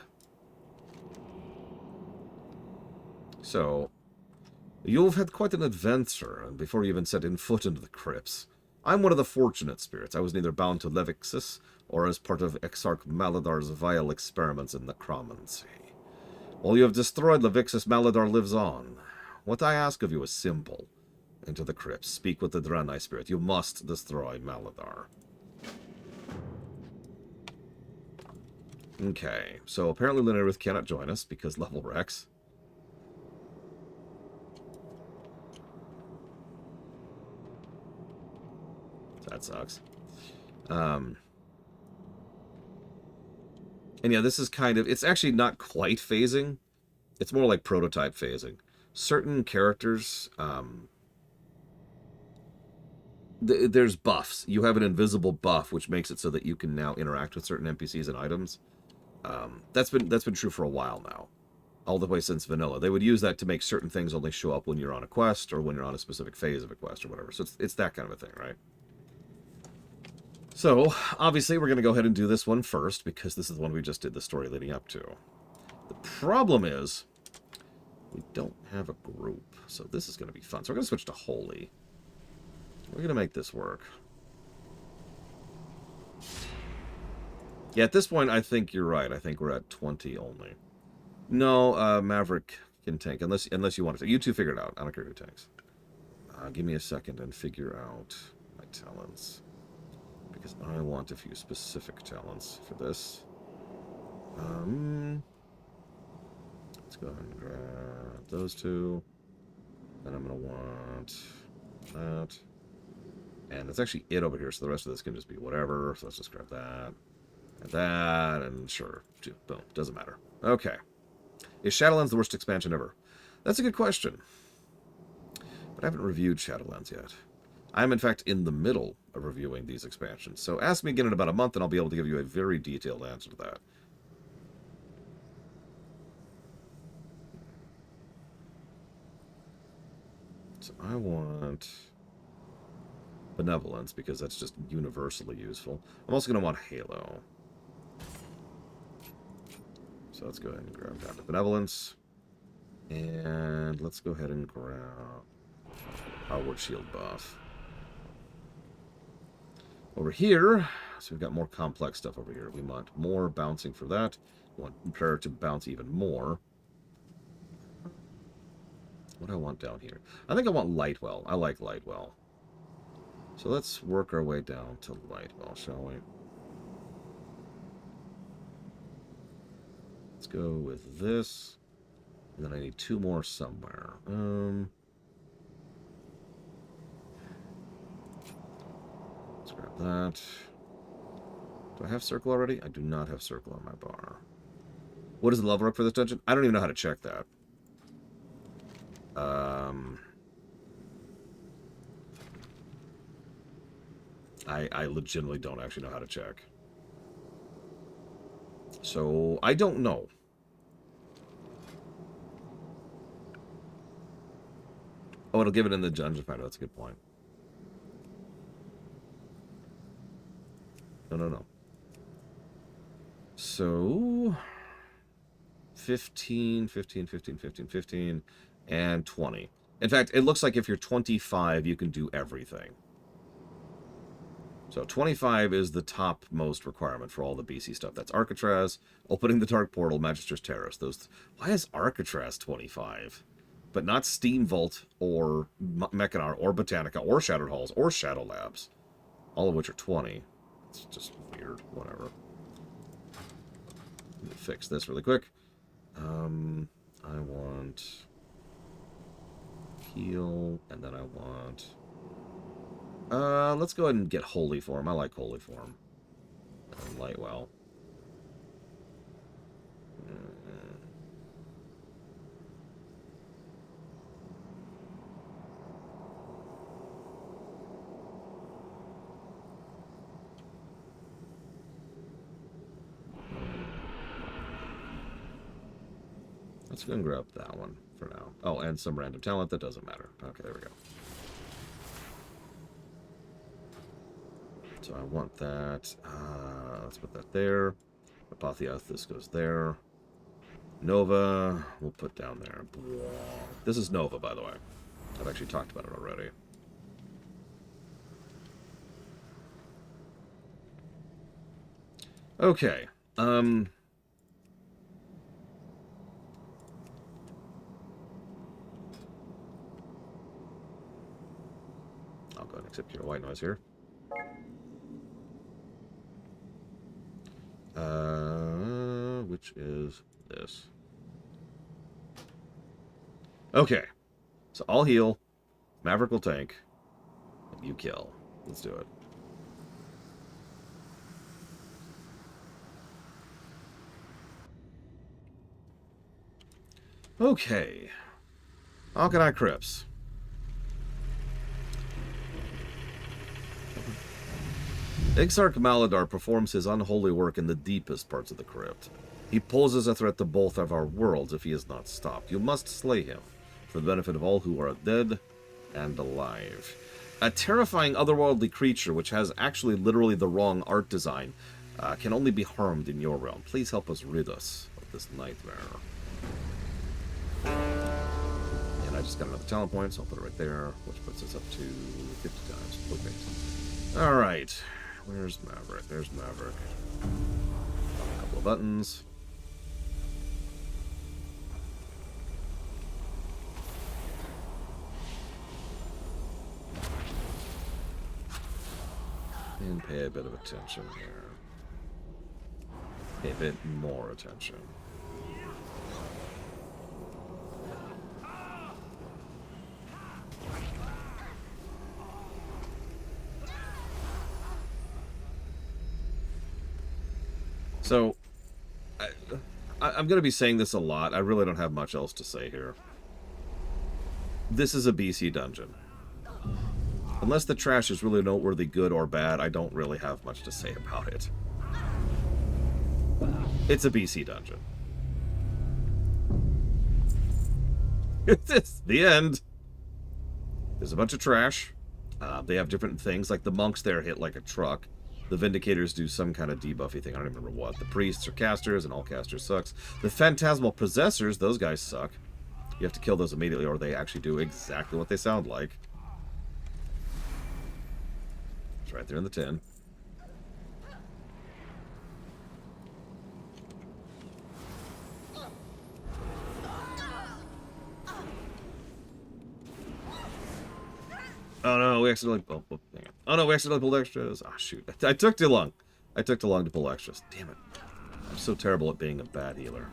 So, you've had quite an adventure before you even set in foot into the crypts. I'm one of the fortunate spirits. I was neither bound to Levixis or as part of Exarch Maladar's vile experiments in necromancy. While you have destroyed Levixis, Maladar lives on. What I ask of you is simple. Into the crypts. Speak with the Draenei spirit. You must destroy Maladar. Okay, so apparently Linarith cannot join us because level Rex. That sucks. And yeah, this is kind of... It's actually not quite phasing. It's more like prototype phasing. Certain characters... there's buffs. You have an invisible buff, which makes it so that you can now interact with certain NPCs and items. That's been true for a while now. All the way since vanilla. They would use that to make certain things only show up when you're on a quest or when you're on a specific phase of a quest or whatever. So it's that kind of a thing, right? So, obviously, we're going to go ahead and do this one first, because this is the one we just did the story leading up to. The problem is, we don't have a group, so this is going to be fun. So we're going to switch to Holy. We're going to make this work. Yeah, at this point, I think you're right. I think we're at 20 only. No, Maverick can tank, unless you want to. You two figure it out. I don't care who tanks. Give me a second and figure out my talents. Because I want a few specific talents for this. Let's go ahead and grab those two. Then I'm going to want that. And that's actually it over here, so the rest of this can just be whatever. So let's just grab that. And that, and sure. Boom. Doesn't matter. Okay. Is Shadowlands the worst expansion ever? That's a good question. But I haven't reviewed Shadowlands yet. I'm, in fact, in the middle of reviewing these expansions. So ask me again in about a month, and I'll be able to give you a very detailed answer to that. So I want Benevolence, because that's just universally useful. I'm also going to want Halo. So let's go ahead and grab down to Benevolence. And let's go ahead and grab Powered Shield buff. Over here, so we've got more complex stuff over here. We want more bouncing for that. We want Prayer to bounce even more. What do I want down here? I think I want Lightwell. I like Lightwell. So let's work our way down to Lightwell, shall we? Let's go with this. And then I need 2 more somewhere. Let's grab that. Do I have circle already? I do not have circle on my bar. What is the level up for this dungeon? I don't even know how to check that. I legitimately don't actually know how to check. So, I don't know. Oh, it'll give it in the dungeon finder. That's a good point. No. So, 15, and 20. In fact, it looks like if you're 25, you can do everything. So 25 is the top most requirement for all the BC stuff. That's Arcatraz, opening the Dark Portal, Magister's Terrace. Why is Arcatraz 25? But not Steam Vault, or Mechanar, or Botanica, or Shattered Halls, or Shadow Labs. All of which are 20. It's just weird. Whatever. Let me fix this really quick. I want heal, and then I want... let's go ahead and get Holy Form. I like Holy Form. And Lightwell. Let's go and grab that one for now. Oh, and some random talent. That doesn't matter. Okay, there we go. So I want that. Let's put that there. Apotheosis goes there. Nova, we'll put down there. This is Nova, by the way. I've actually talked about it already. Okay. I'll go and accept your white noise here. Which is this. Okay. So I'll heal. Maverick will tank. And you kill. Let's do it. Okay. Alkanite Crypts. Ixarch Maladar performs his unholy work in the deepest parts of the crypt. He poses a threat to both of our worlds if he is not stopped. You must slay him, for the benefit of all who are dead and alive. A terrifying otherworldly creature, which has actually literally the wrong art design, can only be harmed in your realm. Please help us rid us of this nightmare. And I just got another talent point, so I'll put it right there, which puts us up to 50 times. Perfect. Alright. Where's Maverick? There's Maverick. A couple of buttons. And pay a bit of attention here. Pay a bit more attention. So, I'm going to be saying this a lot. I really don't have much else to say here. This is a BC dungeon. Unless the trash is really noteworthy good or bad, I don't really have much to say about it. It's a BC dungeon. It's the end. There's a bunch of trash. They have different things, like the monks there hit like a truck. The Vindicators do some kind of debuffy thing. I don't remember what. The priests are casters, and all casters sucks. The phantasmal possessors, those guys suck. You have to kill those immediately, or they actually do exactly what they sound like. It's right there in the tin. Oh no, we accidentally... hang on. Oh no, we accidentally pulled extras. Oh shoot, I took too long. I took too long to pull extras. Damn it. I'm so terrible at being a bad healer.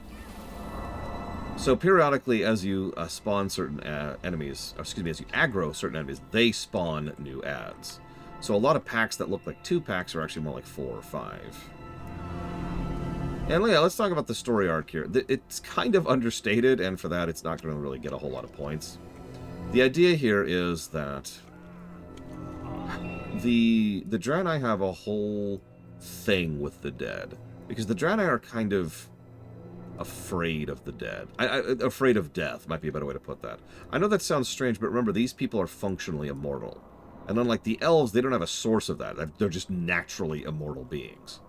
So periodically, as you spawn certain enemies, or excuse me, as you aggro certain enemies, they spawn new ads. So a lot of packs that look like 2 packs are actually more like 4 or 5. And yeah, let's talk about the story arc here. It's kind of understated, and for that, it's not going to really get a whole lot of points. The idea here is that the Draenei have a whole thing with the dead, because the Draenei are kind of afraid of the dead. Afraid of death might be a better way to put that. I know that sounds strange, but remember, these people are functionally immortal. And unlike the elves, they don't have a source of that. They're just naturally immortal beings.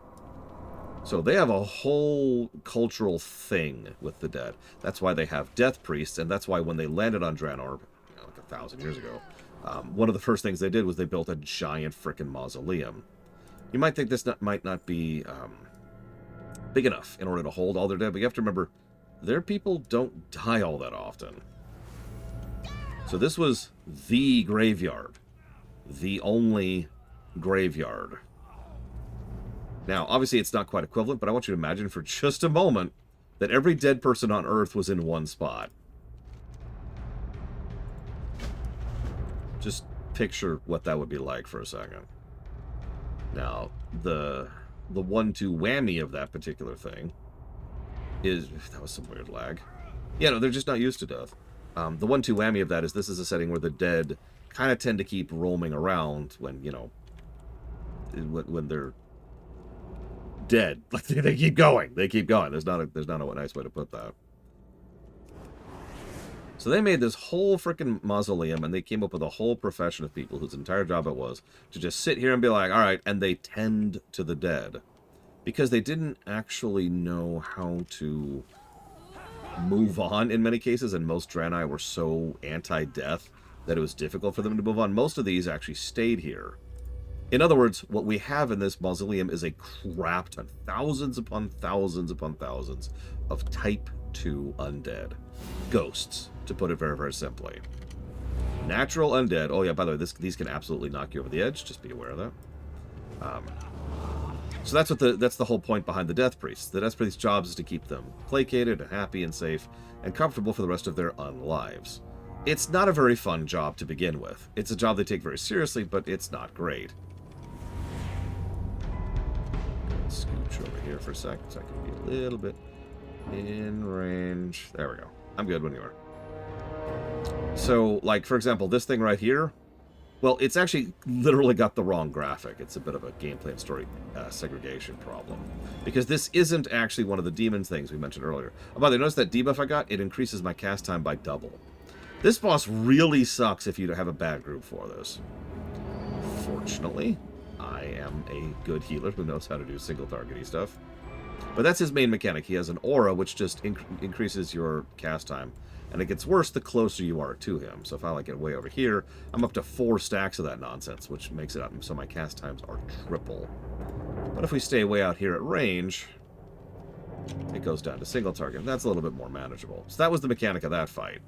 So they have a whole cultural thing with the dead. That's why they have death priests, and that's why when they landed on Draenor, like 1,000 years ago, one of the first things they did was they built a giant frickin' mausoleum. You might think this might not be big enough in order to hold all their dead, but you have to remember, their people don't die all that often. So this was the graveyard. The only graveyard. Now, obviously it's not quite equivalent, but I want you to imagine for just a moment that every dead person on Earth was in one spot. Just picture what that would be like for a second. Now, the 1-2 whammy of that particular thing is... That was some weird lag. Yeah, no, they're just not used to death. The 1-2 whammy of that is this is a setting where the dead kind of tend to keep roaming around when, you know, when they're dead. Like they keep going. They keep going. There's not a nice way to put that. So they made this whole freaking mausoleum, and they came up with a whole profession of people whose entire job it was to just sit here and be like, all right, and they tend to the dead. Because they didn't actually know how to move on in many cases, and most Draenei were so anti-death that it was difficult for them to move on. Most of these actually stayed here. In other words, what we have in this mausoleum is a crap ton, thousands upon thousands upon thousands of Type 2 undead. Ghosts, to put it very, very simply. Natural undead. Oh yeah, by the way, these can absolutely knock you over the edge. Just be aware of that. So that's the whole point behind the Death Priests. The Death Priests' job is to keep them placated and happy and safe and comfortable for the rest of their unlives. It's not a very fun job to begin with. It's a job they take very seriously, but it's not great. Scooch over here for a sec so I can be a little bit in range. There we go. I'm good when you are. So, like, for example, this thing right here, well, it's actually literally got the wrong graphic. It's a bit of a gameplay and story segregation problem. Because this isn't actually one of the demon things we mentioned earlier. Oh, by the way, notice that debuff I got? It increases my cast time by double. This boss really sucks if you have a bad group for this. Fortunately, I am a good healer who knows how to do single targety stuff. But that's his main mechanic. He has an aura which just increases your cast time. And it gets worse the closer you are to him. So if I like get way over here, I'm up to 4 stacks of that nonsense, which makes it up so my cast times are triple. But if we stay way out here at range, it goes down to single target. That's a little bit more manageable. So that was the mechanic of that fight.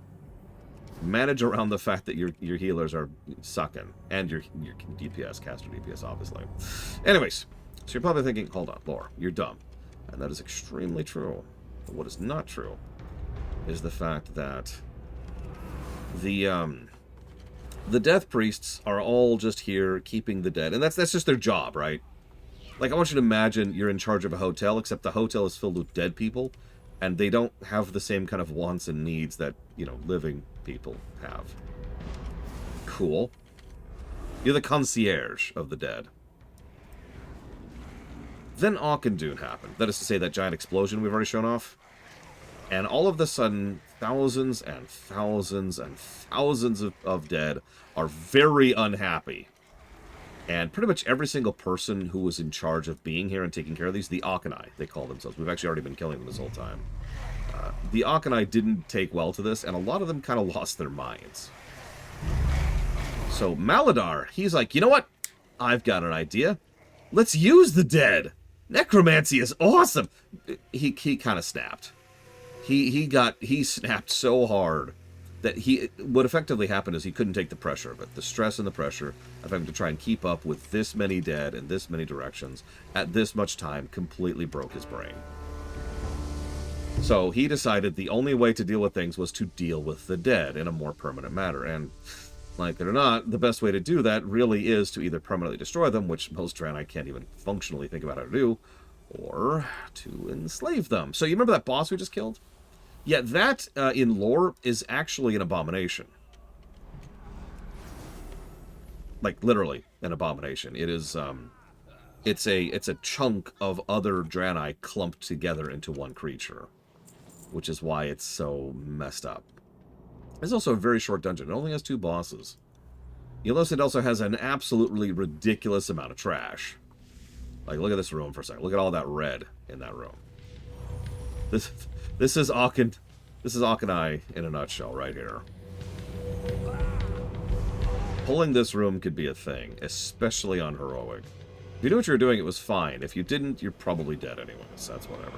Manage around the fact that your healers are sucking. And your DPS, caster DPS, obviously. Anyways, so you're probably thinking, hold on, Lore, you're dumb. And that is extremely true. But what is not true is the fact that the Death Priests are all just here keeping the dead. And that's just their job, right? Like, I want you to imagine you're in charge of a hotel, except the hotel is filled with dead people, and they don't have the same kind of wants and needs that, you know, living people have. Cool. You're the concierge of the dead. Then Auchindoun happened. That is to say, that giant explosion we've already shown off. And all of a sudden, thousands and thousands and thousands of dead are very unhappy. And pretty much every single person who was in charge of being here and taking care of these, the Auchinai, they call themselves. We've actually already been killing them this whole time. The Auchinai didn't take well to this, and a lot of them kind of lost their minds. So Maladar, he's like, you know what? I've got an idea. Let's use the dead. Necromancy is awesome. He kind of snapped. He snapped so hard that what effectively happened is he couldn't take the pressure of it. The stress and the pressure of having to try and keep up with this many dead in this many directions at this much time completely broke his brain. So he decided the only way to deal with things was to deal with the dead in a more permanent manner. And like it or not, the best way to do that really is to either permanently destroy them, which most Draenei can't even functionally think about how to do, or to enslave them. So you remember that boss we just killed? Yeah, that in lore is actually an abomination. Like literally an abomination. It is it's a chunk of other Draenei clumped together into one creature, which is why it's so messed up. It's also a very short dungeon. It only has 2 bosses. You'll notice it also has an absolutely ridiculous amount of trash. Like, look at this room for a second. Look at all that red in that room. This is Akanai in a nutshell right here. Pulling this room could be a thing, especially on heroic. If you knew what you were doing, it was fine. If you didn't, you're probably dead anyways. That's whatever.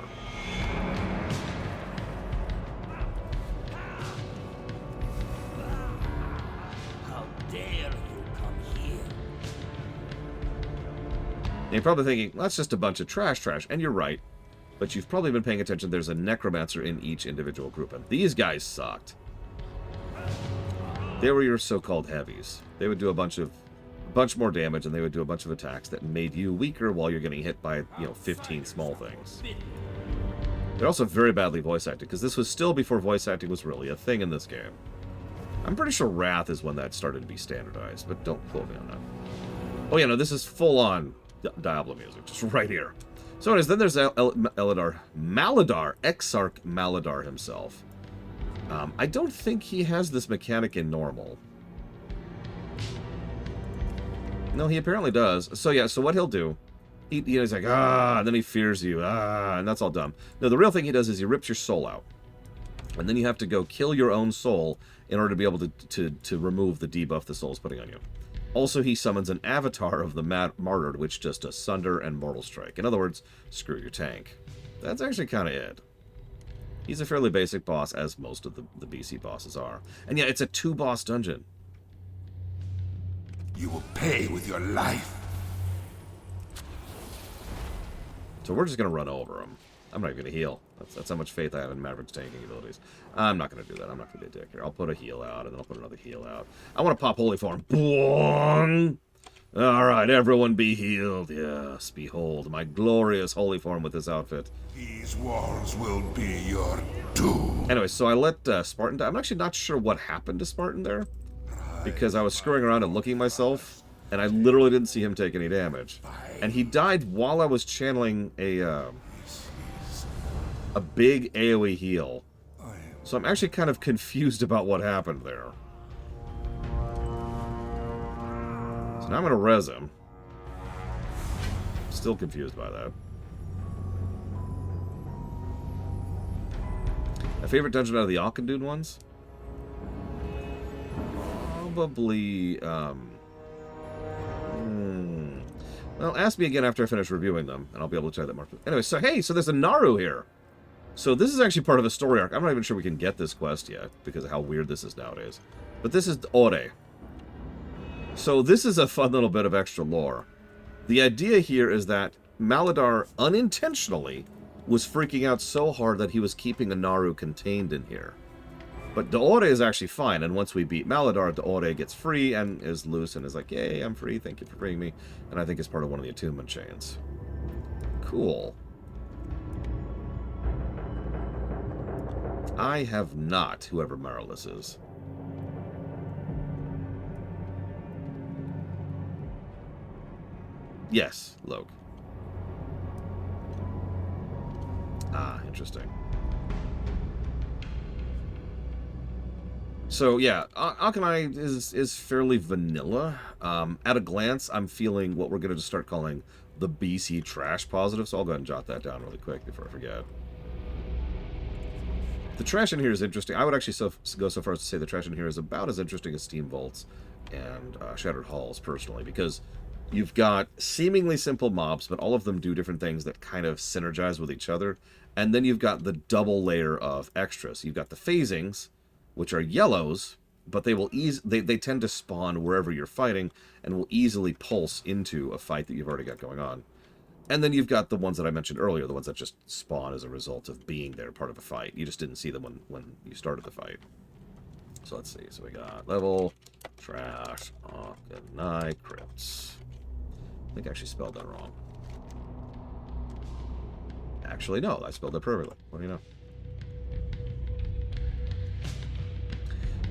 How dare you come here? And you're probably thinking, well, that's just a bunch of trash. And you're right. But you've probably been paying attention. There's a necromancer in each individual group. And these guys sucked. They were your so-called heavies. They would do a bunch more damage, and they would do a bunch of attacks that made you weaker while you're getting hit by, 15 small things. They're also very badly voice acted, because this was still before voice acting was really a thing in this game. I'm pretty sure Wrath is when that started to be standardized, but don't quote me on that. Oh yeah, no, this is full-on Diablo music, just right here. So anyways, then there's Maladar, Exarch Maladar himself. I don't think he has this mechanic in normal. No, he apparently does. So yeah, so what he'll do, he's like, and then he fears you, and that's all dumb. No, the real thing he does is he rips your soul out. And then you have to go kill your own soul in order to be able to remove the debuff the soul's putting on you. Also, he summons an avatar of the martyred, which just does Sunder and Mortal Strike. In other words, screw your tank. That's actually kind of it. He's a fairly basic boss, as most of the BC bosses are. And yeah, it's a 2-boss dungeon. You will pay with your life. So we're just going to run over him. I'm not even going to heal. That's how much faith I have in Maverick's tanking abilities. I'm not going to do that. I'm not going to be a dick here. I'll put a heal out, and then I'll put another heal out. I want to pop Holy Form. Boing! Alright, everyone be healed. Yes, behold, my glorious Holy Form with this outfit. These walls will be your doom. Anyway, so I let Spartan die. I'm actually not sure what happened to Spartan there, because I was screwing around and looking at myself, and I literally didn't see him take any damage. And he died while I was channeling a big AoE heal. So I'm actually kind of confused about what happened there. So now I'm going to res him. Still confused by that. My favorite dungeon out of the Auchindoun ones? Probably, well, ask me again after I finish reviewing them, and I'll be able to try that more. Anyway, so hey, so there's a Naru here. So this is actually part of a story arc. I'm not even sure we can get this quest yet, because of how weird this is nowadays. But this is Ore. So this is a fun little bit of extra lore. The idea here is that Maladar unintentionally was freaking out so hard that he was keeping a Naru contained in here. But Daore is actually fine, and once we beat Maladar, Daore gets free and is loose and is like, yay, I'm free, thank you for freeing me. And I think it's part of one of the attunement chains. Cool. I have not, whoever Marilus is. Yes, Loke. Ah, interesting. So yeah, Akanai is fairly vanilla. At a glance, I'm feeling what we're going to just start calling the BC trash positive, so I'll go ahead and jot that down really quick before I forget. The trash in here is interesting. I would actually go so far as to say the trash in here is about as interesting as Steam Vaults and Shattered Halls, personally, because you've got seemingly simple mobs, but all of them do different things that kind of synergize with each other. And then you've got the double layer of extras. You've got the phasings, which are yellows, but they will they tend to spawn wherever you're fighting and will easily pulse into a fight that you've already got going on. And then you've got the ones that I mentioned earlier, the ones that just spawn as a result of being there, part of a fight. You just didn't see them when you started the fight. So let's see. So we got level, trash, Arcanine, crypts. I think I actually spelled that wrong. Actually, no, I spelled it perfectly. What do you know?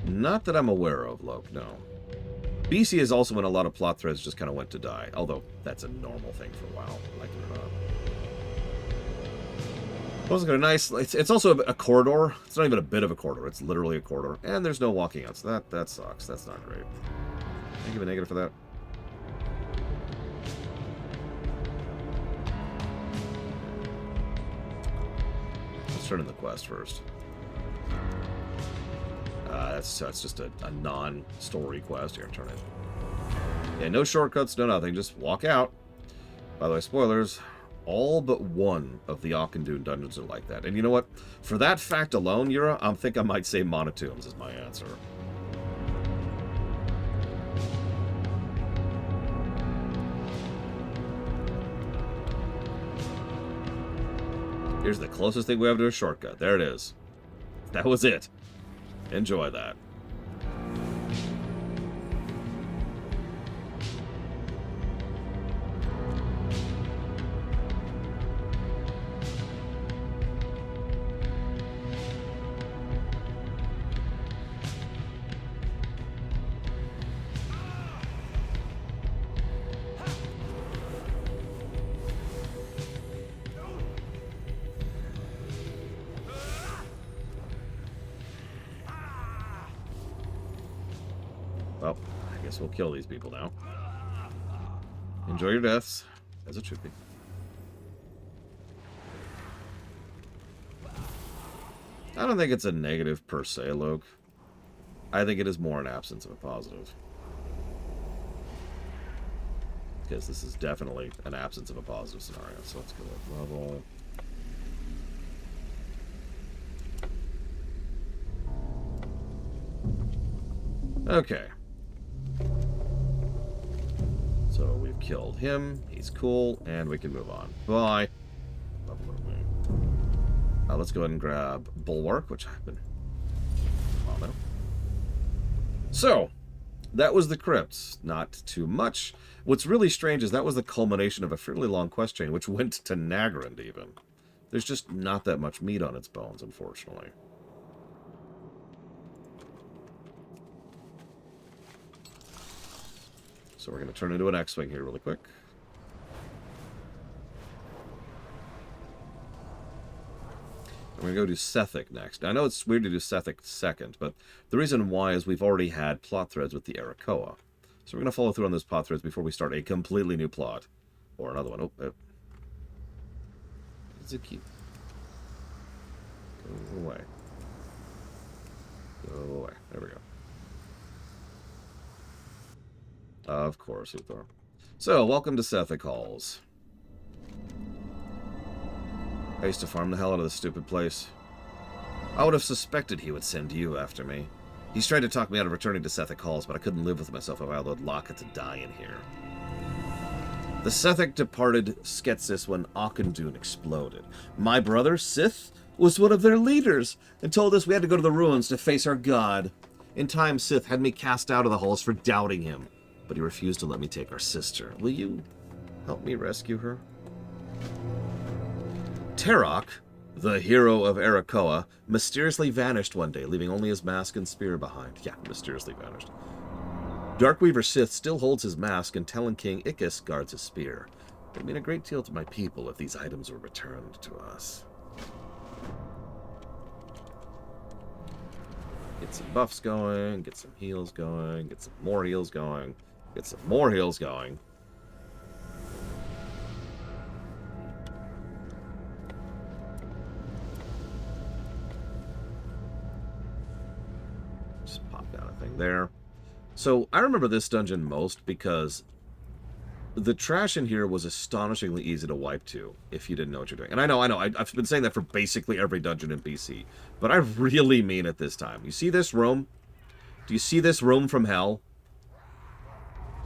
Not that I'm aware of, Loke, no. BC is also when a lot of plot threads just kind of went to die, although that's a normal thing for a while, like it or not. Also got a nice, it's also a corridor. It's not even a bit of a corridor, it's literally a corridor. And there's no walking out, so that sucks. That's not great. Can I give a negative for that? Let's turn in the quest first. That's just a non-story quest. Here, turn it. Yeah, no shortcuts, no nothing. Just walk out. By the way, spoilers. All but one of the Auchindoun dungeons are like that. And you know what? For that fact alone, Yura, I think I might say Monotooms is my answer. Here's the closest thing we have to a shortcut. There it is. That was it. Enjoy that. Well, I guess we'll kill these people now. Enjoy your deaths, as it should be. I don't think it's a negative per se, Luke. I think it is more an absence of a positive. Because this is definitely an absence of a positive scenario. So let's go with level. Okay. So we've killed him. He's cool, and we can move on. Bye. Let's go ahead and grab Bulwark, which I've been... Well, now. So, that was the crypts. Not too much. What's really strange is that was the culmination of a fairly long quest chain, which went to Nagrand, even. There's just not that much meat on its bones, unfortunately. So we're going to turn into an X-Wing here really quick. We're going to go do Sethic next. I know it's weird to do Sethic second, but the reason why is we've already had plot threads with the Arakoa. So we're going to follow through on those plot threads before we start a completely new plot. Or another one. Oh, it's a keep. Go away. Go away. There we go. Of course, Uthor. So, welcome to Sethic Halls. I used to farm the hell out of this stupid place. I would have suspected he would send you after me. He's tried to talk me out of returning to Sethic Halls, but I couldn't live with myself if I allowed Locke to die in here. The Sethic departed Skeksis when Auchindoun exploded. My brother, Sith, was one of their leaders, and told us we had to go to the ruins to face our god. In time, Sith had me cast out of the halls for doubting him, but he refused to let me take our sister. Will you help me rescue her? Terok, the hero of Arakoa, mysteriously vanished one day, leaving only his mask and spear behind. Yeah, mysteriously vanished. Darkweaver Sith still holds his mask, and Talon King Ickis guards his spear. It would mean a great deal to my people if these items were returned to us. Get some buffs going, get some heals going, get some more heals going, get some more heals going. Just pop down a thing there. So I remember this dungeon most because the trash in here was astonishingly easy to wipe to if you didn't know what you're doing. And I know, I've been saying that for basically every dungeon in BC, but I really mean it this time. You see this room? Do you see this room from hell?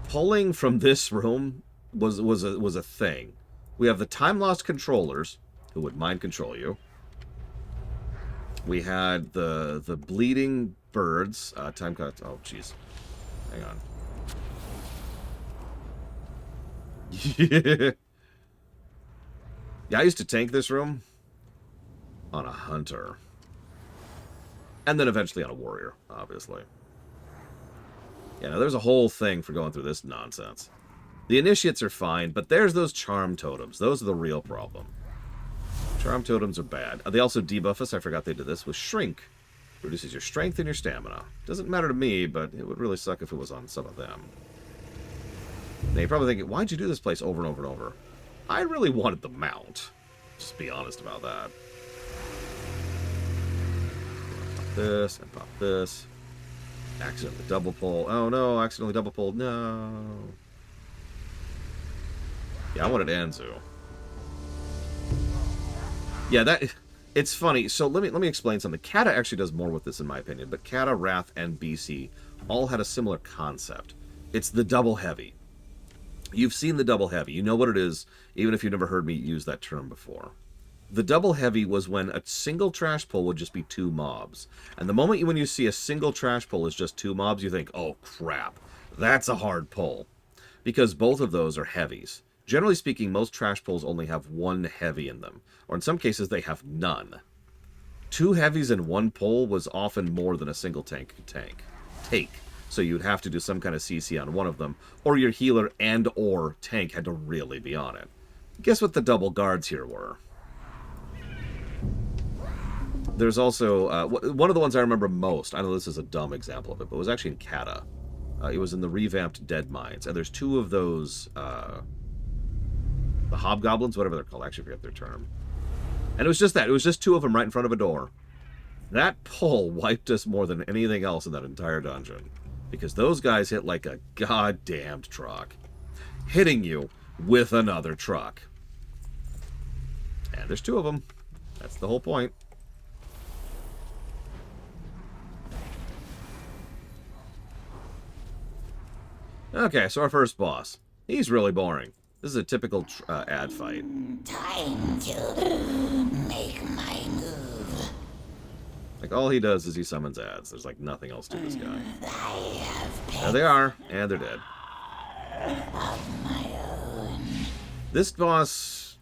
Pulling from this room was a thing. We have the time lost controllers who would mind control you. We had the bleeding birds. Time cut. Oh, jeez. Hang on. Yeah. Yeah, I used to tank this room on a hunter. And then eventually on a warrior, obviously. Yeah, now there's a whole thing for going through this nonsense. The initiates are fine, but there's those charm totems. Those are the real problem. Charm totems are bad. They also debuff us. I forgot they did this with Shrink. Reduces your strength and your stamina. Doesn't matter to me, but it would really suck if it was on some of them. Now you're probably thinking, why'd you do this place over and over and over? I really wanted the mount. Just be honest about that. Pop this and pop this. Accidentally double pull. Oh no, accidentally double pulled. No. Yeah, I wanted Anzu. Yeah, it's funny. So let me explain something. Kata actually does more with this in my opinion, but Kata, Wrath, and BC all had a similar concept. It's the double heavy. You've seen the double heavy. You know what it is, even if you've never heard me use that term before. The double heavy was when a single trash pull would just be 2 mobs. And the moment when you see a single trash pull is just 2 mobs, you think, oh crap, that's a hard pull. Because both of those are heavies. Generally speaking, most trash pulls only have 1 heavy in them. Or in some cases, they have none. 2 heavies in 1 pull was often more than a single tank could take. So you'd have to do some kind of CC on one of them, or your healer and or tank had to really be on it. Guess what the double guards here were? There's also, one of the ones I remember most, I know this is a dumb example of it, but it was actually in Kata. It was in the revamped Dead Mines, and there's 2 of those, the hobgoblins, whatever they're called, I actually forget their term. And it was just that, it was just 2 of them right in front of a door. That pull wiped us more than anything else in that entire dungeon. Because those guys hit like a goddamned truck. Hitting you with another truck. And there's 2 of them. That's the whole point. Okay, so our first boss. He's really boring. This is a typical ad fight. Time to make my move. Like, all he does is he summons ads. There's, like, nothing else to this guy. I have There they are, and they're dead. of my own. This boss...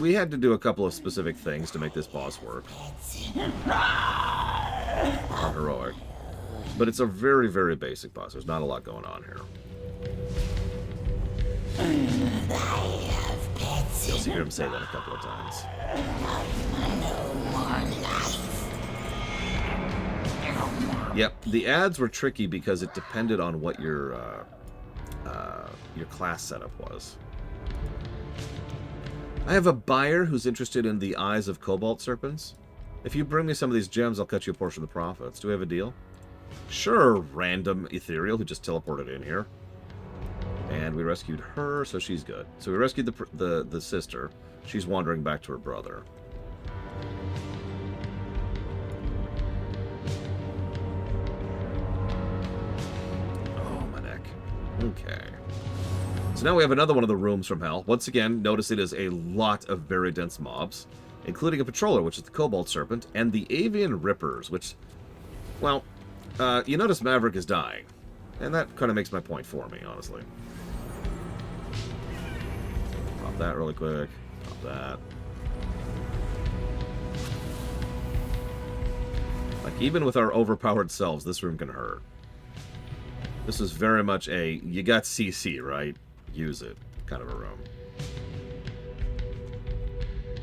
We had to do a couple of specific things to make this boss work. Not heroic. But it's a very, very basic boss. There's not a lot going on here. I have pets. You'll see hear him say that a couple of times. No more life. Yep, the ads were tricky because it depended on what your class setup was. I have a buyer who's interested in the eyes of cobalt serpents. If you bring me some of these gems, I'll cut you a portion of the profits. Do we have a deal? Sure, random ethereal who just teleported in here. And we rescued her, so she's good. So we rescued the sister. She's wandering back to her brother. Oh, my neck. Okay. So now we have another one of the rooms from hell. Once again, notice it is a lot of very dense mobs, including a patroller, which is the Cobalt Serpent, and the Avian Rippers, which, well, you notice Maverick is dying. And that kind of makes my point for me, honestly. Pop that really quick. Pop that. Like, even with our overpowered selves, this room can hurt. This is very much a, you got CC, right? Use it kind of a room.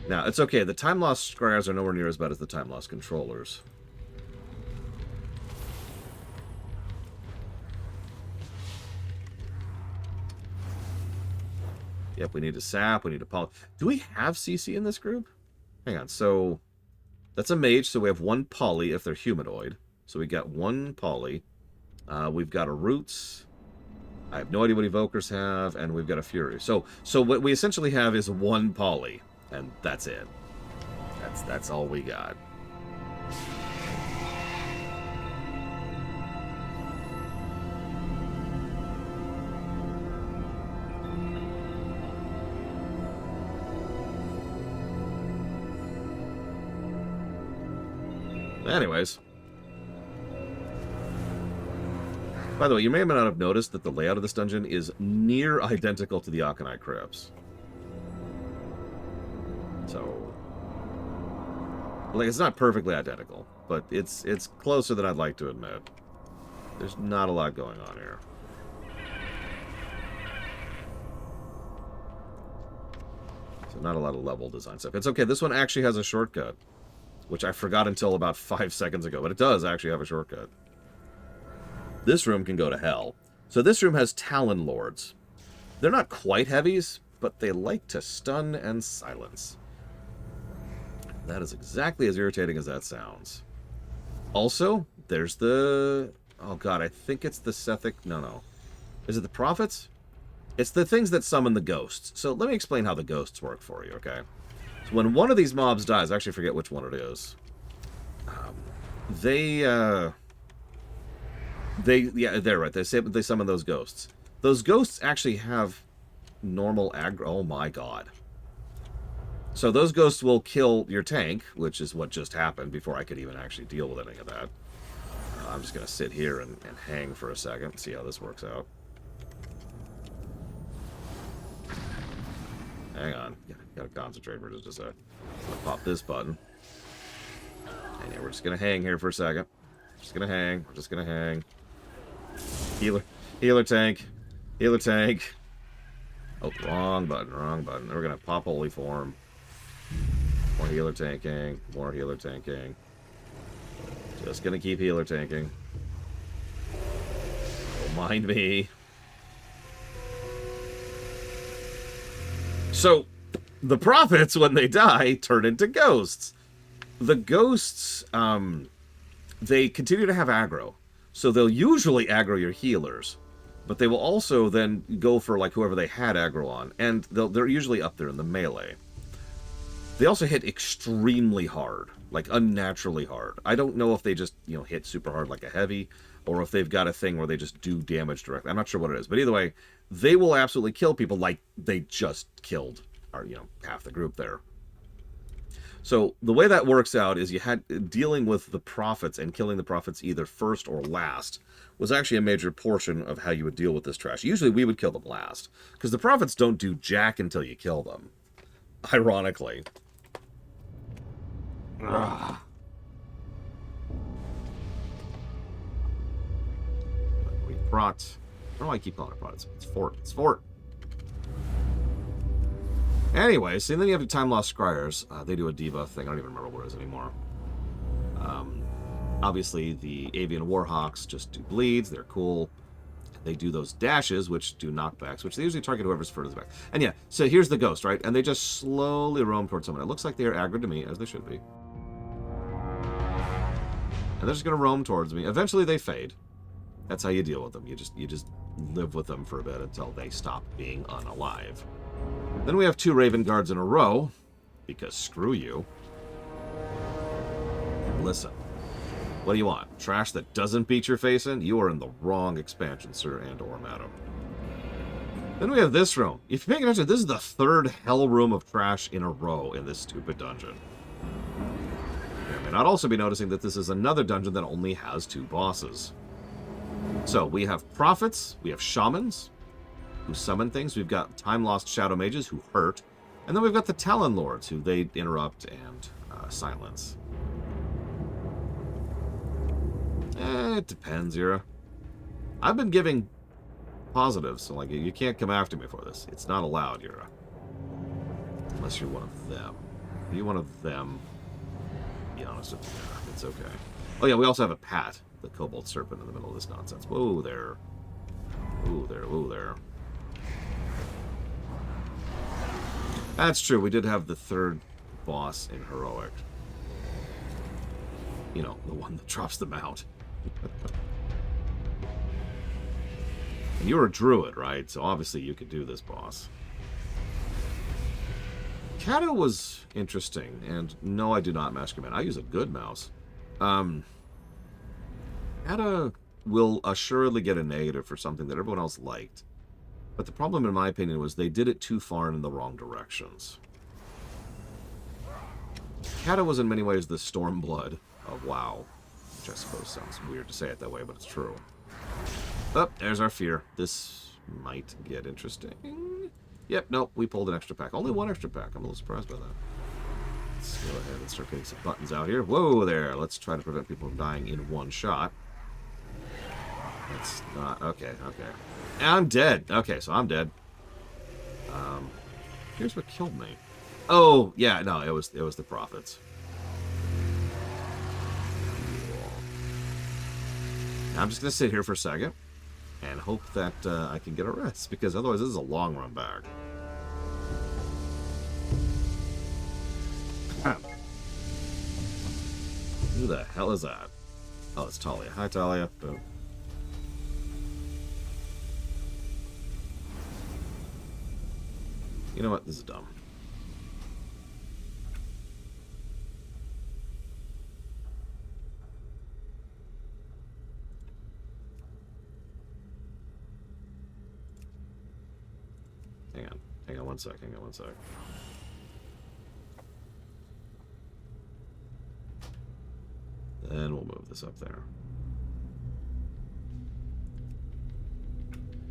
Now, it's okay. The time loss scars are nowhere near as bad as the time loss controllers. Yep, we need a sap. We need a poly. Do we have CC in this group? Hang on. So, that's a mage. So we have 1 poly if they're humanoid. So we got 1 poly. We've got a roots. I have no idea what evokers have, and we've got a fury. So what we essentially have is one poly, and that's it. That's all we got. Anyways. By the way, you may or may not have noticed that the layout of this dungeon is near identical to the Akanai Crypts. So, like, it's not perfectly identical, but it's closer than I'd like to admit. There's not a lot going on here. So not a lot of level design stuff. It's okay, this one actually has a shortcut, which I forgot until about 5 seconds ago, but it does actually have a shortcut. This room can go to hell. So this room has Talon Lords. They're not quite heavies, but they like to stun and silence. That is exactly as irritating as that sounds. Also, there's the... Oh god, I think it's the Sethic... No. Is it the Prophets? It's the things that summon the ghosts. So let me explain how the ghosts work for you, okay? So when one of these mobs dies, I actually forget which one it is. Yeah, they're right. They summon those ghosts. Those ghosts actually have normal aggro. Oh my god. So those ghosts will kill your tank, which is what just happened before I could even actually deal with any of that. I'm just going to sit here and hang for a second and see how this works out. Hang on. Gotta concentrate for just a sec. Pop this button. And yeah, we're just going to hang here for a second. Just going to hang. We're just going to hang. Healer tank. Healer tank. Oh, wrong button. Then we're going to pop Holy Form. More healer tanking. More healer tanking. Just going to keep healer tanking. Don't mind me. So, the prophets, when they die, turn into ghosts. The ghosts, they continue to have aggro. So they'll usually aggro your healers. But they will also then go for, like, whoever they had aggro on. And they're usually up there in the melee. They also hit extremely hard. Like, unnaturally hard. I don't know if they just, hit super hard like a heavy, or if they've got a thing where they just do damage directly. I'm not sure what it is. But either way, they will absolutely kill people like they just killed, half the group there. So the way that works out is you had dealing with the prophets and killing the prophets either first or last was actually a major portion of how you would deal with this trash. Usually we would kill them last, because the prophets don't do jack until you kill them. Ironically. Ugh. We brought... I don't know why I keep calling it brought. It's fort. It's fort. Anyways, and then you have the Time Lost Scryers. They do a debuff thing. I don't even remember what it is anymore. Obviously, the Avian Warhawks just do bleeds. They're cool. They do those dashes, which do knockbacks, which they usually target whoever's furthest back. And yeah, so here's the ghost, right? And they just slowly roam towards someone. It looks like they are aggroed to me, as they should be. And they're just going to roam towards me. Eventually, they fade. That's how you deal with them. You just live with them for a bit until they stop being unalive. Then we have 2 Raven Guards in a row, because screw you. Listen, what do you want? Trash that doesn't beat your face in? You are in the wrong expansion, sir and or madam. Then we have this room. If you're paying attention, this is the 3rd hell room of trash in a row in this stupid dungeon. You may not also be noticing that this is another dungeon that only has 2 bosses. So, we have prophets, we have shamans, who summon things. We've got time-lost shadow mages who hurt. And then we've got the Talon Lords who they interrupt and silence. It depends, Ira. I've been giving positives, so like you can't come after me for this. It's not allowed, Ira. Unless you're one of them. If you're one of them, be honest with me, it's okay. Oh yeah, we also have a Pat, the Cobalt Serpent, in the middle of this nonsense. Whoa there. Whoa there, whoa there. That's true. We did have the 3rd boss in Heroic. The one that drops the mount. And you were a druid, right? So obviously you could do this boss. Kato was interesting, and no, I do not mash command. I use a good mouse. Kato will assuredly get a negative for something that everyone else liked. But the problem, in my opinion, was they did it too far in the wrong directions. Kato was in many ways the Stormblood of WoW. Which I suppose sounds weird to say it that way, but it's true. Oh, there's our fear. This might get interesting. Yep, nope, we pulled an extra pack. Only one extra pack. I'm a little surprised by that. Let's go ahead and start getting some buttons out here. Whoa there. Let's try to prevent people from dying in one shot. That's not... Okay, okay. I'm dead. Okay, so I'm dead. Here's what killed me. Oh, yeah, no, it was the prophets. I'm just going to sit here for a second and hope that I can get a rest, because otherwise this is a long run back. Who the hell is that? Oh, it's Talia. Hi, Talia. Boom. You know what? This is dumb. Hang on one sec, hang on one sec. Then we'll move this up there.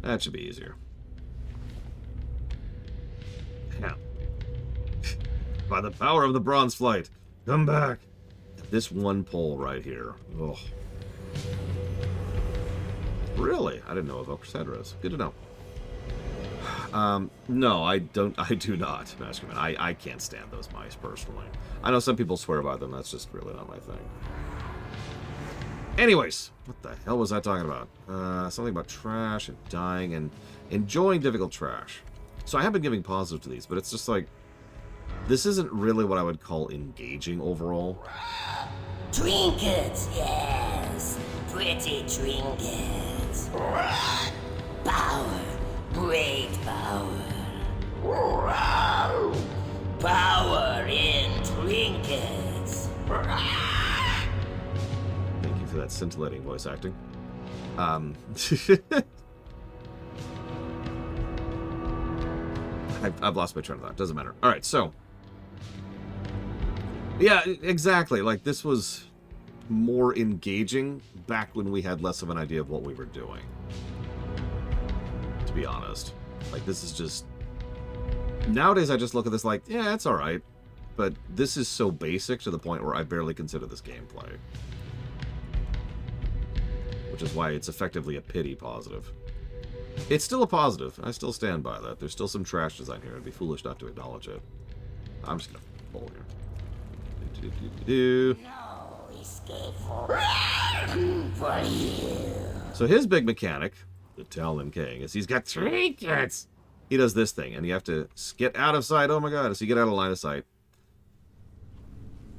That should be easier. Yeah. By the power of the Bronze Flight, come back. This one pole right here. Oh. Really? I didn't know of Oxedras. Good to know. No, I do not, Masculine. I can't stand those mice, personally. I know some people swear by them, that's just really not my thing. Anyways, what the hell was I talking about? Something about trash and dying and enjoying difficult trash. So I have been giving positive to these, but it's just like, this isn't really what I would call engaging overall. Trinkets, yes. Pretty trinkets. Power. Great power. Power in trinkets. Thank you for that scintillating voice acting. I've lost my train of thought. Doesn't matter. All right, so yeah, exactly. Like, this was more engaging back when we had less of an idea of what we were doing. To be honest, like, this is just, nowadays I just look at this like, yeah, it's all right, but this is so basic to the point where I barely consider this gameplay, which is why it's effectively a pity positive. It's still a positive. I still stand by that. There's still some trash design here. I'd be foolish not to acknowledge it. I'm just gonna pull here. No escape for you. So his big mechanic, the Talon King, is he's got trinkets. He does this thing, and you have to get out of sight. Oh my god, so you get out of line of sight.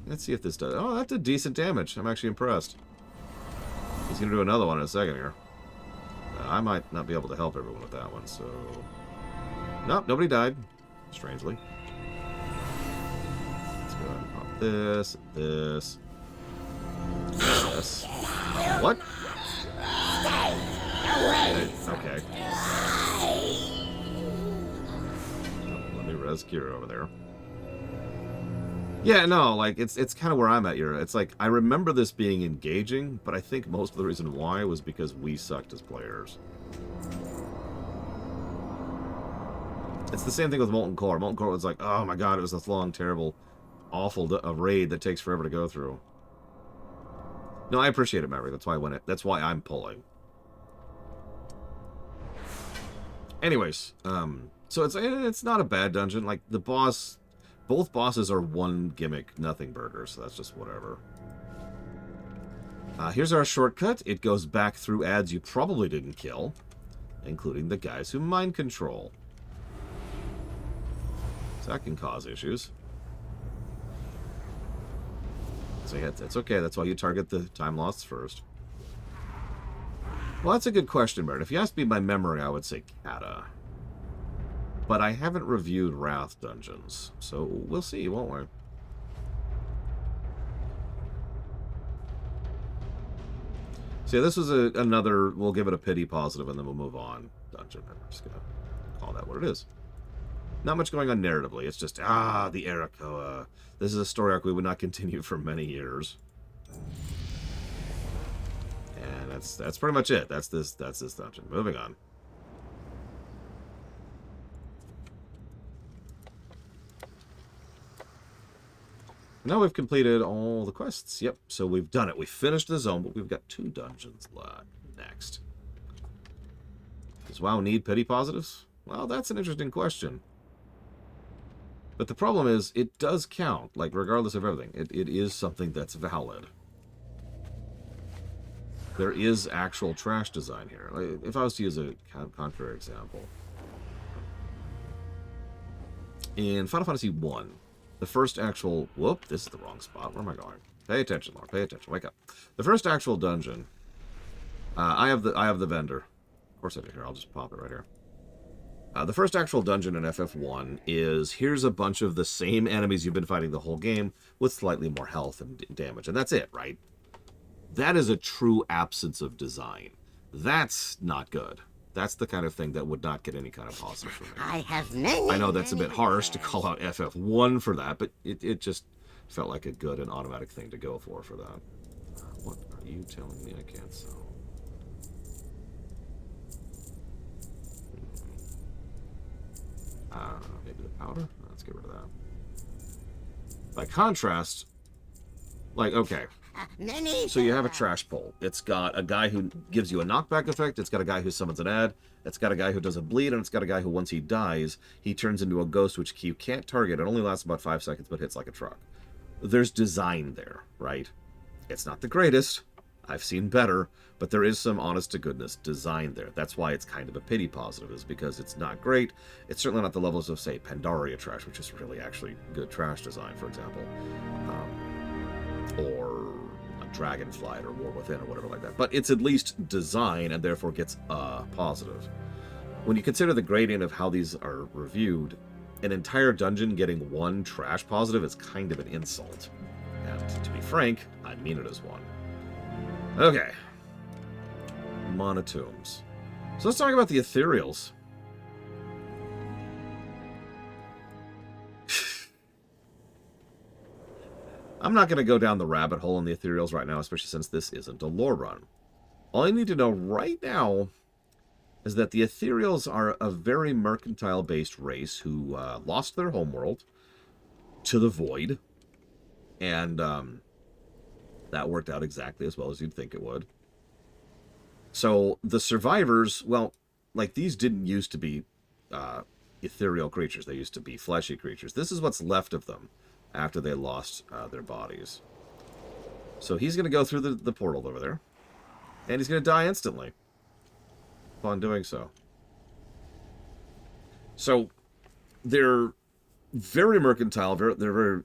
Let's see if this does. Oh, that did decent damage. I'm actually impressed. He's going to do another one in a second here. I might not be able to help everyone with that one, so... Nope, nobody died. Strangely. Let's go ahead and pop this, this, this. What? Okay. Let me res Kira over there. Yeah, no, like, it's kind of where I'm at here. It's like, I remember this being engaging, but I think most of the reason why was because we sucked as players. It's the same thing with Molten Core. Molten Core was like, oh my god, it was this long, terrible, awful raid that takes forever to go through. No, I appreciate it, Maverick. That's why that's why I'm pulling. Anyways, so it's not a bad dungeon. Like, the boss... Both bosses are one gimmick, nothing burger, so that's just whatever. Here's our shortcut. It goes back through ads you probably didn't kill, including the guys who mind control. So that can cause issues. So yeah, it's okay. That's why you target the time lost first. Well, that's a good question, Baron. If you asked me by memory, I would say Kata. But I haven't reviewed Wrath dungeons, so we'll see, won't we? So yeah, this was another, we'll give it a pity positive and then we'll move on. Dungeon, I'm just going to call that what it is. Not much going on narratively, it's just, the Arakoa. This is a story arc we would not continue for many years. And that's pretty much it. That's this dungeon. Moving on. Now we've completed all the quests. Yep, so we've done it. We finished the zone, but we've got 2 dungeons left next. Does WoW need pity positives? Well, that's an interesting question. But the problem is, it does count, like, regardless of everything. It is something that's valid. There is actual trash design here. Like, if I was to use a contrary example. In Final Fantasy 1, the first actual... Whoop, this is the wrong spot. Where am I going? Pay attention, Lord. Pay attention. Wake up. The first actual dungeon... I have the vendor. Of course I do. Here, I'll just pop it right here. The first actual dungeon in FF1 is, here's a bunch of the same enemies you've been fighting the whole game, with slightly more health and damage. And that's it, right? That is a true absence of design. That's not good. That's the kind of thing that would not get any kind of positive from me. I have many. I know that's a bit harsh to call out FF1 for that, but it just felt like a good and automatic thing to go for that. What are you telling me I can't sell? Maybe the powder? Let's get rid of that. By contrast, like, okay. So you have a trash pole. It's got a guy who gives you a knockback effect. It's got a guy who summons an ad. It's got a guy who doesn't bleed. And it's got a guy who, once he dies, he turns into a ghost, which you can't target. It only lasts about 5 seconds, but hits like a truck. There's design there, right? It's not the greatest. I've seen better. But there is some honest-to-goodness design there. That's why it's kind of a pity positive, is because it's not great. It's certainly not the levels of, say, Pandaria trash, which is really actually good trash design, for example. Or Dragonflight or War Within or whatever like that. But it's at least design and therefore gets a positive. When you consider the gradient of how these are reviewed, an entire dungeon getting 1 trash positive is kind of an insult. And to be frank, I mean it as one. Okay. Monotombs. So let's talk about the ethereals. I'm not going to go down the rabbit hole in the ethereals right now, especially since this isn't a lore run. All you need to know right now is that the ethereals are a very mercantile-based race who lost their homeworld to the void. And that worked out exactly as well as you'd think it would. So the survivors, well, like, these didn't used to be ethereal creatures. They used to be fleshy creatures. This is what's left of them after they lost their bodies. So he's going to go through the portal over there. And he's going to die instantly upon doing so. So they're very mercantile. They're very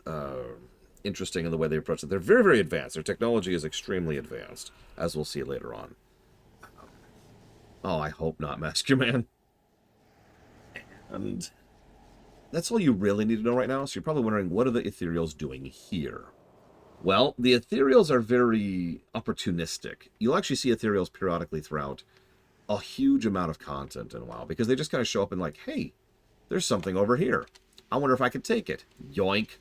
interesting in the way they approach it. They're very, very advanced. Their technology is extremely advanced, as we'll see later on. Oh, I hope not, Master Man. And that's all you really need to know right now. So you're probably wondering, what are the ethereals doing here? Well, the ethereals are very opportunistic. You'll actually see ethereals periodically throughout a huge amount of content in a while, because they just kind of show up and like, hey, there's something over here. I wonder if I could take it. Yoink.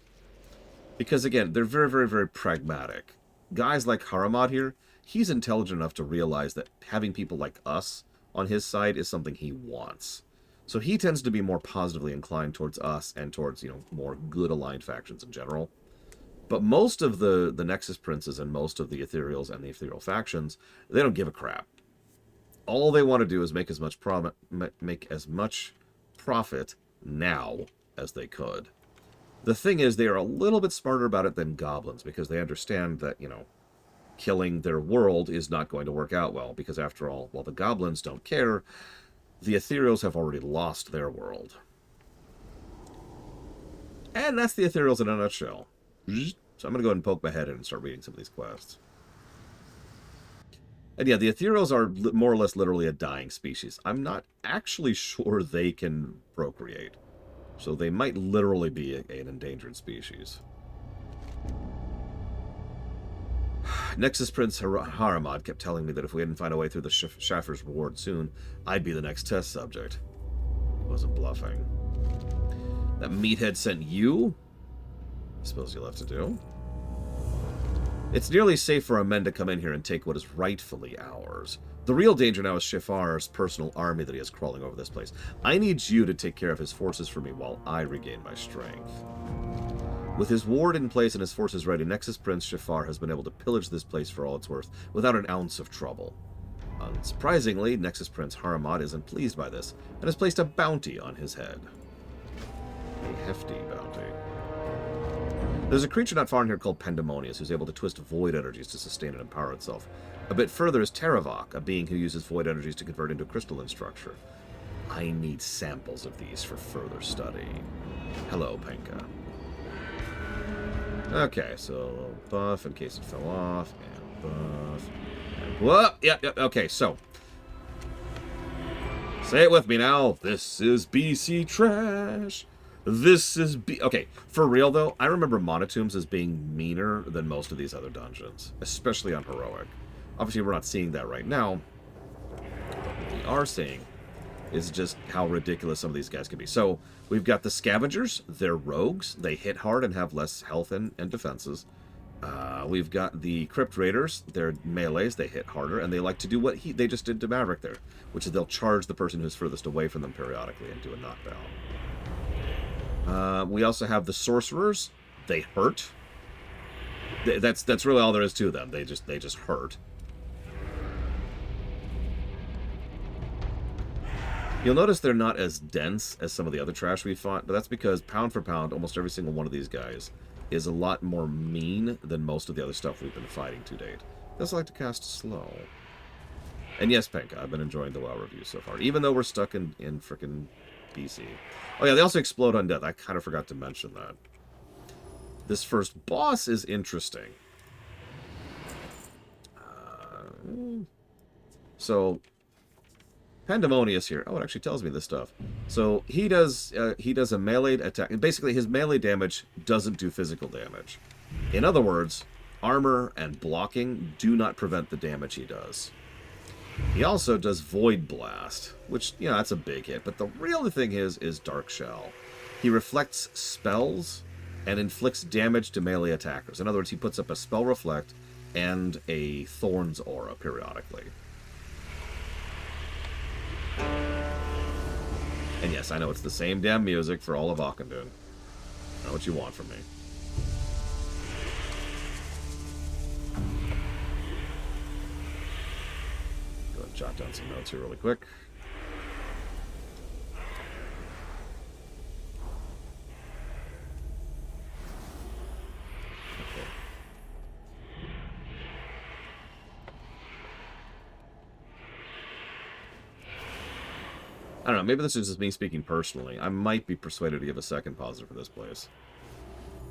Because again, they're very, very, very pragmatic. Guys like Haramad here, he's intelligent enough to realize that having people like us on his side is something he wants. So he tends to be more positively inclined towards us and towards, you know, more good aligned factions in general. But most of the Nexus Princes and most of the Ethereals and the Ethereal factions, they don't give a crap. All they want to do is make as much profit now as they could. The thing is, they are a little bit smarter about it than goblins, because they understand that, you know, killing their world is not going to work out well, because after all, while the goblins don't care, the ethereals have already lost their world. And that's the ethereals in a nutshell. So I'm going to go ahead and poke my head in and start reading some of these quests. And yeah, the ethereals are more or less literally a dying species. I'm not actually sure they can procreate. So they might literally be an endangered species. Nexus Prince Haramad kept telling me that if we didn't find a way through the Schaffer's ward soon, I'd be the next test subject. Wasn't bluffing. That meathead sent you? I suppose you'll have to do. It's nearly safe for our men to come in here and take what is rightfully ours. The real danger now is Shafar's personal army that he has crawling over this place. I need you to take care of his forces for me while I regain my strength. With his ward in place and his forces ready, Nexus Prince Shafar has been able to pillage this place for all it's worth, without an ounce of trouble. Unsurprisingly, Nexus Prince Haramad isn't pleased by this, and has placed a bounty on his head. A hefty bounty. There's a creature not far in here called Pandemonius, who's able to twist void energies to sustain and empower itself. A bit further is Teravok, a being who uses void energies to convert into crystalline structure. I need samples of these for further study. Hello, Penka. Okay, so a little buff in case it fell off, and buff, and whoop, yep, okay, so. Say it with me now. This is BC trash. This is okay, for real though, I remember Monotombs as being meaner than most of these other dungeons, especially on Heroic. Obviously, we're not seeing that right now. What we are seeing is just how ridiculous some of these guys can be. So, we've got the Scavengers. They're rogues. They hit hard and have less health and defenses. We've got the Crypt Raiders. They're melees. They hit harder, and they like to do what they just did to Maverick there, which is they'll charge the person who's furthest away from them periodically and do a knockdown. We also have the Sorcerers. They hurt. That's really all there is to them. They just hurt. You'll notice they're not as dense as some of the other trash we fought, but that's because pound for pound, almost every single one of these guys is a lot more mean than most of the other stuff we've been fighting to date. They also like to cast slow. And yes, Penka, I've been enjoying the WoW review so far, even though we're stuck in frickin' BC. Oh yeah, they also explode on death. I kind of forgot to mention that. This first boss is interesting. So Pandemonius here. Oh, it actually tells me this stuff. So he does a melee attack. Basically, his melee damage doesn't do physical damage. In other words, armor and blocking do not prevent the damage he does. He also does Void Blast, which, you know, that's a big hit. But the real thing is Dark Shell. He reflects spells and inflicts damage to melee attackers. In other words, he puts up a Spell Reflect and a Thorns aura periodically. And yes, I know it's the same damn music for all of Auchendoon. I know what you want from me. Go ahead and jot down some notes here really quick. I don't know, maybe this is just me speaking personally. I might be persuaded to give a second positive for this place.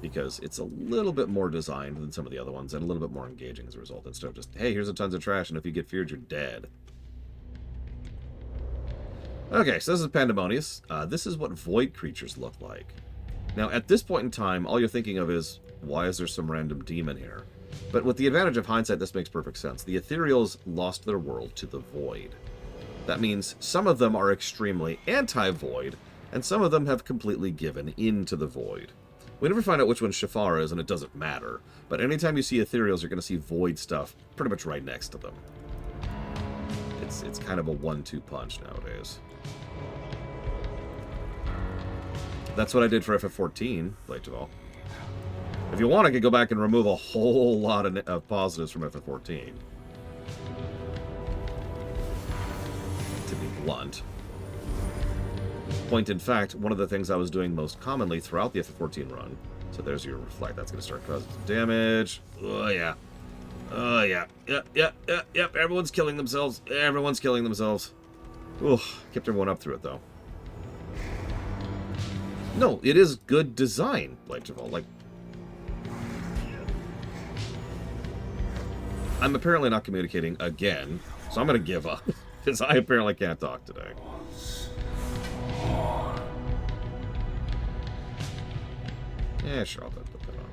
Because it's a little bit more designed than some of the other ones, and a little bit more engaging as a result, instead of just, hey, here's a tons of trash, and if you get feared, you're dead. Okay, so this is Pandemonius. This is what void creatures look like. Now, at this point in time, all you're thinking of is, why is there some random demon here? But with the advantage of hindsight, this makes perfect sense. The Ethereals lost their world to the void. That means some of them are extremely anti-void, and some of them have completely given into the void. We never find out which one Shafar is, and it doesn't matter. But anytime you see Ethereals, you're going to see void stuff pretty much right next to them. It's kind of a 1-2 punch nowadays. That's what I did for FF14, Blade-to-All. If you want, I could go back and remove a whole lot of positives from FF14. To be blunt. Point in fact, one of the things I was doing most commonly throughout the FF14 run, so there's your reflect, that's going to start causing some damage. Oh yeah. Oh yeah. Yep, everyone's killing themselves. Everyone's killing themselves. Ugh, kept everyone up through it though. No, it is good design, Blade-to-All. Like, I'm apparently not communicating again, so I'm going to give up. Because I apparently can't talk today. Yeah, sure, I'll put that on.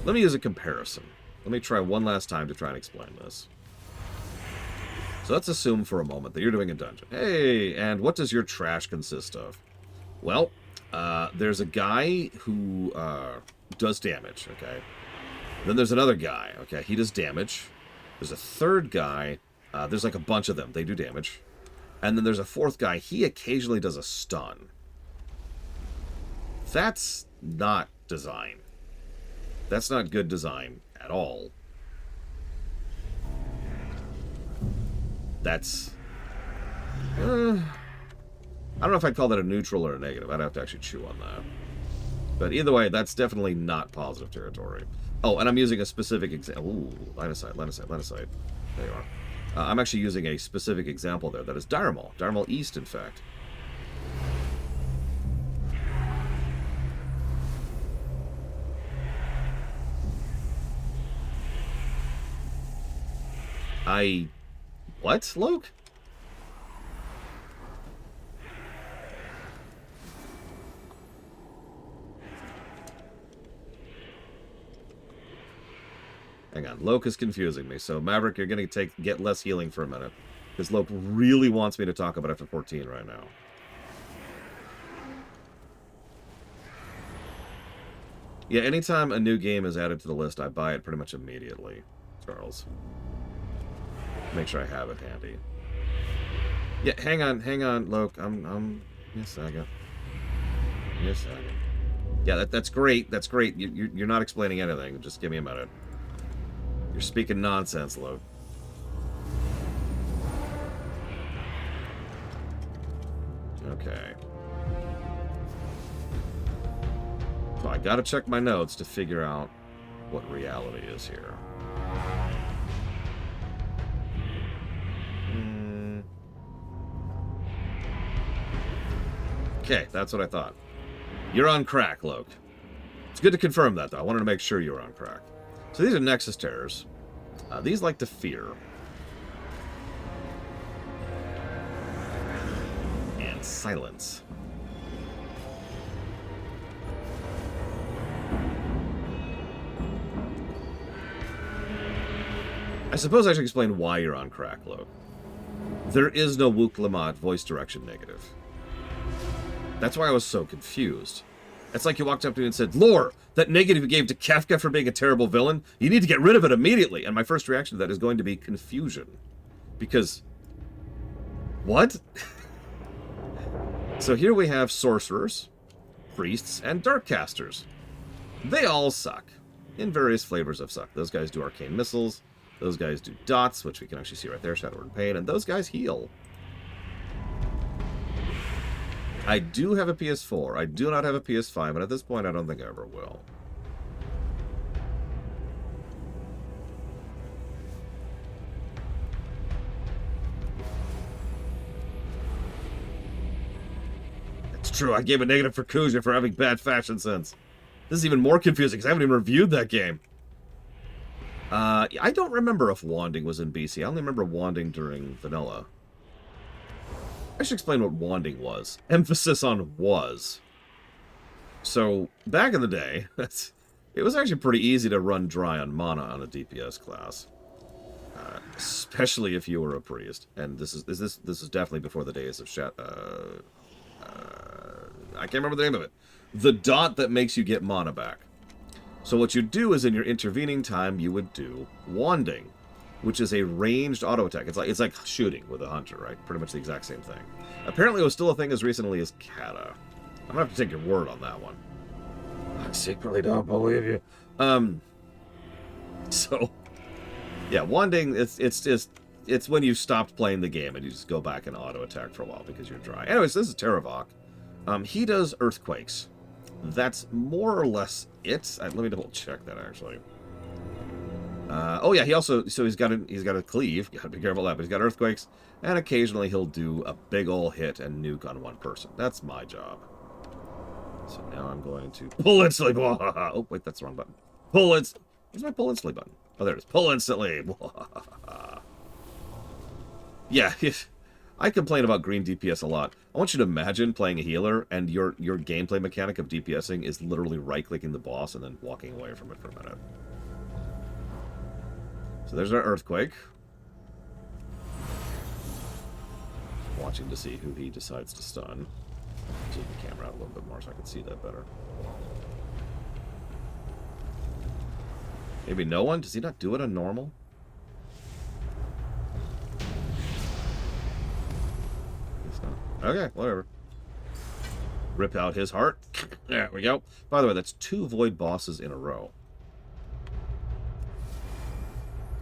Let me use a comparison. Let me try one last time to try and explain this. So let's assume for a moment that you're doing a dungeon. Hey, and what does your trash consist of? Well, there's a guy who does damage, okay? Then there's another guy, okay? He does damage. There's a third guy. There's like a bunch of them. They do damage. And then there's a fourth guy. He occasionally does a stun. That's not design. That's not good design at all. That's... I don't know if I'd call that a neutral or a negative. I'd have to actually chew on that. But either way, that's definitely not positive territory. Oh, and I'm using a specific example. Ooh, line of sight, line of sight, line of sight. There you are. I'm actually using a specific example there. That is Darmal. Darmal East, in fact. What, Luke? Hang on, Loke is confusing me. So Maverick, you're gonna get less healing for a minute, because Loke really wants me to talk about F14 right now. Yeah, anytime a new game is added to the list, I buy it pretty much immediately, Charles. Make sure I have it handy. Yeah, hang on, Loke. I'm. Yes, second. Yes, second. Yeah, that's great. That's great. You're not explaining anything. Just give me a minute. You're speaking nonsense, Luke. Okay. So I gotta check my notes to figure out what reality is here. Okay, that's what I thought. You're on crack, Luke. It's good to confirm that, though. I wanted to make sure you were on crack. So these are Nexus Terrors. These like to fear. And silence. I suppose I should explain why you're on crack, Luke. There is no Wook Lamont voice direction negative. That's why I was so confused. It's like you walked up to me and said, Lore, that negative you gave to Kefka for being a terrible villain, you need to get rid of it immediately. And my first reaction to that is going to be confusion. Because... what? So here we have sorcerers, priests, and darkcasters. They all suck. In various flavors of suck. Those guys do arcane missiles. Those guys do dots, which we can actually see right there, Shadow and Pain. And those guys heal. I do have a PS4. I do not have a PS5, and at this point, I don't think I ever will. It's true, I gave a negative for Kuja for having bad fashion sense. This is even more confusing, because I haven't even reviewed that game. I don't remember if wanding was in BC. I only remember wanding during vanilla. I should explain what wanding was. Emphasis on was. So, back in the day, it was actually pretty easy to run dry on mana on a DPS class. Especially if you were a priest. And this is definitely before the days of I can't remember the name of it. The dot that makes you get mana back. So what you do is in your intervening time, you would do wanding, which is a ranged auto attack. It's like shooting with a hunter, right? Pretty much the exact same thing. Apparently, it was still a thing as recently as Kata. I'm gonna have to take your word on that one. I secretly don't believe you. So, yeah, wanding. It's when you stopped playing the game and you just go back and auto attack for a while because you're dry. Anyways, this is Teravok. He does earthquakes. That's more or less it. Let me double check that actually. Oh yeah, he's got a cleave. Gotta be careful of that. But he's got earthquakes, and occasionally he'll do a big ol' hit and nuke on one person. That's my job. So now I'm going to pull instantly. Oh, wait, that's the wrong button. Pull it. Where's my pull instantly button? Oh, there it is. Pull instantly. Yeah, I complain about green DPS a lot. I want you to imagine playing a healer and your gameplay mechanic of DPSing is literally right-clicking the boss and then walking away from it for a minute. So there's our earthquake. Watching to see who he decides to stun. Zoom the camera out a little bit more so I can see that better. Maybe no one? Does he not do it on normal? Guess not. Okay, whatever. Rip out his heart. There we go. By the way, that's 2 void bosses in a row.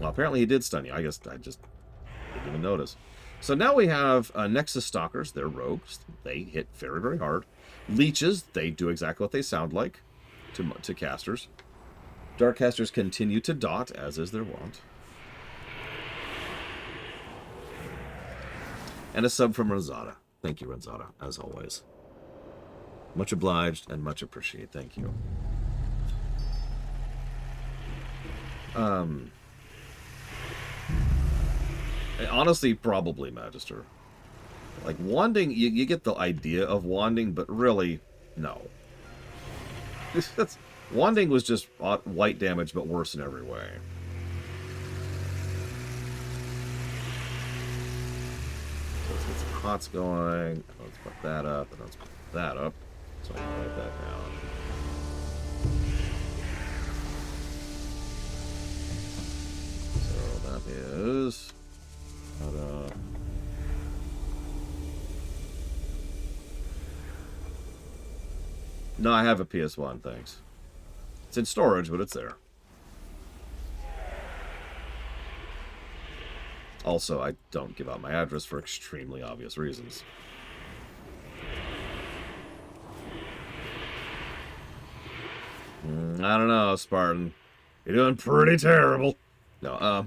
Well, apparently he did stun you. I just didn't even notice. So now we have Nexus Stalkers. They're rogues. They hit very, very hard. Leeches. They do exactly what they sound like to casters. Dark casters continue to dot, as is their wont. And a sub from Renzada. Thank you, Renzada, as always. Much obliged and much appreciated. Thank you. Honestly, probably Magister. Like, wanding, you get the idea of wanding, but really, no. Wanding was just white damage, but worse in every way. So let's get some pots going. Let's put that up, and let's put that up. So I can write that down. So that is... No, I have a PS1, thanks. It's in storage, but it's there. Also, I don't give out my address for extremely obvious reasons. I don't know, Spartan. You're doing pretty terrible. No,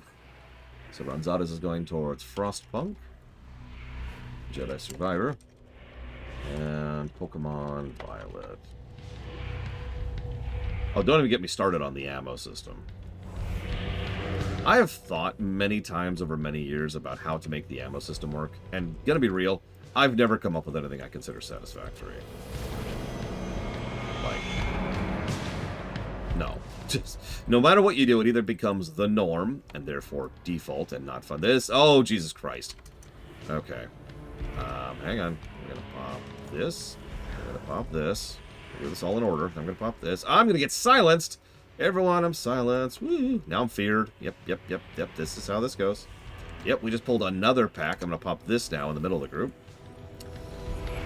so Ranzadas is going towards Frostpunk, Jedi Survivor, and Pokemon Violet. Oh, don't even get me started on the ammo system. I have thought many times over many years about how to make the ammo system work, and gonna be real, I've never come up with anything I consider satisfactory. Like, no. Just, no matter what you do, it either becomes the norm, and therefore default and not fun. Oh, Jesus Christ. Okay. Hang on. I'm gonna pop this. I'm gonna pop this. Do this all in order. I'm gonna pop this. I'm gonna get silenced. Everyone, I'm silenced. Woo! Now I'm feared. Yep. This is how this goes. Yep, we just pulled another pack. I'm gonna pop this now in the middle of the group.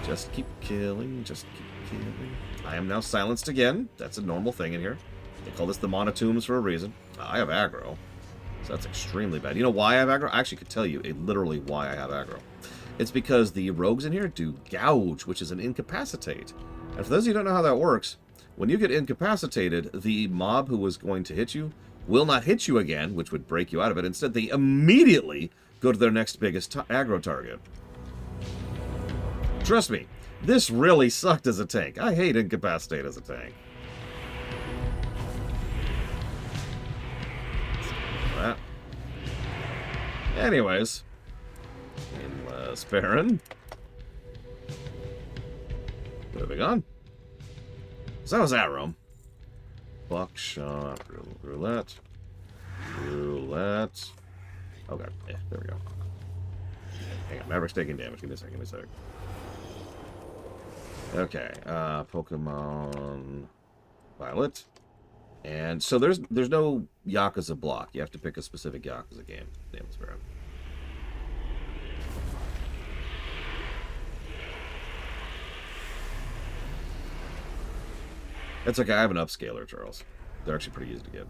Just keep killing. Just keep killing. I am now silenced again. That's a normal thing in here. They call this the monotombs for a reason. I have aggro. So that's extremely bad. You know why I have aggro? I actually could tell you literally why I have aggro. It's because the rogues in here do gouge, which is an incapacitate. And for those of you who don't know how that works, when you get incapacitated, the mob who was going to hit you will not hit you again, which would break you out of it. Instead, they immediately go to their next biggest aggro target. Trust me, this really sucked as a tank. I hate incapacitate as a tank. That. Anyways, Endless Baron. Moving on. So how was that, Rome? Buckshot, roulette. Roulette. Oh god, yeah, there we go. Hang on, Maverick's taking damage. Give me a second, Okay, Pokemon Violet. And so there's no Yakuza block. You have to pick a specific Yakuza game. Damn, it's fair. It's okay, I have an upscaler, Charles. They're actually pretty easy to get.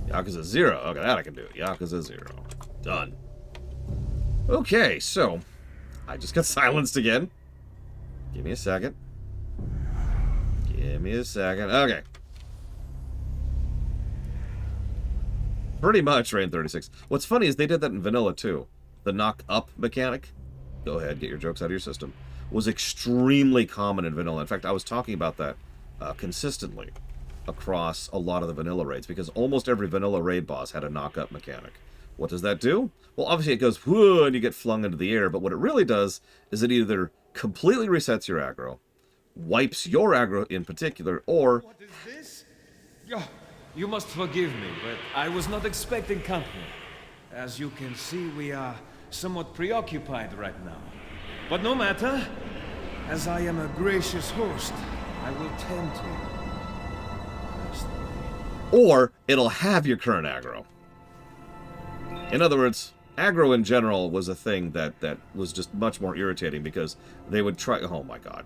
Yakuza 0. Okay, that I can do. Yakuza 0. Done. Okay, so I just got silenced again. Give me a second. Okay. Pretty much Rain 36. What's funny is they did that in vanilla too. The knock up mechanic. go ahead, get your jokes out of your system, was extremely common in vanilla. In fact, I was talking about that consistently across a lot of the vanilla raids, because almost every vanilla raid boss had a knock-up mechanic. What does that do? Well, obviously it goes whoo and you get flung into the air, but what it really does is it either completely resets your aggro, wipes your aggro in particular, or... What is this? You must forgive me, but I was not expecting company. As you can see, we are somewhat preoccupied right now. But no matter, as I am a gracious host, I will tend to you. Or it'll have your current aggro. In other words, aggro in general was a thing that was just much more irritating, because they would try... Oh my god.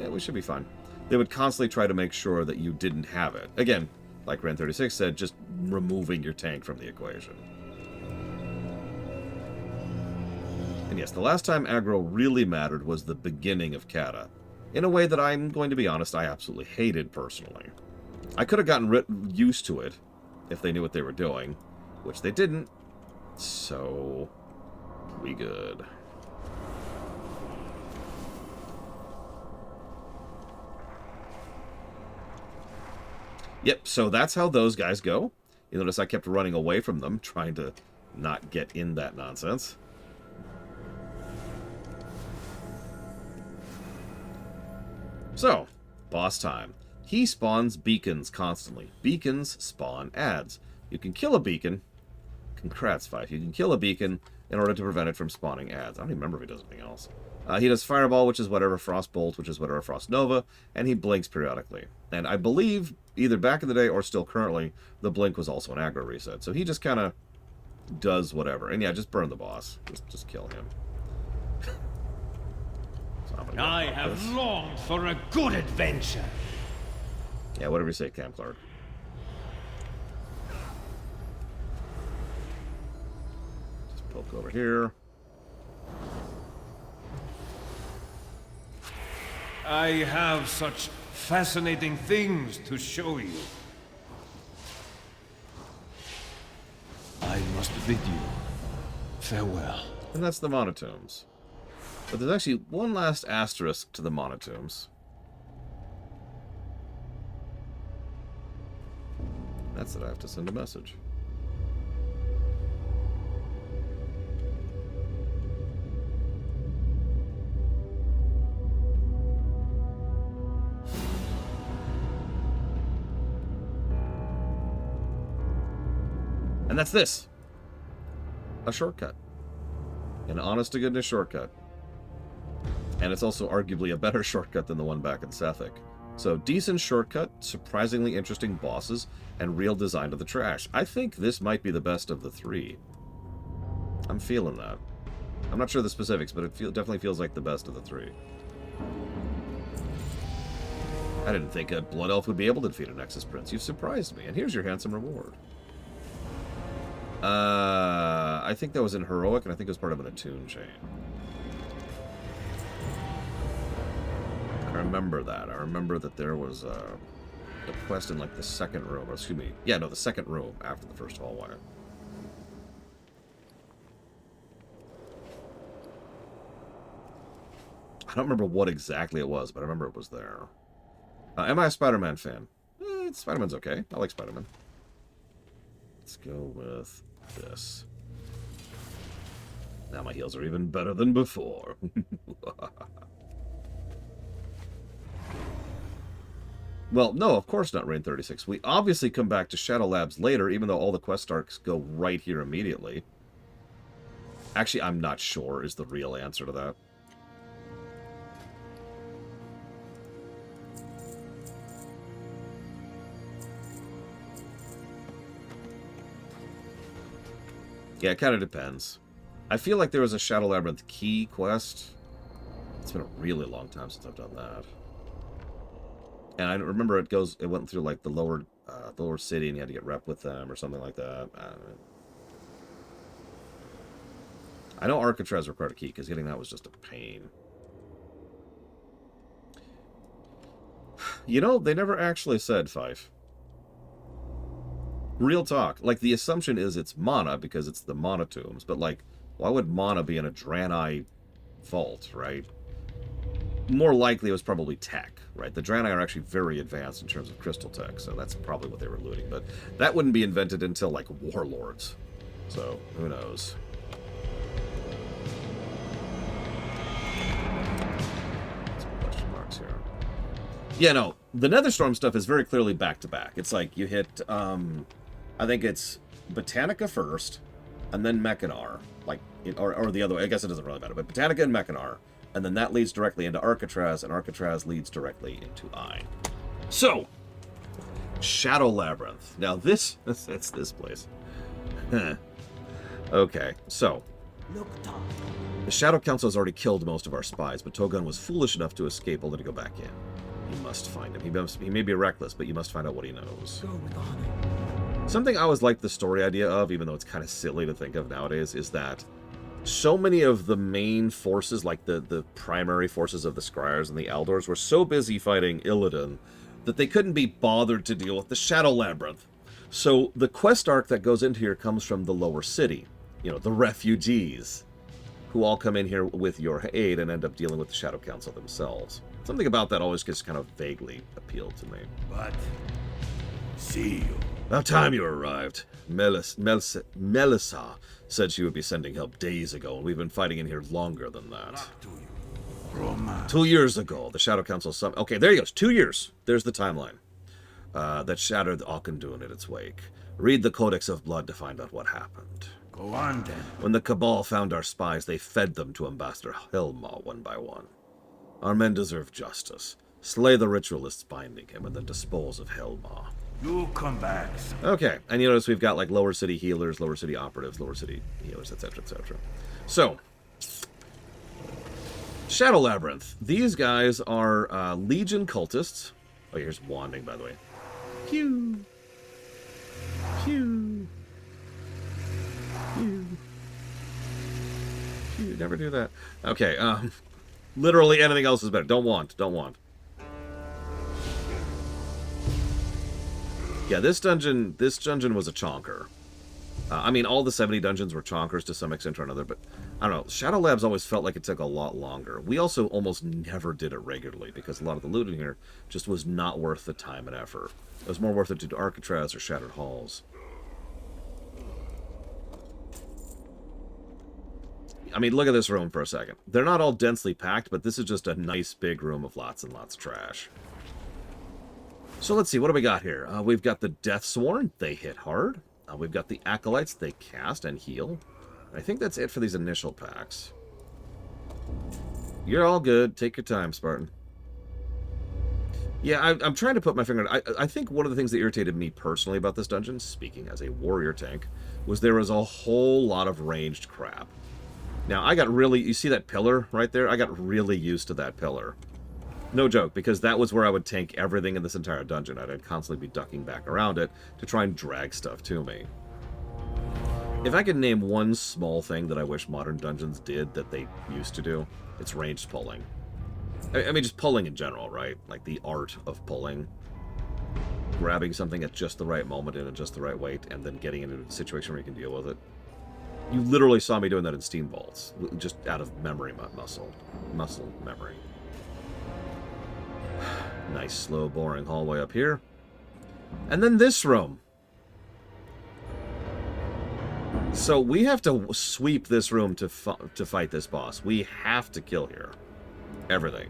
We should be fine. They would constantly try to make sure that you didn't have it. Again, like Ren 36 said, just removing your tank from the equation. And yes, the last time aggro really mattered was the beginning of Kata, in a way that I'm going to be honest, I absolutely hated personally. I could have gotten used to it if they knew what they were doing, which they didn't, so we good. Yep, so that's how those guys go. You notice I kept running away from them, trying to not get in that nonsense. So, boss time. He spawns beacons constantly. Beacons spawn ads. You can kill a beacon. Congrats, Fife. You can kill a beacon in order to prevent it from spawning ads. I don't even remember if he does anything else. He does Fireball, which is whatever, Frost Bolt, which is whatever, Frost Nova, and he blinks periodically. And I believe, either back in the day or still currently, the blink was also an aggro reset. So he just kind of does whatever. And yeah, just burn the boss. Just kill him. So I have longed for a good adventure. Yeah, whatever you say, Cam Clark. Just poke over here. I have such fascinating things to show you. I must bid you farewell. And that's the Monotombs. But there's actually one last asterisk to the Monotombs. That's that I have to send a message. And that's this. A shortcut. An honest-to-goodness shortcut. And it's also arguably a better shortcut than the one back in Sethic. So, decent shortcut, surprisingly interesting bosses, and real design to the trash. I think this might be the best of the three. I'm feeling that. I'm not sure the specifics, but it definitely feels like the best of the three. I didn't think a Blood Elf would be able to defeat a Nexus Prince. You've surprised me, and here's your handsome reward. I think that was in Heroic, and I think it was part of an Attune chain. I remember that. I remember that there was a quest in, like, the second room. Or, excuse me. Yeah, no, the second room after the first hallway. I don't remember what exactly it was, but I remember it was there. Am I a Spider-Man fan? Spider-Man's okay. I like Spider-Man. Let's go with this. Now my heals are even better than before. Well, no, of course not, Rain 36. We obviously come back to Shadow Labs later, even though all the quest arcs go right here immediately. Actually, I'm not sure is the real answer to that. Yeah, it kind of depends. I feel like there was a Shadow Labyrinth key quest. It's been a really long time since I've done that. And I remember it went through like the lower city, and you had to get rep with them or something like that. I know Arcatraz required a key, because getting that was just a pain. You know, they never actually said, Fife. Real talk. Like, the assumption is it's mana, because it's the Monotombs. But, like, why would mana be in a Draenei fault, right? More likely it was probably tech, right? The Draenei are actually very advanced in terms of crystal tech, so that's probably what they were looting. But that wouldn't be invented until, like, warlords. So, who knows? Some question marks here. Yeah, no, the Netherstorm stuff is very clearly back-to-back. It's like you hit, I think it's Botanica first, and then Mechanar. Like, or the other way. I guess it doesn't really matter, but Botanica and Mechanar. And then that leads directly into Arcatraz, and Arcatraz leads directly into Ain. So, Shadow Labyrinth. Now it's this place. Okay, so. The Shadow Council has already killed most of our spies, but Togun was foolish enough to escape only to go back in. You must find him. He may be reckless, but you must find out what he knows. Go with honor. Something I always liked the story idea of, even though it's kind of silly to think of nowadays, is that so many of the main forces, like the primary forces of the Scryers and the Eldors, were so busy fighting Illidan that they couldn't be bothered to deal with the Shadow Labyrinth. So the quest arc that goes into here comes from the lower city. You know, the refugees, who all come in here with your aid and end up dealing with the Shadow Council themselves. Something about that always just kind of vaguely appealed to me. But see you. About time you arrived. Melissa said she would be sending help days ago, and we've been fighting in here longer than that. 2 years ago, the Shadow Council summoned... Okay, there he goes. 2 years. There's the timeline. That shattered Auchindoun in its wake. Read the Codex of Blood to find out what happened. Go on then. When the Cabal found our spies, they fed them to Ambassador Helma one by one. Our men deserve justice. Slay the ritualists binding him, and then dispose of Helma. You come back. Okay, and you notice we've got like lower city healers, lower city operatives, lower city healers, etc., etc. So, Shadow Labyrinth. These guys are Legion cultists. Oh, here's wanding, by the way. Pew. Pew. Pew. Pew. Never do that. Okay, literally anything else is better. Don't want. Yeah, this dungeon was a chonker. I mean, all the 70 dungeons were chonkers to some extent or another, but I don't know. Shadow Labs always felt like it took a lot longer. We also almost never did it regularly because a lot of the loot in here just was not worth the time and effort. It was more worth it to do Arcatraz or Shattered Halls. I mean, look at this room for a second. They're not all densely packed, but this is just a nice big room of lots and lots of trash. So let's see, what do we got here? We've got the Deathsworn, they hit hard. We've got the Acolytes, they cast and heal. I think that's it for these initial packs. You're all good. Take your time, Spartan. Yeah, I'm trying to put my finger on it. I think one of the things that irritated me personally about this dungeon, speaking as a warrior tank, was there was a whole lot of ranged crap. Now, I got really... You see that pillar right there? I got really used to that pillar. No joke, because that was where I would tank everything in this entire dungeon. I'd constantly be ducking back around it to try and drag stuff to me. If I could name one small thing that I wish modern dungeons did that they used to do, it's ranged pulling. I mean, just pulling in general, right? Like the art of pulling. Grabbing something at just the right moment and at just the right weight, and then getting into a situation where you can deal with it. You literally saw me doing that in Steam Vaults, just out of memory muscle memory. Nice, slow, boring hallway up here. And then this room. So we have to sweep this room to fight this boss. We have to kill here. Everything.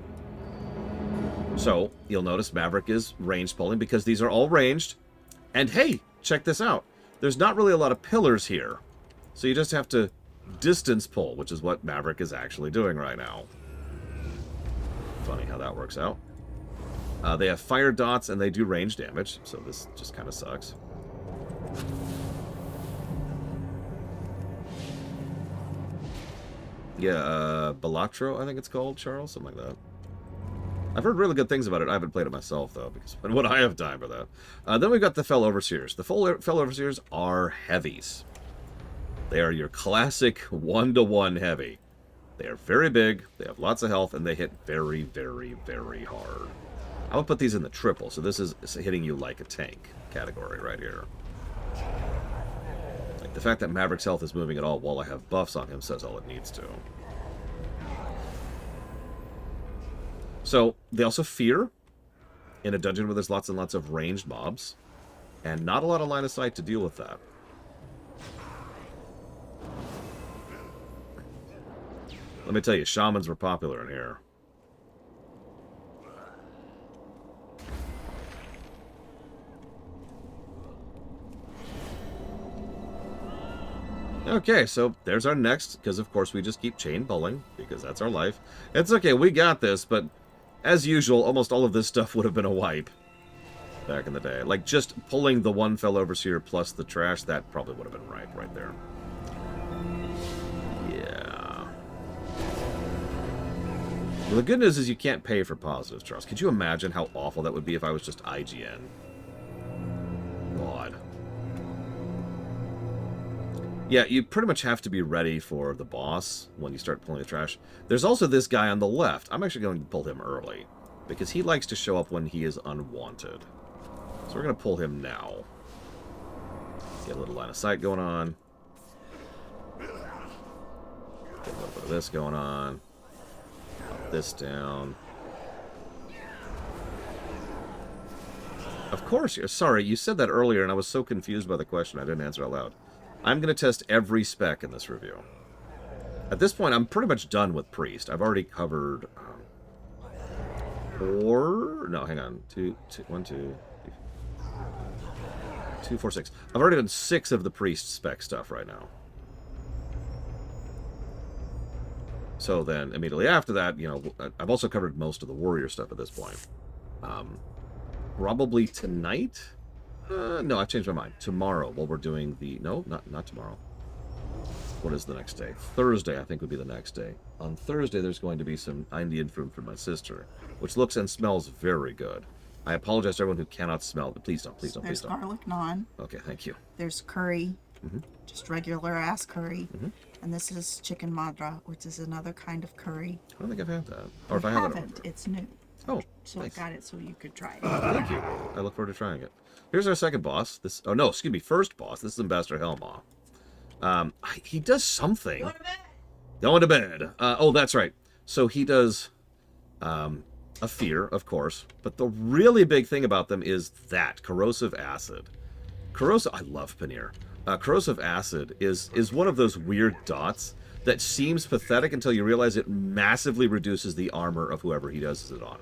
So, you'll notice Maverick is ranged pulling because these are all ranged. And hey, check this out. There's not really a lot of pillars here. So you just have to distance pull, which is what Maverick is actually doing right now. Funny how that works out. They have fire dots and they do range damage, so this just kind of sucks. Yeah, Balatro, I think it's called, Charles, something like that. I've heard really good things about it. I haven't played it myself, though, because when would I have time for that? Then we've got the Fell Overseers. The Fell Overseers are heavies. They are your classic 1-to-1 heavy. They are very big, they have lots of health, and they hit very, very, very hard. I would put these in the triple, so this is hitting you like a tank category right here. Like the fact that Maverick's health is moving at all while I have buffs on him says all it needs to. So, they also fear in a dungeon where there's lots and lots of ranged mobs. And not a lot of line of sight to deal with that. Let me tell you, shamans were popular in here. Okay, so there's our next, because of course we just keep chain pulling, because that's our life. It's okay, we got this, but as usual, almost all of this stuff would have been a wipe back in the day. Like, just pulling the one fellow overseer plus the trash, that probably would have been right there. Yeah. Well, the good news is you can't pay for positives, Charles. Could you imagine how awful that would be if I was just IGN? God. Yeah, you pretty much have to be ready for the boss when you start pulling the trash. There's also this guy on the left. I'm actually going to pull him early, because he likes to show up when he is unwanted. So we're going to pull him now. Get a little line of sight going on. Get a little bit of this going on. Pop this down. Of course, sorry, you said that earlier, and I was so confused by the question, I didn't answer out loud. I'm going to test every spec in this review. At this point, I'm pretty much done with Priest. I've already covered 4... No, hang on. 2, 4, 6. I've already done 6 of the Priest spec stuff right now. So then, immediately after that, you know, I've also covered most of the Warrior stuff at this point. Probably tonight? No, I've changed my mind. Tomorrow, while we're doing the... No, not tomorrow. What is the next day? Thursday, I think, would be the next day. On Thursday, there's going to be some Indian food for my sister, which looks and smells very good. I apologize to everyone who cannot smell it. Please don't, please don't, please There's don't. garlic naan. Okay, thank you. There's curry. Just regular ass curry. And this is chicken madra, which is another kind of curry. I don't think I've had that. Or if I haven't, haven't. It's new. Oh, So nice. I got it so you could try it. Thank you. I look forward to trying it. Here's our second boss. This... Oh, no, excuse me. First boss. This is Ambassador Helmaw. He does something. Going to bed. Oh, that's right. So he does a fear, of course. But the really big thing about them is that. Corrosive acid. I love Paneer. Corrosive acid is one of those weird dots that seems pathetic until you realize it massively reduces the armor of whoever he does it on.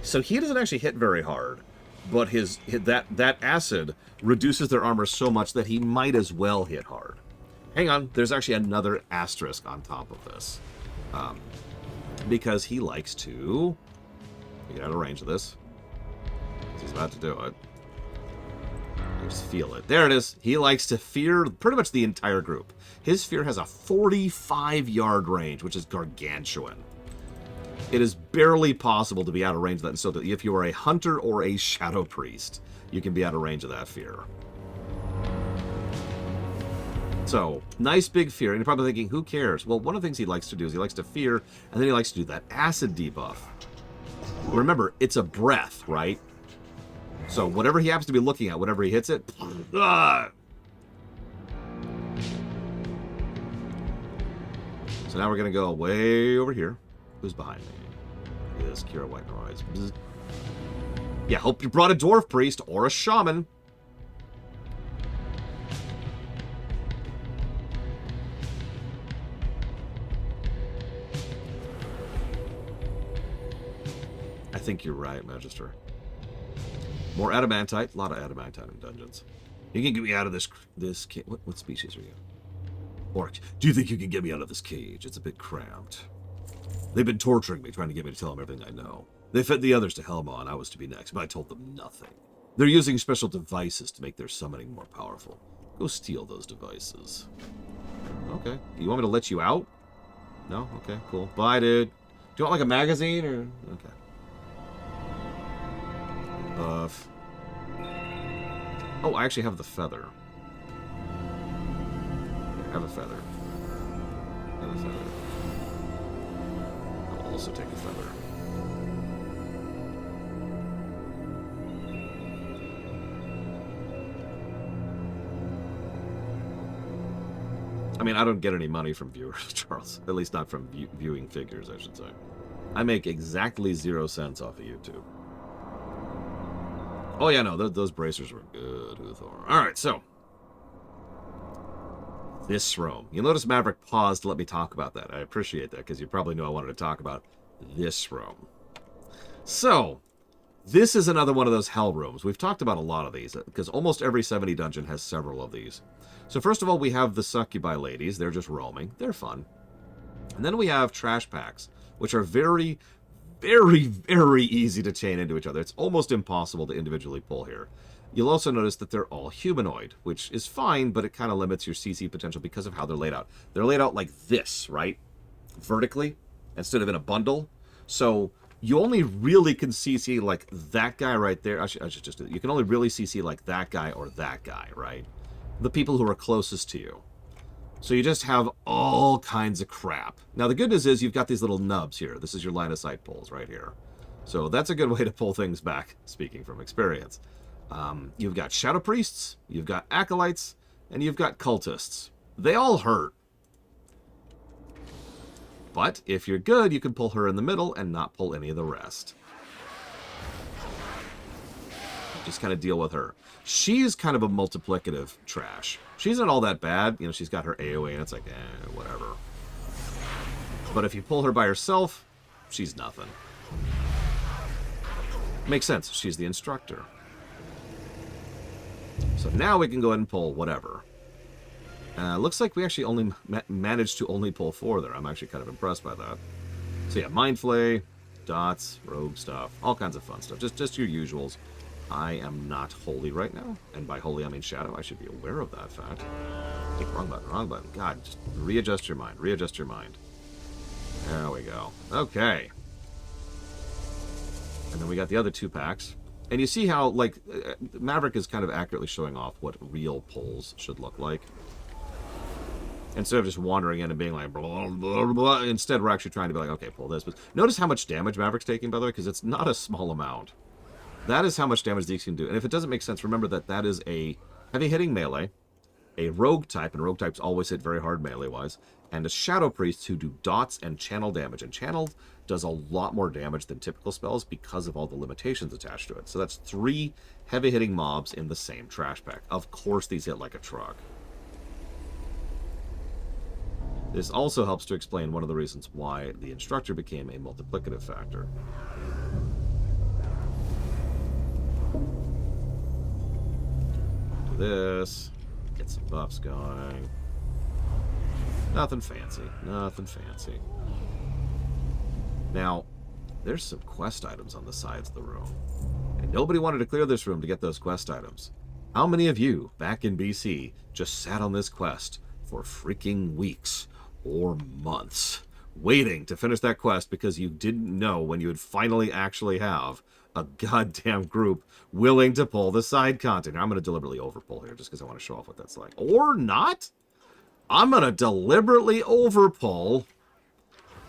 So he doesn't actually hit very hard, but that acid reduces their armor so much that he might as well hit hard. Hang on, there's actually another asterisk on top of this. Because he likes to... Get out of range of this. He's about to do it. I just feel it. There it is. He likes to fear pretty much the entire group. His fear has a 45-yard range, which is gargantuan. It is barely possible to be out of range of that. And so that if you are a hunter or a shadow priest, you can be out of range of that fear. So, nice big fear. And you're probably thinking, who cares? Well, one of the things he likes to do is he likes to fear, and then he likes to do that acid debuff. Remember, it's a breath, right? So whatever he happens to be looking at, whenever he hits it... So now we're going to go way over here. Who's behind me? Is Kira White Noise. Yeah, hope you brought a dwarf priest or a shaman. I think you're right, Magister. More adamantite. A lot of adamantite in dungeons. You can get me out of this what species are you? Orc. Do you think you can get me out of this cage? It's a bit cramped. They've been torturing me, trying to get me to tell them everything I know. They fed the others to Helma, and I was to be next, but I told them nothing. They're using special devices to make their summoning more powerful. Go steal those devices. Okay. You want me to let you out? No? Okay, cool. Bye, dude. Do you want like a magazine or... Okay. Buff. Oh, I actually have the feather. I have a feather. I have a feather. I'll also take a feather. I mean, I don't get any money from viewers, Charles. At least not from viewing figures, I should say. I make exactly 0 cents off of YouTube. Oh yeah, no, those bracers were good, Uthor. Alright, so. This room. You'll notice Maverick paused to let me talk about that. I appreciate that, because you probably knew I wanted to talk about this room. So, this is another one of those hell rooms. We've talked about a lot of these, because almost every 70 dungeon has several of these. So first of all, we have the succubi ladies. They're just roaming. They're fun. And then we have trash packs, which are very, very, very easy to chain into each other. It's almost impossible to individually pull here. You'll also notice that they're all humanoid, which is fine, but it kind of limits your CC potential because of how they're laid out. They're laid out like this, right? Vertically, instead of in a bundle. So you only really can CC like that guy right there. I should just do that. You can only really CC like that guy or that guy, right? The people who are closest to you. So you just have all kinds of crap. Now, the good news is you've got these little nubs here. This is your line of sight pulls right here. So that's a good way to pull things back, speaking from experience. You've got shadow priests, you've got acolytes, and you've got cultists. They all hurt. But if you're good, you can pull her in the middle and not pull any of the rest. Just kind of deal with her. She's kind of a multiplicative trash. She's not all that bad. You know, she's got her AoE, and it's like, whatever. But if you pull her by herself, she's nothing. Makes sense. She's the instructor. So now we can go ahead and pull whatever. Looks like we actually only managed to only pull 4 there. I'm actually kind of impressed by that. So yeah, Mind Flay, dots, rogue stuff, all kinds of fun stuff. Just your usuals. I am not holy right now. And by holy, I mean shadow. I should be aware of that fact. Wrong button, wrong button. God, just readjust your mind. Readjust your mind. There we go. Okay. And then we got the other 2 packs. And you see how, like, Maverick is kind of accurately showing off what real pulls should look like. Instead of just wandering in and being like, blah, blah, blah. Instead, we're actually trying to be like, okay, pull this. But notice how much damage Maverick's taking, by the way, because it's not a small amount. That is how much damage these can do. And if it doesn't make sense, remember that that is a heavy-hitting melee, a rogue type, and rogue types always hit very hard melee-wise, and a shadow priest who do dots and channel damage. And channel does a lot more damage than typical spells because of all the limitations attached to it. So that's 3 heavy-hitting mobs in the same trash pack. Of course these hit like a truck. This also helps to explain one of the reasons why the instructor became a multiplicative factor. Do this, get some buffs going. Nothing fancy, nothing fancy. Now, there's some quest items on the sides of the room. And nobody wanted to clear this room to get those quest items. How many of you, back in BC, just sat on this quest for freaking weeks or months, waiting to finish that quest because you didn't know when you would finally actually have a goddamn group willing to pull the side content? I'm going to deliberately overpull here just because I want to show off what that's like. Or not. I'm going to deliberately overpull.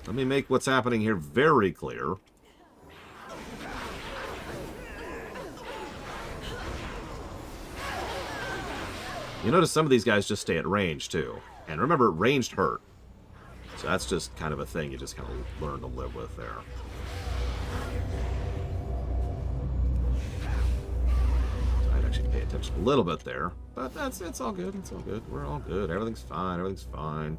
Let me make what's happening here very clear. You notice some of these guys just stay at range, too. And remember, ranged hurt. So that's just kind of a thing you just kind of learn to live with there. So I'd actually pay attention a little bit there. But it's all good. It's all good. We're all good. Everything's fine. Everything's fine.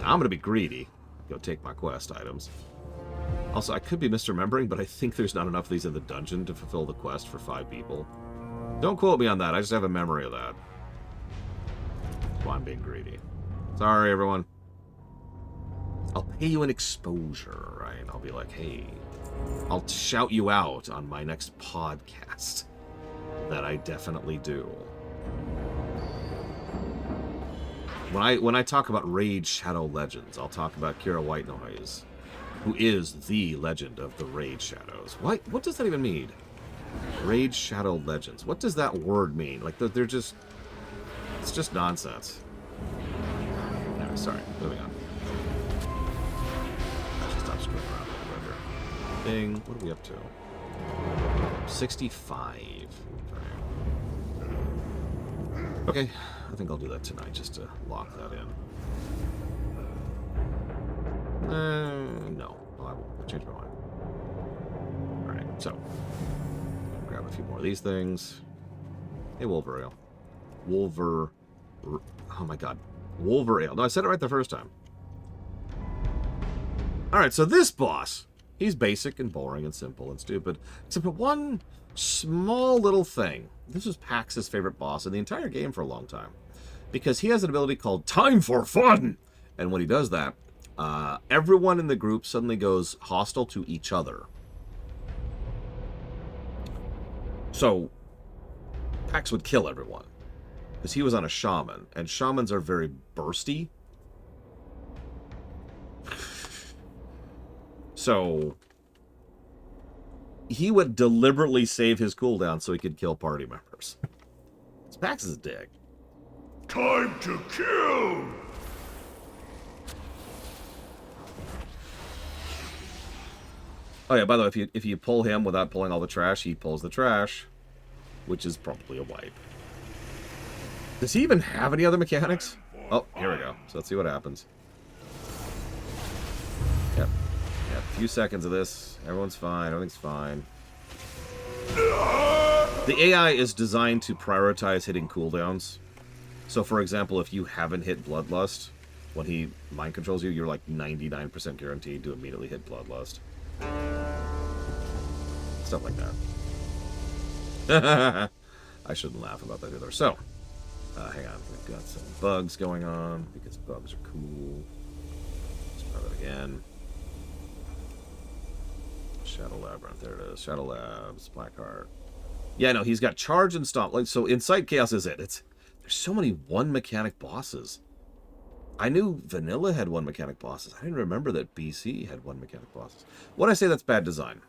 Now, I'm going to be greedy. Go take my quest items. Also, I could be misremembering, but I think there's not enough of these in the dungeon to fulfill the quest for 5 people. Don't quote me on that. I just have a memory of that. That's why I'm being greedy. Sorry, everyone. I'll pay you an exposure, right? I'll be like, hey, I'll shout you out on my next podcast. That I definitely do. When I talk about Raid Shadow Legends, I'll talk about Kira Whitenoise, who is the legend of the Raid Shadows. What does that even mean? Raid Shadow Legends. What does that word mean? Like, they're just... It's just nonsense. Anyway, sorry. Moving on. I should stop screwing around a little bit here. Ding. What are we up to? 65. Okay. I think I'll do that tonight just to lock that in. No. Well, I won't change my mind. Alright, so. Grab a few more of these things. Hey, Wolverale. Oh my god. Wolverale. No, I said it right the first time. Alright, so this boss, he's basic and boring and simple and stupid. Except for one small little thing. This was Pax's favorite boss in the entire game for a long time. Because he has an ability called Time for Fun! And when he does that, everyone in the group suddenly goes hostile to each other. So, Pax would kill everyone. Because he was on a shaman, and shamans are very bursty. So, he would deliberately save his cooldown so he could kill party members. Pax is a dick. Time to kill! Oh yeah, by the way, if you pull him without pulling all the trash, he pulls the trash, which is probably a wipe. Does he even have any other mechanics? Oh, here we go. So let's see what happens. Yep. Yeah, a few seconds of this. Everyone's fine. Everything's fine. The AI is designed to prioritize hitting cooldowns. So, for example, if you haven't hit Bloodlust, when he mind controls you, you're like 99% guaranteed to immediately hit Bloodlust. Stuff like that. I shouldn't laugh about that either. So, hang on. We've got some bugs going on, because bugs are cool. Let's try that again. Shadow Labyrinth, there it is. Shadow Labs, Blackheart. Yeah, no, he's got Charge and Stomp. Like, so Incite Chaos is it. There's so many one-mechanic bosses. I knew Vanilla had one-mechanic bosses. I didn't remember that BC had one-mechanic bosses. When I say that's bad design.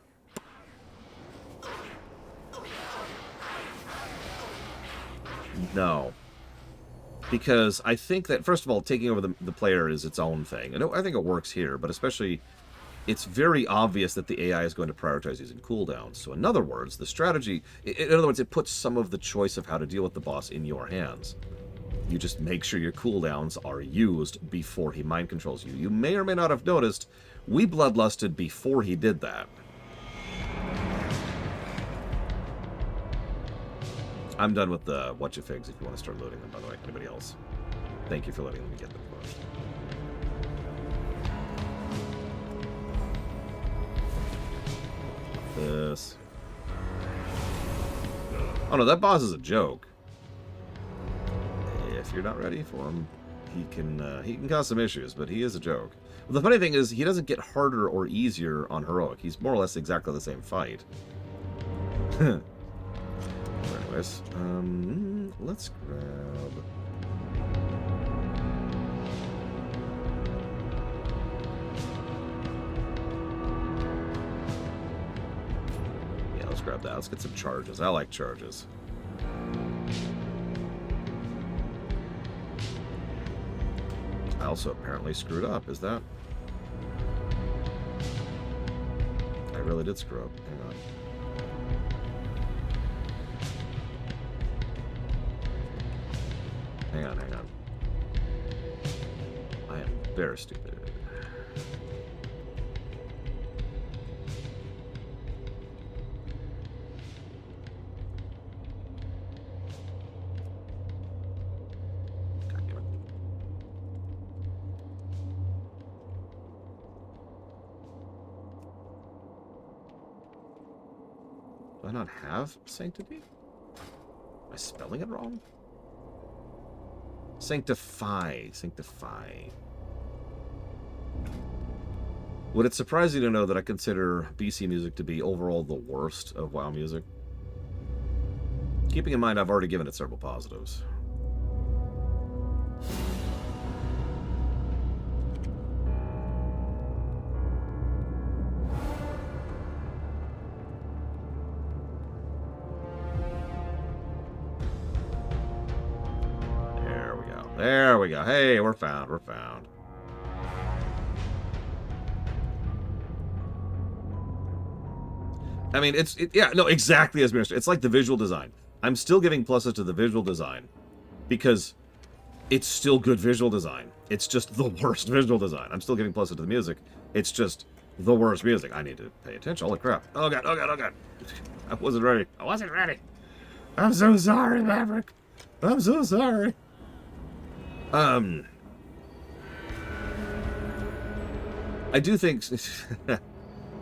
No. Because I think that, first of all, taking over the player is its own thing. And I think it works here, but especially, it's very obvious that the AI is going to prioritize using cooldowns. So in other words, the strategy, in other words, it puts some of the choice of how to deal with the boss in your hands. You just make sure your cooldowns are used before he mind controls you. You may or may not have noticed, we bloodlusted before he did that. I'm done with the whatchafigs if you want to start loading them, by the way. Anybody else? Thank you for letting me get them first. This. Oh no, that boss is a joke. If you're not ready for him, he can cause some issues, but he is a joke. Well, the funny thing is, he doesn't get harder or easier on heroic. He's more or less exactly the same fight. Anyways, let's grab. Yeah, let's grab that. Let's get some charges. I like charges. I also apparently screwed up. Is that? I really did screw up. Hang on. Hang on, hang on. I am very stupid. God damn it. Do I not have Sanctity? Am I spelling it wrong? Sanctify. Would it surprise you to know that I consider BC music to be overall the worst of WoW music? Keeping in mind I've already given it several positives. There we go. Hey, we're found. We're found. I mean, yeah, no, exactly as Minister. It's like the visual design. I'm still giving pluses to the visual design because it's still good visual design. It's just the worst visual design. I'm still giving pluses to the music. It's just the worst music. I need to pay attention. Holy crap. Oh god, oh god, oh god. I wasn't ready. I wasn't ready. I'm so sorry, Maverick. I'm so sorry. I do think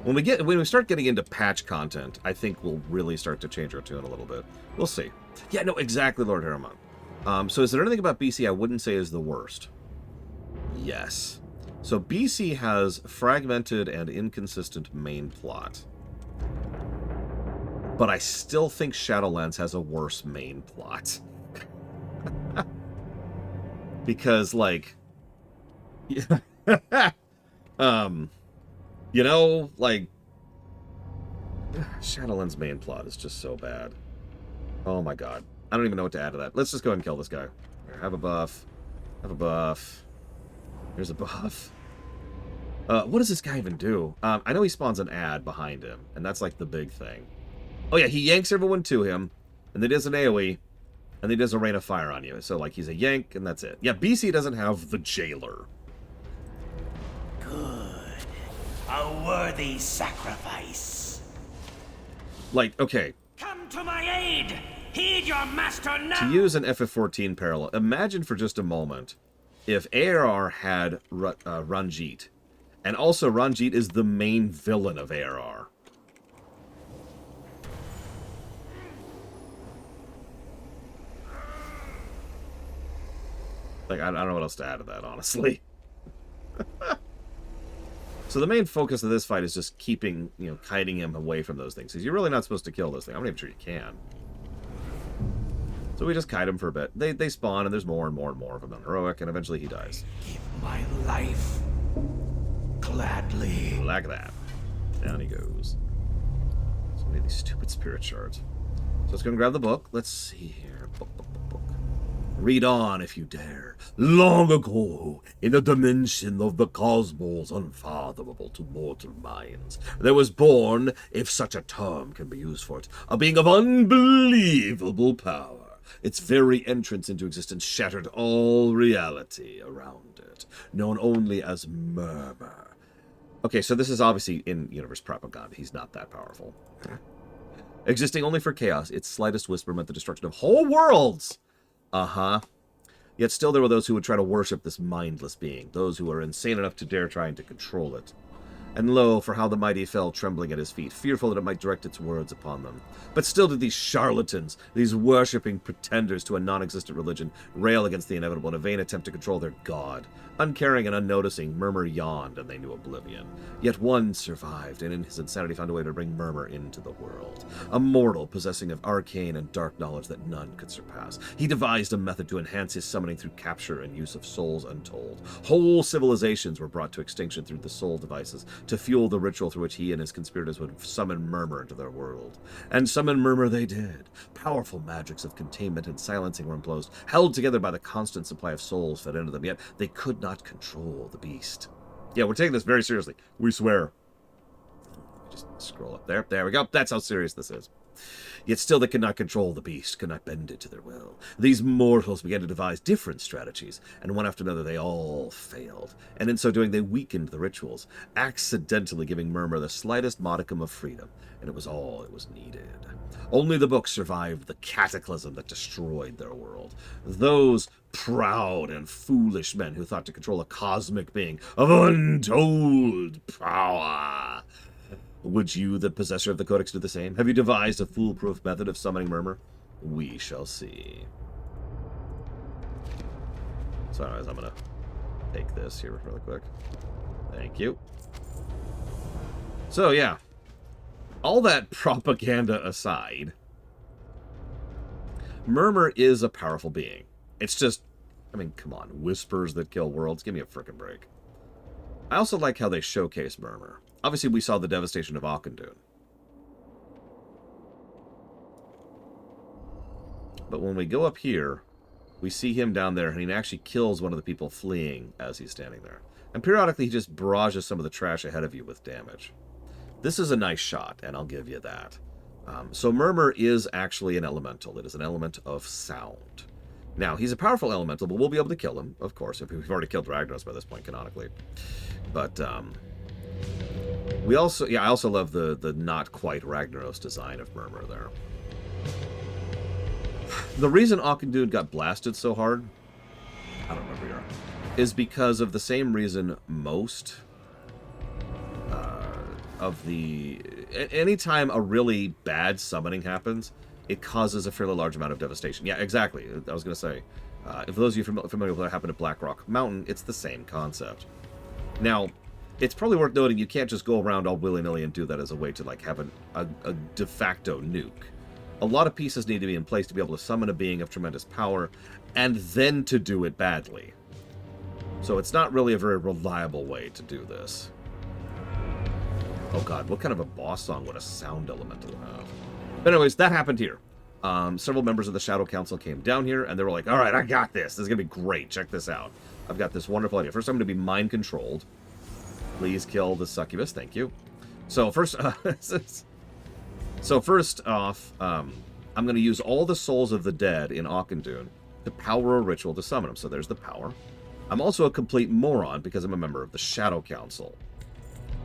when we start getting into patch content, I think we'll really start to change our tune a little bit. We'll see. Yeah, no, exactly, Lord Harriman. So is there anything about BC I wouldn't say is the worst? Yes. So BC has fragmented and inconsistent main plot. But I still think Shadowlands has a worse main plot. Because, like... you know, like... Shadowlands' main plot is just so bad. Oh my god. I don't even know what to add to that. Let's just go ahead and kill this guy. Here, have a buff. Have a buff. Here's a buff. What does this guy even do? I know he spawns an ad behind him, and that's like the big thing. Oh yeah, he yanks everyone to him, and then does an AoE, and then he does a rain of fire on you. So like he's a yank, and that's it. Yeah, BC doesn't have the jailer. Good. A worthy sacrifice. Like, okay. Come to my aid! Heed your master now! To use an FF14 parallel, imagine for just a moment if ARR had Ranjit, and also Ranjit is the main villain of ARR. Like, I don't know what else to add to that, honestly. So the main focus of this fight is just keeping, you know, kiting him away from those things. Because you're really not supposed to kill this thing. I'm not even sure you can. So we just kite him for a bit. They spawn, and there's more and more and more of them on heroic, and eventually he dies. Give my life gladly. Like that. Down he goes. So many of these stupid spirit shards. So let's go and grab the book. Let's see here. Book. Read on if you dare. Long ago, in a dimension of the cosmos unfathomable to mortal minds, there was born, if such a term can be used for it, a being of unbelievable power. Its very entrance into existence shattered all reality around it, known only as Murmur. Okay, so this is obviously in-universe propaganda. He's not that powerful. Existing only for chaos, its slightest whisper meant the destruction of whole worlds. Uh-huh. Yet still there were those who would try to worship this mindless being, those who were insane enough to dare trying to control it. And lo, for how the mighty fell trembling at his feet, fearful that it might direct its words upon them. But still did these charlatans, these worshipping pretenders to a non-existent religion, rail against the inevitable in a vain attempt to control their god. Uncaring and unnoticing, Murmur yawned, and they knew oblivion. Yet one survived, and in his insanity found a way to bring Murmur into the world. A mortal possessing of arcane and dark knowledge that none could surpass. He devised a method to enhance his summoning through capture and use of souls untold. Whole civilizations were brought to extinction through the soul devices, to fuel the ritual through which he and his conspirators would summon Murmur into their world. And summon Murmur they did. Powerful magics of containment and silencing were imposed, held together by the constant supply of souls fed into them, yet they could not control the beast. Yeah, we're taking this very seriously. We swear. Just scroll up there. There we go. That's how serious this is. Yet still they could not control the beast, could not bend it to their will. These mortals began to devise different strategies, and one after another they all failed. And in so doing they weakened the rituals, accidentally giving Murmur the slightest modicum of freedom, and it was all it was needed. Only the book survived the cataclysm that destroyed their world. Those proud and foolish men who thought to control a cosmic being of untold power. Would you, the possessor of the Codex, do the same? Have you devised a foolproof method of summoning Murmur? We shall see. So anyways, I'm gonna take this here really quick. Thank you. So yeah, all that propaganda aside, Murmur is a powerful being. It's just, I mean, come on, whispers that kill worlds. Give me a frickin' break. I also like how they showcase Murmur. Obviously, we saw the devastation of Auchindoun. But when we go up here, we see him down there, and he actually kills one of the people fleeing as he's standing there. And periodically, he just barrages some of the trash ahead of you with damage. This is a nice shot, and I'll give you that. So Murmur is actually an elemental. It is an element of sound. Now, he's a powerful elemental, but we'll be able to kill him, of course. If we've already killed Ragnaros by this point, canonically. But, we also... Yeah, I also love the not quite Ragnaros design of Murmur there. The reason Auchindoun got blasted so hard... I don't remember here. Is because of the same reason most... of the... Anytime a really bad summoning happens, it causes a fairly large amount of devastation. Yeah, exactly. I was going to say, if those of you familiar with what happened at Blackrock Mountain, it's the same concept. Now, it's probably worth noting you can't just go around all willy-nilly and do that as a way to, like, have a de facto nuke. A lot of pieces need to be in place to be able to summon a being of tremendous power, and then to do it badly. So it's not really a very reliable way to do this. Oh god, what kind of a boss song would a sound elemental have? But anyways, that happened here. Several members of the Shadow Council came down here, and they were like, alright, I got this. This is going to be great. Check this out. I've got this wonderful idea. First, I'm going to be mind-controlled. Please kill the succubus. Thank you. So, first... first off, I'm going to use all the souls of the dead in Auchindoun to power a ritual to summon them. So there's the power. I'm also a complete moron because I'm a member of the Shadow Council.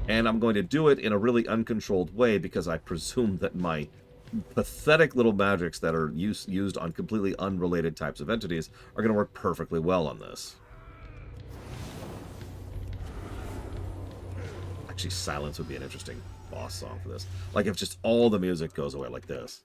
And I'm going to do it in a really uncontrolled way because I presume that my pathetic little magics that are used on completely unrelated types of entities are going to work perfectly well on this. Actually, silence would be an interesting boss song for this. Like if just all the music goes away like this.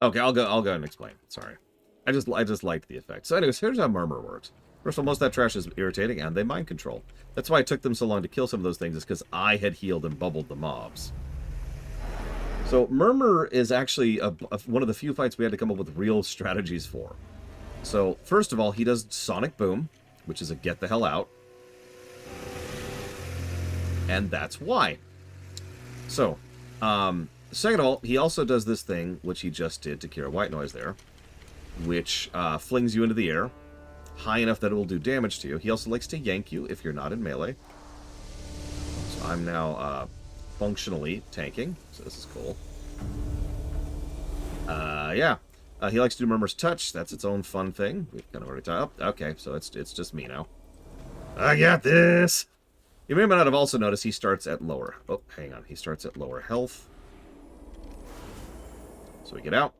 Okay, I'll go and explain. Sorry. I just liked the effect. So anyways, here's how Murmur works. First of all, most of that trash is irritating, and they mind control. That's why it took them so long to kill some of those things, is because I had healed and bubbled the mobs. So Murmur is actually one of the few fights we had to come up with real strategies for. So, first of all, he does Sonic Boom, which is a get the hell out. And that's why. So, second of all, he also does this thing, which he just did to Kira White Noise there, which flings you into the air, high enough that it will do damage to you. He also likes to yank you if you're not in melee. So I'm now functionally tanking, so this is cool. Yeah. He likes to do Murmur's Touch. That's its own fun thing. We've kind of already talked. Oh, okay, so it's just me now. I got this! You may or may not have also noticed he starts at lower... Oh, hang on. He starts at lower health. So we get out.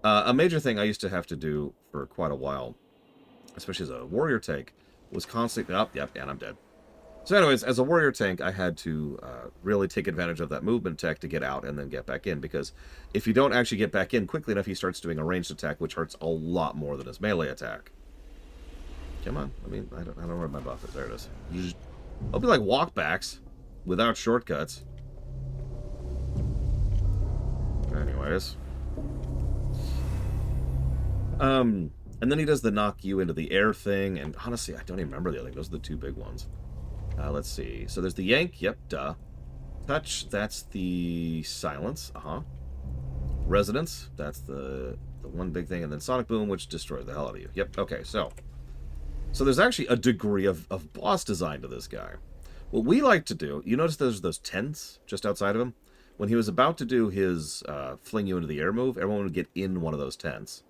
A major thing I used to have to do for quite a while, especially as a warrior tank, was constantly... Oh, yep, and I'm dead. So anyways, as a warrior tank, I had to really take advantage of that movement tech to get out and then get back in, because if you don't actually get back in quickly enough, he starts doing a ranged attack, which hurts a lot more than his melee attack. Come on. I mean, I don't know where my buff is. There it is. It'll be like walkbacks without shortcuts. Anyways. And then he does the knock you into the air thing, and honestly, I don't even remember the other thing. Those are the two big ones. Let's see. So there's the yank. Yep, duh. Touch, that's the silence. Resonance, that's the one big thing. And then Sonic Boom, which destroys the hell out of you. Yep, okay, so there's actually a degree of boss design to this guy. What we like to do, you notice there's those tents just outside of him? When he was about to do his fling you into the air move, everyone would get in one of those tents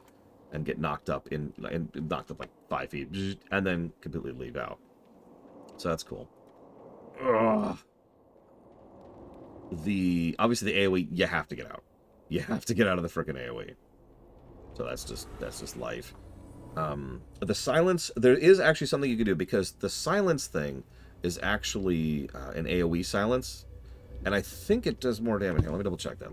and get knocked up like 5 feet, and then completely leave out. So that's cool. Ugh. Obviously the AoE, you have to get out. You have to get out of the frickin' AoE. So that's just life. The silence, there is actually something you can do, because the silence thing is actually an AoE silence, and I think it does more damage. Here, let me double check that.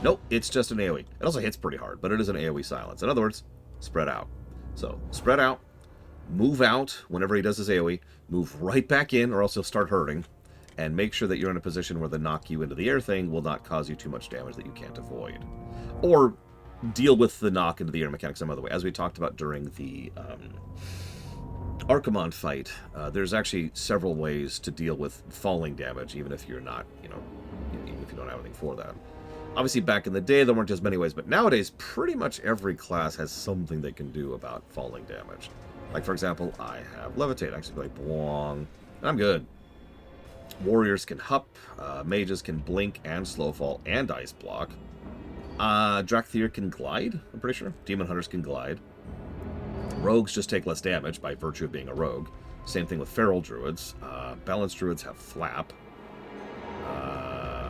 Nope, it's just an AoE. It also hits pretty hard, but it is an AoE silence. In other words, spread out. So, spread out, move out whenever he does his AoE, move right back in, or else he'll start hurting, and make sure that you're in a position where the knock you into the air thing will not cause you too much damage that you can't avoid. Or deal with the knock into the air mechanic some other way. As we talked about during the Archimon fight, there's actually several ways to deal with falling damage, even if you're not, even if you don't have anything for that. Obviously, back in the day, there weren't as many ways, but nowadays, pretty much every class has something they can do about falling damage. Like, for example, I have Levitate. I actually go like, boing, and I'm good. Warriors can hup, mages can blink and slow fall and ice block. Drakthir can glide, I'm pretty sure. Demon Hunters can glide. Rogues just take less damage by virtue of being a rogue. Same thing with Feral Druids. Balanced Druids have flap.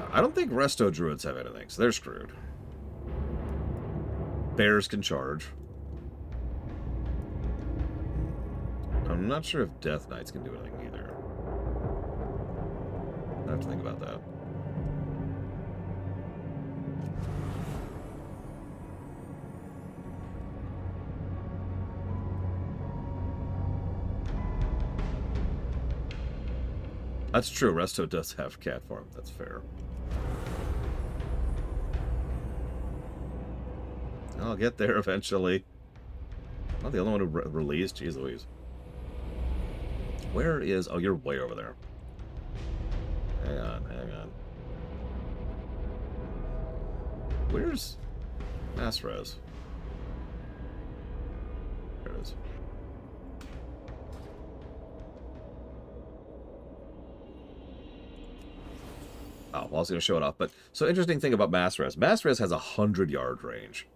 I don't think Resto Druids have anything, so they're screwed. Bears can charge. I'm not sure if Death Knights can do anything either. I have to think about that. That's true. Resto does have cat form. That's fair. I'll get there eventually. I'm not the only one who released. Jeez Louise. Where is... Oh, you're way over there. Hang on. Where's Mass Res? There it is. Oh, well, I was going to show it off. But so interesting thing about Mass Res. Mass Res has a 100-yard range.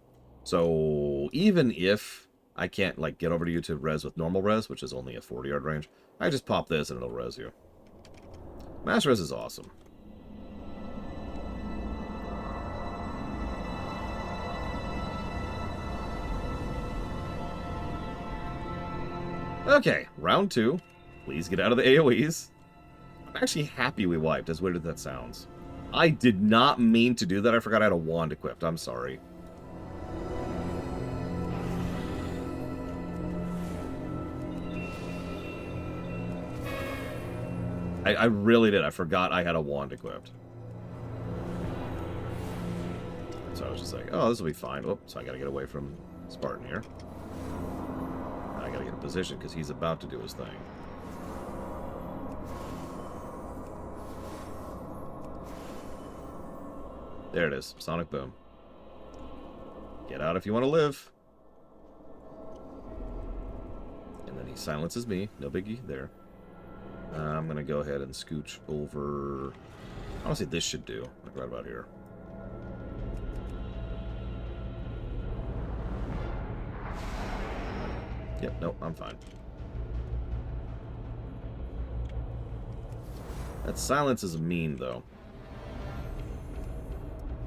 So even if I can't like get over to you to res with normal res, which is only a 40-yard range, I just pop this and it'll res you. Mass Res is awesome. Okay, round 2. Please get out of the AoEs. I'm actually happy we wiped, as weird as that sounds. I did not mean to do that. I forgot I had a wand equipped. I'm sorry. I really did. I forgot I had a wand equipped. So I was just like, oh, this will be fine. Oh, so I gotta get away from Spartan here. I gotta get in position because he's about to do his thing. There it is. Sonic Boom. Get out if you want to live. And then he silences me. No biggie there. I'm going to go ahead and scooch over... Honestly, this should do. Like right about here. Yep, nope, I'm fine. That silence is mean, though.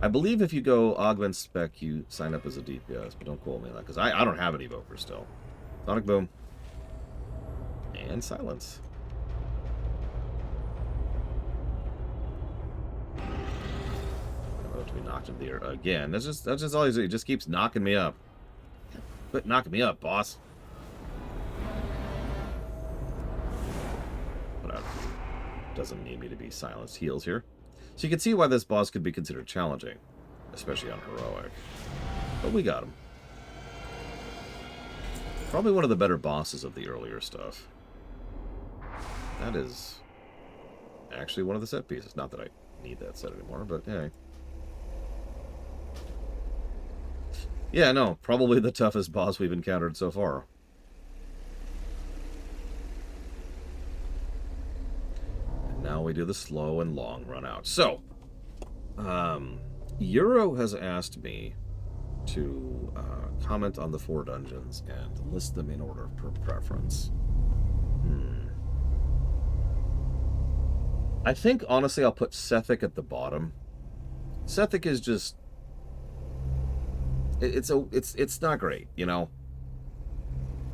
I believe if you go augment spec, you sign up as a DPS, but don't quote me on that, because I don't have an evoker still. Sonic Boom. And silence. To be knocked into the air again. That's just all he's doing. He just keeps knocking me up. Quit knocking me up, boss. But doesn't need me to be silenced. Heals here. So you can see why this boss could be considered challenging, especially on heroic. But we got him. Probably one of the better bosses of the earlier stuff. That is actually one of the set pieces. Not that I need that set anymore, but hey. Yeah, no, probably the toughest boss we've encountered so far. And now we do the slow and long run out. So, Euro has asked me to comment on the 4 dungeons and list them in order of preference. I think, honestly, I'll put Sethic at the bottom. Sethic is just It's not great, you know.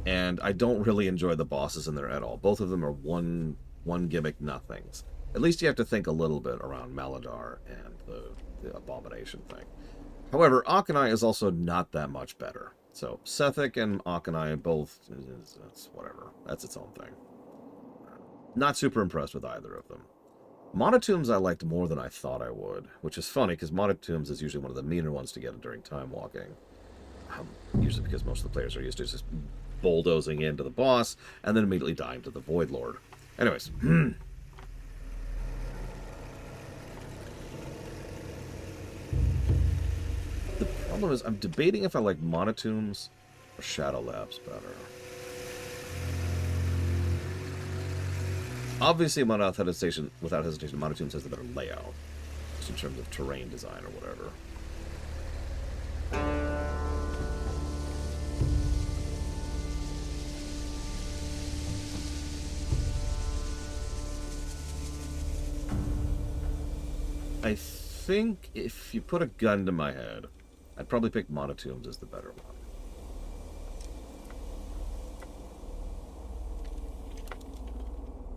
And I don't really enjoy the bosses in there at all. Both of them are one gimmick nothings. At least you have to think a little bit around Maladar and the Abomination thing. However, Akanai is also not that much better. So Sethic and Akanai both, that's whatever. That's its own thing. Not super impressed with either of them. Monotombs I liked more than I thought I would, which is funny because Monotombs is usually one of the meaner ones to get during time walking. Usually because most of the players are used to just bulldozing into the boss and then immediately dying to the Void Lord. Anyways. The problem is I'm debating if I like Monotombs or Shadow Labs better. Obviously, without hesitation, Monotombs has the better layout, just in terms of terrain design or whatever. I think if you put a gun to my head, I'd probably pick Monotombs as the better one.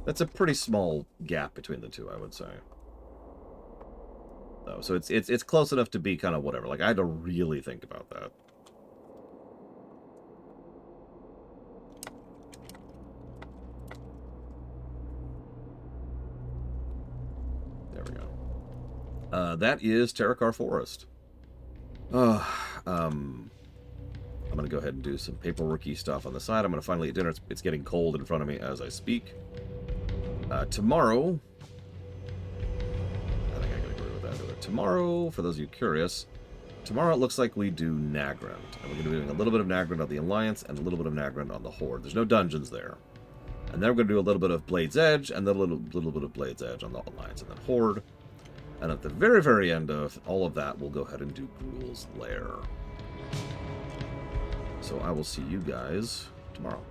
That's a pretty small gap between the two, I would say. Though, so it's close enough to be kind of whatever. Like I had to really think about that. There we go. That is Terrakar Forest. I'm gonna go ahead and do some paperworky stuff on the side. I'm gonna finally eat dinner. It's getting cold in front of me as I speak. Tomorrow, I think I can agree with that. Tomorrow, for those of you curious, tomorrow it looks like we do Nagrand. And we're going to be doing a little bit of Nagrand on the Alliance and a little bit of Nagrand on the Horde. There's no dungeons there. And then we're going to do a little bit of Blade's Edge and then a little bit of Blade's Edge on the Alliance and then Horde. And at the very, very end of all of that, we'll go ahead and do Gruul's Lair. So I will see you guys tomorrow.